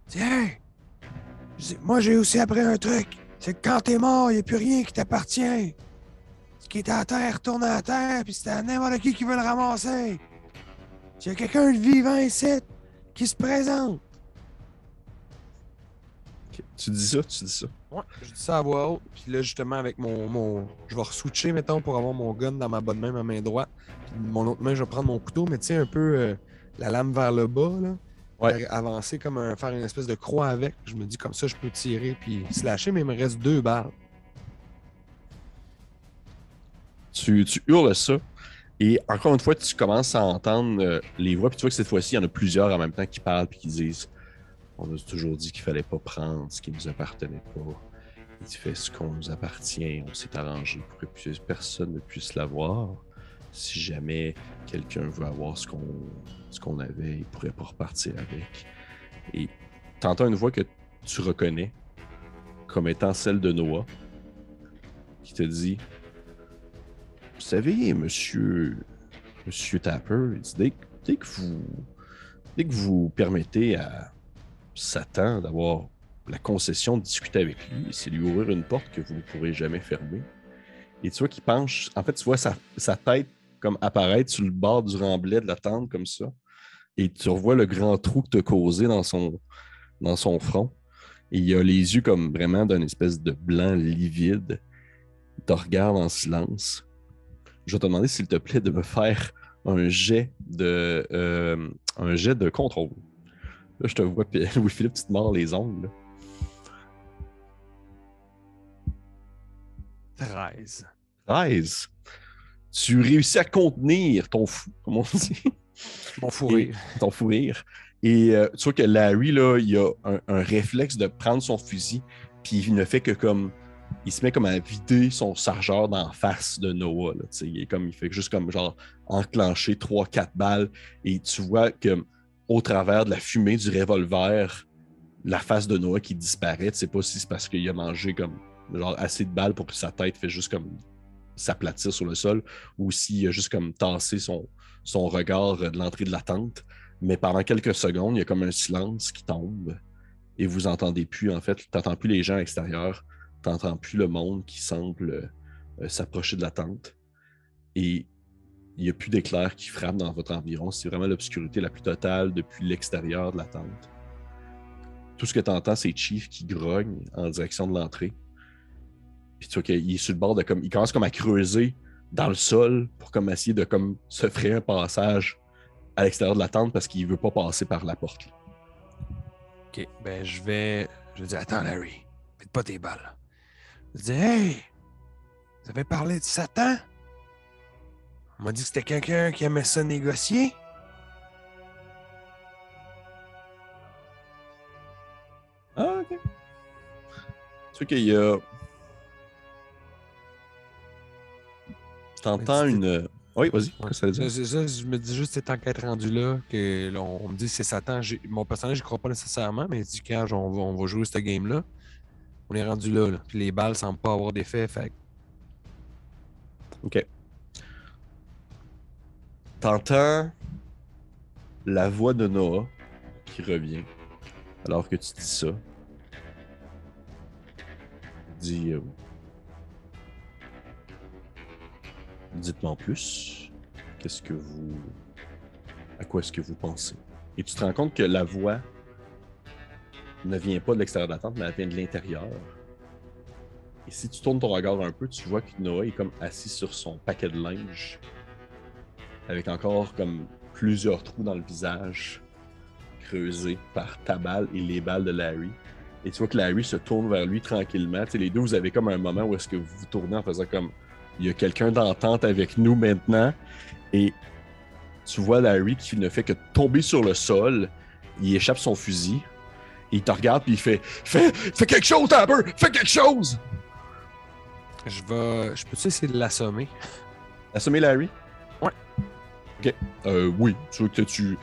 Tiens! Moi, j'ai aussi appris un truc. C'est que quand t'es mort, il n'y a plus rien qui t'appartient. Ce qui est à terre retourne à terre, puis c'est à n'importe qui veut le ramasser. S'il y a quelqu'un de vivant ici qui se présente. Okay. Tu dis ça? Ouais, je dis ça à voix haute, puis là, justement, avec mon... Je vais re-switcher, mettons, pour avoir mon gun dans ma bonne main, ma main droite. Puis mon autre main, je vais prendre mon couteau, mais tu sais, un peu la lame vers le bas, là. Ouais. Avancer comme faire une espèce de croix avec. Je me dis comme ça, je peux tirer puis slasher, mais il me reste 2 balles. Tu hurles ça. Et encore une fois, tu commences à entendre les voix. Puis tu vois que cette fois-ci, il y en a plusieurs en même temps qui parlent puis qui disent on a toujours dit qu'il fallait pas prendre ce qui nous appartenait pas. Il fait ce qu'on nous appartient. On s'est arrangé pour que personne ne puisse l'avoir. Si jamais quelqu'un veut avoir ce qu'on avait, il pourrait pas repartir avec. Et t'entends une voix que tu reconnais comme étant celle de Noah, qui te dit: vous savez, monsieur Tapper, il dit, dès que vous permettez à Satan d'avoir la concession de discuter avec lui, c'est lui ouvrir une porte que vous ne pourrez jamais fermer. Et tu vois qu'il penche, en fait, tu vois sa tête comme apparaître sur le bord du remblai de la tente comme ça. Et tu revois le grand trou que tu as causé dans son front. Et il a les yeux comme vraiment d'un espèce de blanc livide. Il te regarde en silence. Je vais te demander, s'il te plaît, de me faire un jet de contrôle. Là, je te vois, Louis-Philippe, tu te mords les ongles. Là. 13. 13. Tu réussis à contenir ton fou, comme on dit. Mon fou rire. Ton fou rire. Et tu vois que Larry, là, il a un réflexe de prendre son fusil, puis il ne fait que comme... Il se met comme à vider son chargeur d'en face de Noah. Là, il fait juste comme genre enclencher 3-4 balles. Et tu vois que au travers de la fumée du revolver, la face de Noah qui disparaît. Tu sais pas si c'est parce qu'il a mangé comme genre assez de balles pour que sa tête fait juste comme s'aplatir sur le sol, ou s'il a juste comme tassé son regard de l'entrée de la tente. Mais pendant quelques secondes, il y a comme un silence qui tombe et vous entendez plus, en fait, tu n'entends plus les gens à l'extérieur, tu n'entends plus le monde qui semble s'approcher de la tente. Et il n'y a plus d'éclairs qui frappent dans votre environ. C'est vraiment l'obscurité la plus totale depuis l'extérieur de la tente. Tout ce que tu entends, c'est Chief qui grogne en direction de l'entrée. Puis tu vois qu'il est sur le bord de comme. Il commence comme à creuser dans le sol pour comme essayer de comme se frayer un passage à l'extérieur de la tente parce qu'il veut pas passer par la porte. OK, ben je vais dire, attends Larry, mets pas tes balles. Je dis, hey, vous avez parlé de Satan? On m'a dit que c'était quelqu'un qui aimait ça négocier. Ah, ok. Tu vois qu'il y a. T'entends une. Oui, vas-y. Ouais. Qu'est-ce que ça veut dire? C'est ça, je me dis juste, c'est tant qu'être rendu là, que là, on me dit que c'est Satan. Mon personnage, je crois pas nécessairement, mais il dit quand on va jouer ce game-là, on est rendu là. Puis les balles semblent pas avoir d'effet. Fait Ok. T'entends la voix de Noah qui revient alors que tu dis ça. Il dit dites-moi en plus. À quoi est-ce que vous pensez? Et tu te rends compte que la voix ne vient pas de l'extérieur de la tente, mais elle vient de l'intérieur. Et si tu tournes ton regard un peu, tu vois que Noah est comme assis sur son paquet de linge, avec encore comme plusieurs trous dans le visage, creusés par ta balle et les balles de Larry. Et tu vois que Larry se tourne vers lui tranquillement. Tu sais, les deux, vous avez comme un moment où est-ce que vous vous tournez en faisant comme il y a quelqu'un d'entente avec nous maintenant. Et tu vois Larry qui ne fait que tomber sur le sol. Il échappe son fusil. Il te regarde puis il fait fais quelque chose, Tapper! Fais quelque chose! je peux-tu essayer de l'assommer? Assommer Larry? Ouais. Ok. Oui. Tu veux que tu.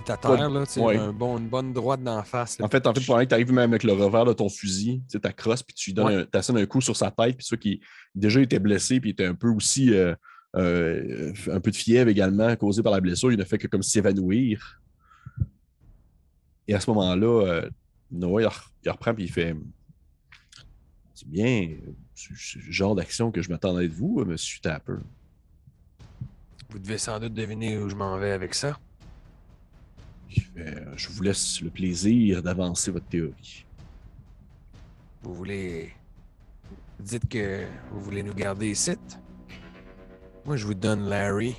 T'as terre, là, tu sais, ouais. une bonne droite d'en face. Là, En fait, pendant que tu arrives même avec le revers de ton fusil, tu sais, t'accrosses puis tu lui donnes t'assènes un coup sur sa tête, puis tu vois qu'il déjà était blessé, puis il était un peu aussi un peu de fièvre également causé par la blessure. Il ne fait que comme s'évanouir. Et à ce moment-là, Noah, il reprend puis il fait c'est bien, c'est le genre d'action que je m'attendais de vous, monsieur Tapper. Vous devez sans doute deviner où je m'en vais avec ça. Je vous laisse le plaisir d'avancer votre théorie. Vous voulez... Dites que vous voulez nous garder ici. Moi, je vous donne Larry.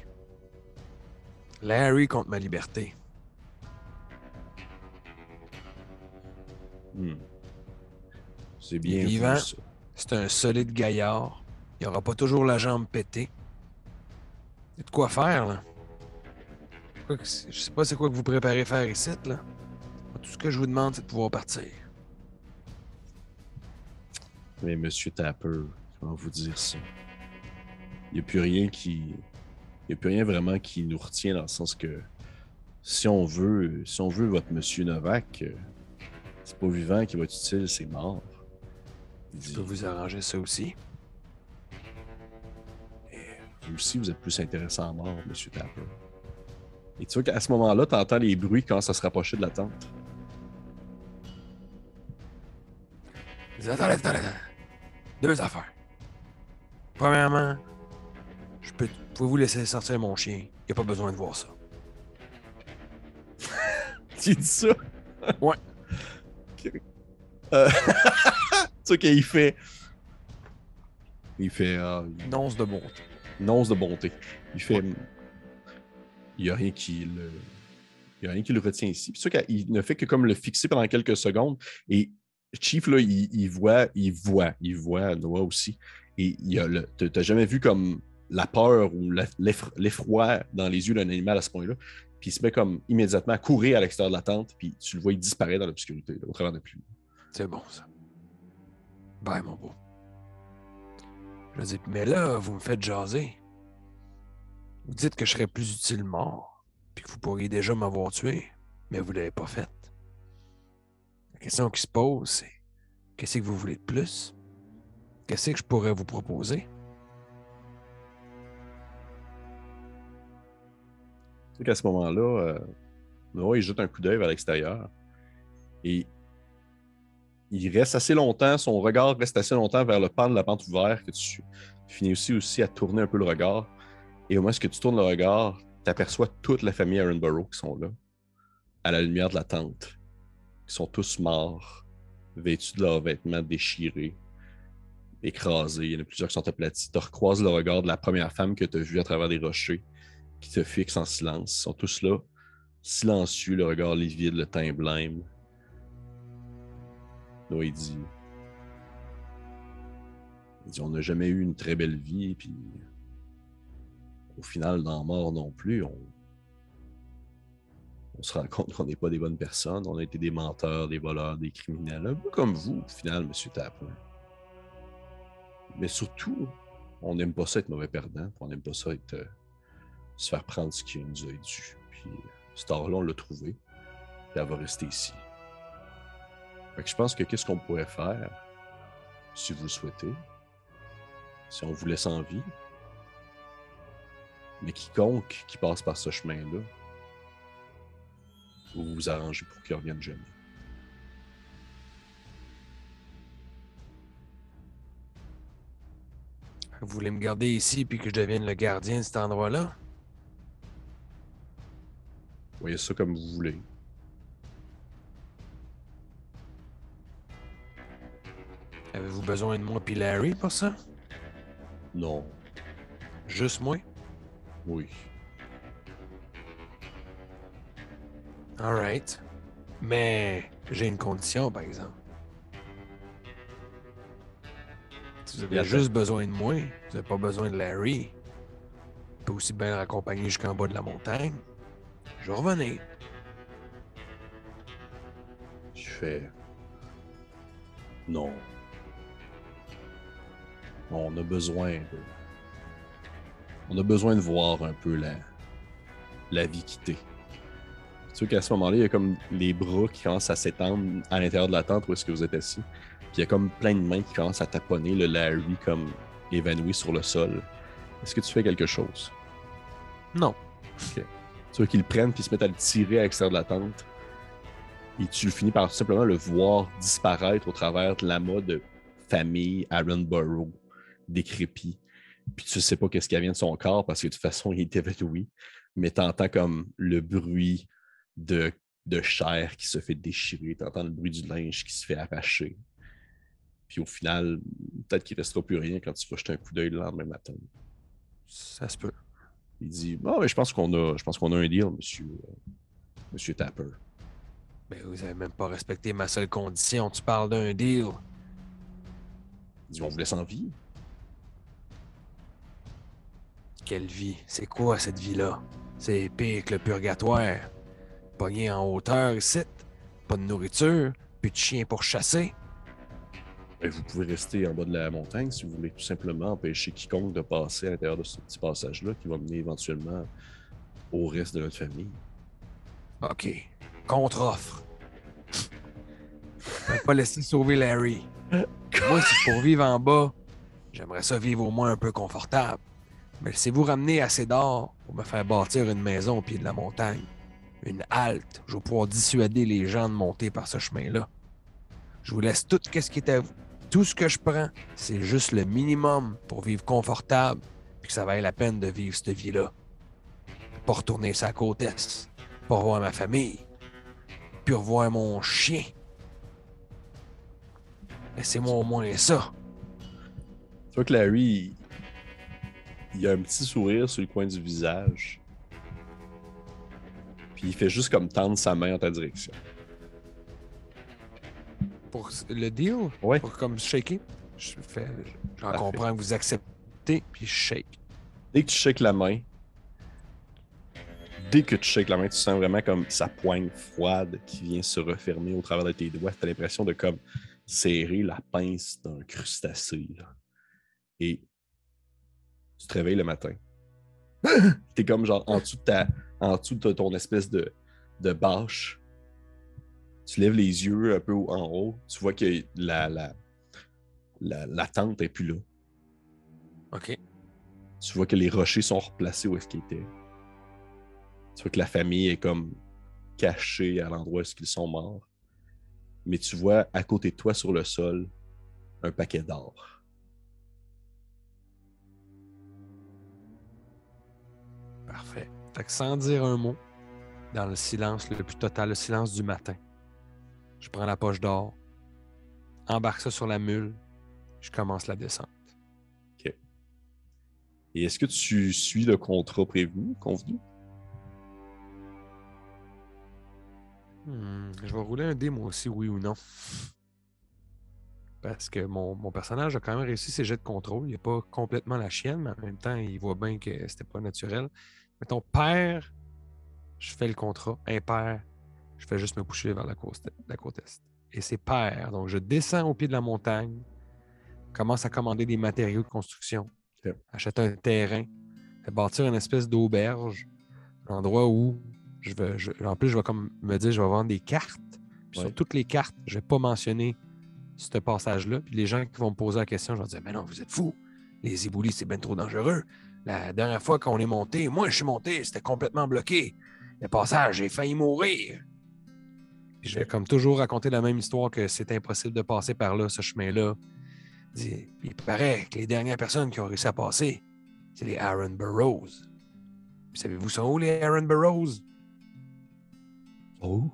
Larry contre ma liberté. C'est bien vivant, vu, ça. C'est un solide gaillard. Il aura pas toujours la jambe pétée. Il y a de quoi faire, là. Je sais pas c'est quoi que vous préparez faire ici, là. Tout ce que je vous demande, c'est de pouvoir partir. Mais monsieur Tapper, comment vous dire ça? Il n'y a plus rien qui... Il n'y a plus rien vraiment qui nous retient dans le sens que si on veut votre monsieur Novak, c'est pas vivant qui va être utile, c'est mort. Il Je dit, peux vous arranger ça aussi. vous aussi, vous êtes plus intéressant à mort, Monsieur Tapper. Et tu vois qu'à ce moment-là, tu entends les bruits quand ça se rapprochait de la tente. Il dit, attendez. 2 affaires. Premièrement, pouvez-vous laisser sortir mon chien? Il n'y a pas besoin de voir ça. Tu dis ça? Ouais. Tu sais qu'il fait. Il fait. Une once de bonté. Une once de bonté. Il fait. Ouais. Il n'y a rien qui le. Il y a rien qui le retient ici. Puis c'est sûr qu'il ne fait que comme le fixer pendant quelques secondes. Et Chief, là, il voit Noah aussi. Et tu n'as jamais vu comme la peur ou l'effroi dans les yeux d'un animal à ce point-là. Puis il se met comme immédiatement à courir à l'extérieur de la tente. Puis tu le vois, il disparaît dans l'obscurité, là, au travers de la pluie. C'est bon, ça. Bye, mon beau. Je dis, mais là, vous me faites jaser. Vous dites que je serais plus utile mort, puis que vous pourriez déjà m'avoir tué, mais vous ne l'avez pas fait. La question qui se pose, c'est qu'est-ce que vous voulez de plus? Qu'est-ce que je pourrais vous proposer? Tu sais qu'à ce moment-là, Noah, il jette un coup d'œil vers l'extérieur. Et il reste assez longtemps, son regard reste assez longtemps vers le pan de la pente ouverte que tu finis aussi à tourner un peu le regard. Et au moment où tu tournes le regard, tu aperçois toute la famille Aaronborough qui sont là, à la lumière de la tente. Ils sont tous morts, vêtus de leurs vêtements déchirés, écrasés. Il y en a plusieurs qui sont aplatis. Tu recroises le regard de la première femme que tu as vue à travers des rochers, qui te fixe en silence. Ils sont tous là, silencieux, le regard livide, le teint blême. Noé dit, on n'a jamais eu une très belle vie, puis au final, dans la mort non plus, on se rend compte qu'on n'est pas des bonnes personnes. On a été des menteurs, des voleurs, des criminels, un peu comme vous, au final, M. Tapper. Mais surtout, on n'aime pas ça être mauvais perdant, on n'aime pas ça être se faire prendre ce qui nous a été dû. Puis cette heure-là, on l'a trouvé, puis elle va rester ici. Fait que je pense que qu'est-ce qu'on pourrait faire, si vous le souhaitez, si on vous laisse en vie, mais quiconque qui passe par ce chemin-là, vous vous arrangez pour qu'il revienne jamais. Vous voulez me garder ici puis que je devienne le gardien de cet endroit-là? Voyez ça comme vous voulez. Avez-vous besoin de moi puis Larry pour ça? Non. Juste moi? Oui. Alright. Mais j'ai une condition, par exemple. Si vous avez juste besoin de moi, vous n'avez pas besoin de Larry. Je peux aussi bien le raccompagner jusqu'en bas de la montagne. Je vais revenir. Je fais... Non. On a besoin de voir un peu la vie quitter. Tu sais qu'à ce moment-là, il y a comme les bras qui commencent à s'étendre à l'intérieur de la tente où est-ce que vous êtes assis. Puis il y a comme plein de mains qui commencent à taponner le Larry comme évanoui sur le sol. Est-ce que tu fais quelque chose? Non. Ok. Tu vois qu'ils le prennent puis se mettent à le tirer à l'extérieur de la tente. Et tu finis par tout simplement le voir disparaître au travers de l'amas de famille Aaronborough, décrépit. Puis tu sais pas qu'est-ce qui vient de son corps parce que de toute façon, il est évanoui. Mais t'entends comme le bruit de chair qui se fait déchirer. T'entends le bruit du linge qui se fait attacher. Puis au final, peut-être qu'il ne restera plus rien quand tu vas jeter un coup d'œil le lendemain matin. Ça se peut. Il dit « mais je pense qu'on a un deal, monsieur Tapper. » Ben, vous avez même pas respecté ma seule condition. Tu parles d'un deal. Il dit « On vous laisse en vie. » Quelle vie? C'est quoi cette vie-là? C'est pire que le purgatoire. Pogné en hauteur ici. Pas de nourriture. Plus de chien pour chasser. Et vous pouvez rester en bas de la montagne si vous voulez tout simplement empêcher quiconque de passer à l'intérieur de ce petit passage-là qui va mener éventuellement au reste de notre famille. OK. Contre-offre. On va pas laisser sauver Larry. Moi, si pour vivre en bas, j'aimerais ça vivre au moins un peu confortable. Mais laissez-vous ramener assez d'or pour me faire bâtir une maison au pied de la montagne. Une halte. Je vais pouvoir dissuader les gens de monter par ce chemin-là. Je vous laisse tout ce qui est à vous. Tout ce que je prends, c'est juste le minimum pour vivre confortable puis que ça vaille la peine de vivre cette vie-là. Pas retourner sa côte est, pas revoir ma famille, puis revoir mon chien. Laissez-moi au moins ça. Tu vois que Larry, il a un petit sourire sur le coin du visage. Puis il fait juste comme tendre sa main en ta direction. Pour le deal, Ouais. pour comme shaker, j'en comprends que vous acceptez, puis je shake. Dès que tu shakes la main, tu sens vraiment comme sa poigne froide qui vient se refermer au travers de tes doigts. Tu as l'impression de comme serrer la pince d'un crustacé. Là. Et tu te réveilles le matin. T'es comme genre en dessous de ton espèce de bâche. Tu lèves les yeux un peu en haut. Tu vois que la tente n'est plus là. OK. Tu vois que les rochers sont replacés où est-ce qu'ils étaient. Tu vois que la famille est comme cachée à l'endroit où ils sont morts. Mais tu vois à côté de toi sur le sol un paquet d'or. Parfait. Fait que sans dire un mot, dans le silence le plus total, le silence du matin, je prends la poche d'or, embarque ça sur la mule, je commence la descente. OK. Et est-ce que tu suis le contrat convenu? Je vais rouler un dé, moi aussi, oui ou non. Parce que mon personnage a quand même réussi ses jets de contrôle. Il n'est pas complètement la chienne, mais en même temps, il voit bien que c'était pas naturel. Mettons, pair, je fais le contrat. Impair, je fais juste me coucher vers la côte est. Et c'est pair. Donc, je descends au pied de la montagne, commence à commander des matériaux de construction, Okay. achète un terrain, fais bâtir une espèce d'auberge, un endroit où en plus, je vais comme me dire, je vais vendre des cartes. Puis sur toutes les cartes, je ne vais pas mentionner ce passage-là. Puis les gens qui vont me poser la question, je vais dire, mais non, vous êtes fous. Les éboulis, c'est bien trop dangereux. La dernière fois qu'on est monté, moi, je suis monté, c'était complètement bloqué. Le passage, j'ai failli mourir. Puis je vais comme toujours raconter la même histoire que c'est impossible de passer par là, ce chemin-là. Il paraît que les dernières personnes qui ont réussi à passer, c'est les Aaron Burroughs. Puis savez-vous sont où, les Aaron Burroughs? Oh!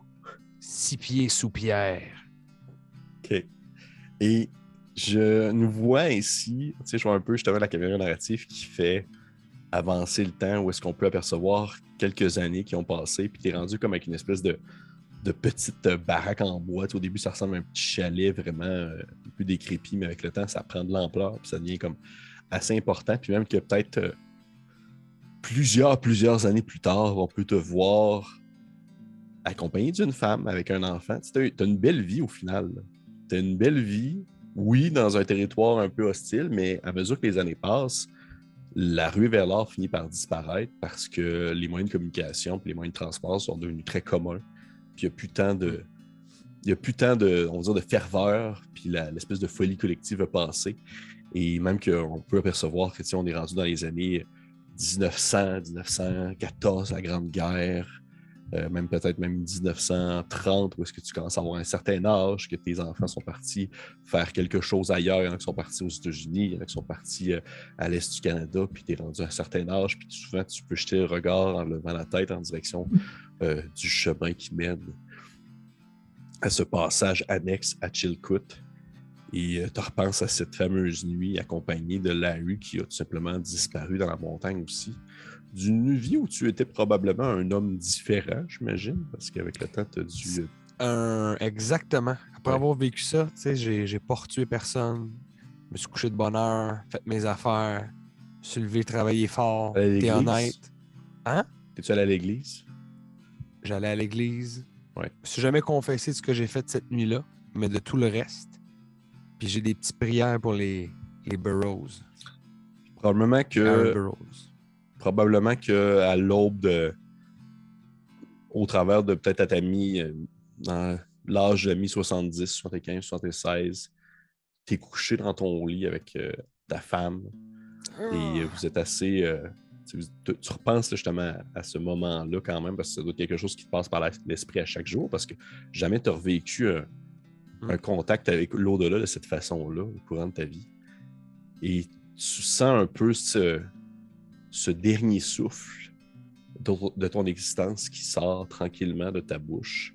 6 pieds sous pierre. OK. Et nous vois ainsi, tu sais, je vois un peu justement la caméra narrative qui fait avancer le temps où est-ce qu'on peut apercevoir quelques années qui ont passé, puis t'es rendu comme avec une espèce de petite baraque en bois. Tu sais, au début, ça ressemble à un petit chalet vraiment un peu décrépit, mais avec le temps, ça prend de l'ampleur, puis ça devient comme assez important, puis même que peut-être plusieurs années plus tard, on peut te voir accompagné d'une femme avec un enfant. Tu as une belle vie au final. Tu as une belle vie, oui, dans un territoire un peu hostile, mais à mesure que les années passent, la ruée vers l'or finit par disparaître parce que les moyens de communication et les moyens de transport sont devenus très communs. Puis il n'y a plus tant de. Il n'y a plus tant de, on va dire, de ferveur, puis l'espèce de folie collective a passé. Et même qu'on peut apercevoir que on est rendu dans les années 1900, 1914, la Grande Guerre, même peut-être même 1930, où est-ce que tu commences à avoir un certain âge, que tes enfants sont partis faire quelque chose ailleurs. Il y en a qui sont partis aux États-Unis, il y en a qui sont partis à l'est du Canada, puis tu es rendu à un certain âge, puis souvent tu peux jeter le regard en levant la tête en direction du chemin qui mène à ce passage annexe à Chilkoot. Et tu repenses à cette fameuse nuit accompagnée de Larry qui a tout simplement disparu dans la montagne aussi. D'une vie où tu étais probablement un homme différent, j'imagine, parce qu'avec le temps, tu as dû... Exactement. Après avoir vécu ça, j'ai pas retué personne. Je me suis couché de bonne heure, fait mes affaires, me suis levé, travaillé fort, t'es honnête. Hein? Es-tu allé à l'église? J'allais à l'église. Ouais. Je me suis jamais confessé de ce que j'ai fait cette nuit-là, mais de tout le reste. Puis j'ai des petites prières pour les Burroughs. Probablement que à l'aube au travers de peut-être à ta dans l'âge de mi-70, 75, 76, t'es couché dans ton lit avec ta femme et vous êtes assez... tu repenses là, justement à ce moment-là quand même, parce que ça doit être quelque chose qui te passe par l'esprit à chaque jour, parce que jamais tu as revécu un contact avec l'au-delà de cette façon-là au courant de ta vie. Et tu sens un peu ce dernier souffle de ton existence qui sort tranquillement de ta bouche,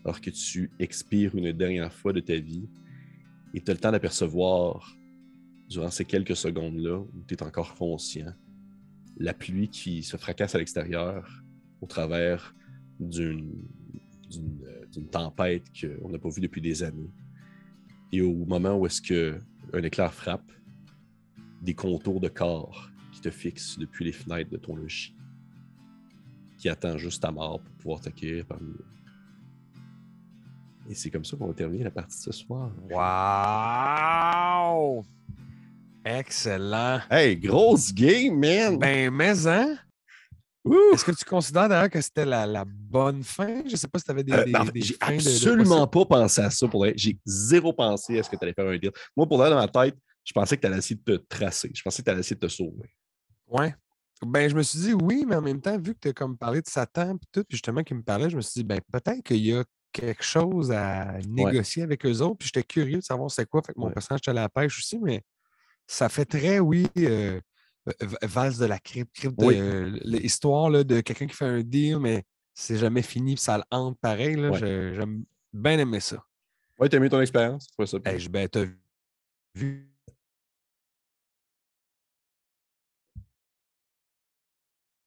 alors que tu expires une dernière fois de ta vie, et tu as le temps d'apercevoir, durant ces quelques secondes-là, où tu es encore conscient, la pluie qui se fracasse à l'extérieur au travers d'une tempête qu'on n'a pas vue depuis des années. Et au moment où est-ce qu'un éclair frappe, des contours de corps qui te fixent depuis les fenêtres de ton logis, qui attend juste ta mort pour pouvoir t'accueillir parmi eux. Et c'est comme ça qu'on va terminer la partie de ce soir. Wow! Excellent! Hey, grosse game, man! Ben, mais hein? Ouh! Est-ce que tu considères d'ailleurs que c'était la bonne fin? Je ne sais pas si tu avais des En fait, j'ai fins absolument pas pensé à ça. J'ai zéro pensé à ce que tu allais faire un deal. Moi, pour l'air dans ma tête, je pensais que tu allais essayer de te tracer. Je pensais que tu allais essayer de te sauver. Ouais. Ben, je me suis dit oui, mais en même temps, vu que tu as comme parlé de Satan et tout, puis justement qu'il me parlait, je me suis dit, ben, peut-être qu'il y a quelque chose à négocier avec eux autres. Puis j'étais curieux de savoir c'est quoi. Fait que mon personnage était à la pêche aussi, mais ça fait très, oui, valse de la crypte l'histoire là, de quelqu'un qui fait un deal, mais c'est jamais fini, puis ça le hante pareil. Là, j'aime bien aimer ça. Ouais, t'as aimé ton expérience? Tu ça Hey, ben, t'as vu.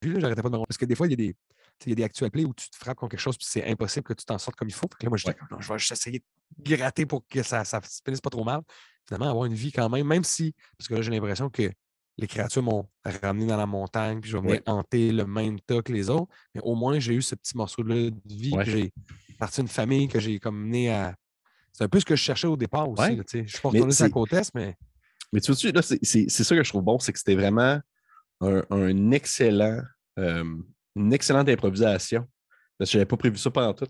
J'arrêtais pas de me rendre. Parce que des fois, il y a des actual plays où tu te frappes contre quelque chose puis c'est impossible que tu t'en sortes comme il faut. Fait que là, moi, j'étais comme, non, je vais juste essayer de gratter pour que ça se finisse pas trop mal. Finalement, avoir une vie quand même si, parce que là, j'ai l'impression que les créatures m'ont ramené dans la montagne puis je vais venir hanter le même tas que les autres. Mais au moins, j'ai eu ce petit morceau-là de vie que j'ai parti d'une famille que j'ai comme mené à. C'est un peu ce que je cherchais au départ aussi. Là, je suis pas retourné sur la côte est, mais. Mais tu vois, là, c'est ça que je trouve bon, c'est que c'était vraiment un excellent, une excellente improvisation. Parce que je n'avais pas prévu ça pendant tout.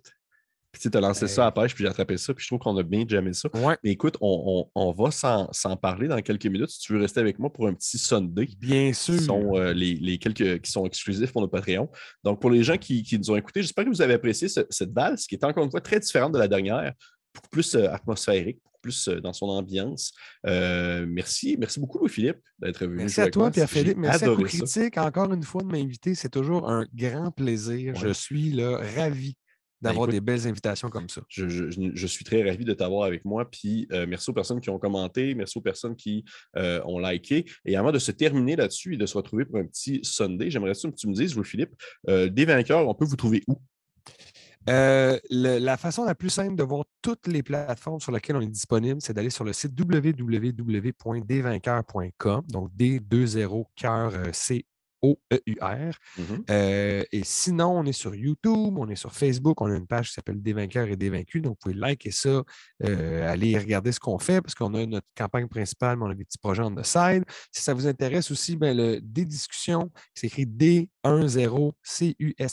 Puis tu as lancé ça à la pêche, puis j'ai attrapé ça, puis je trouve qu'on a bien jammé ça. Ouais. Mais écoute, on va s'en parler dans quelques minutes. Si tu veux rester avec moi pour un petit Sunday. Bien sûr. Qui sont les quelques qui sont exclusifs pour notre Patreon. Donc, pour les gens qui nous ont écoutés, j'espère que vous avez apprécié cette valse qui est encore une fois très différente de la dernière, beaucoup plus atmosphérique, beaucoup plus dans son ambiance. Merci beaucoup, Louis-Philippe, d'être venu. Merci à toi, Pierre-Philippe. Merci à Coup ça. Critique, encore une fois, de m'inviter. C'est toujours un grand plaisir. Je suis là, ravi d'avoir des belles invitations comme ça. Je suis très ravi de t'avoir avec moi. Puis merci aux personnes qui ont commenté, merci aux personnes qui ont liké. Et avant de se terminer là-dessus et de se retrouver pour un petit Sunday, j'aimerais que tu me dises, Louis-Philippe, des vainqueurs, on peut vous trouver où? La façon la plus simple de voir toutes les plateformes sur lesquelles on est disponible, c'est d'aller sur le site www.desvainqueurs.com, donc D20 COEUR. Et sinon, on est sur YouTube, on est sur Facebook, on a une page qui s'appelle Des vainqueurs et des vaincus. Donc, vous pouvez liker ça, aller regarder ce qu'on fait parce qu'on a notre campagne principale, mais on a des petits projets on the side. Si ça vous intéresse aussi, des discussions, c'est écrit D10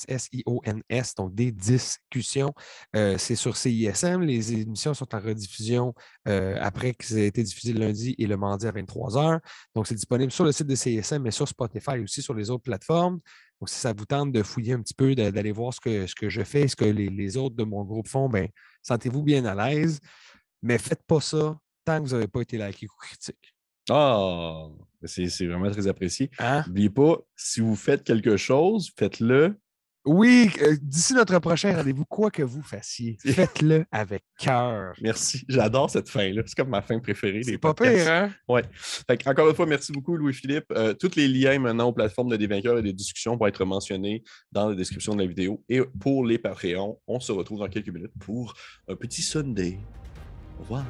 CUSSIONS, donc des discussions. C'est sur CISM. Les émissions sont en rediffusion après que ça ait été diffusé le lundi et le mardi à 23h. Donc, c'est disponible sur le site de CISM, mais sur Spotify aussi, sur les autres plateformes. Donc, si ça vous tente de fouiller un petit peu, d'aller voir ce que je fais, ce que les autres de mon groupe font, sentez-vous bien à l'aise. Mais faites pas ça tant que vous n'avez pas été liké ou critique. Ah, c'est vraiment très apprécié. Hein? N'oubliez pas, si vous faites quelque chose, faites-le. Oui, d'ici notre prochain rendez-vous, quoi que vous fassiez, faites-le avec cœur. Merci. J'adore cette fin-là. C'est comme ma fin préférée. C'est pas pire, hein? Ouais. Encore une fois, merci beaucoup, Louis-Philippe. Tous les liens maintenant aux plateformes de Des vainqueurs et des discussions vont être mentionnés dans la description de la vidéo. Et pour les Patreons, on se retrouve dans quelques minutes pour un petit Sunday. Au revoir.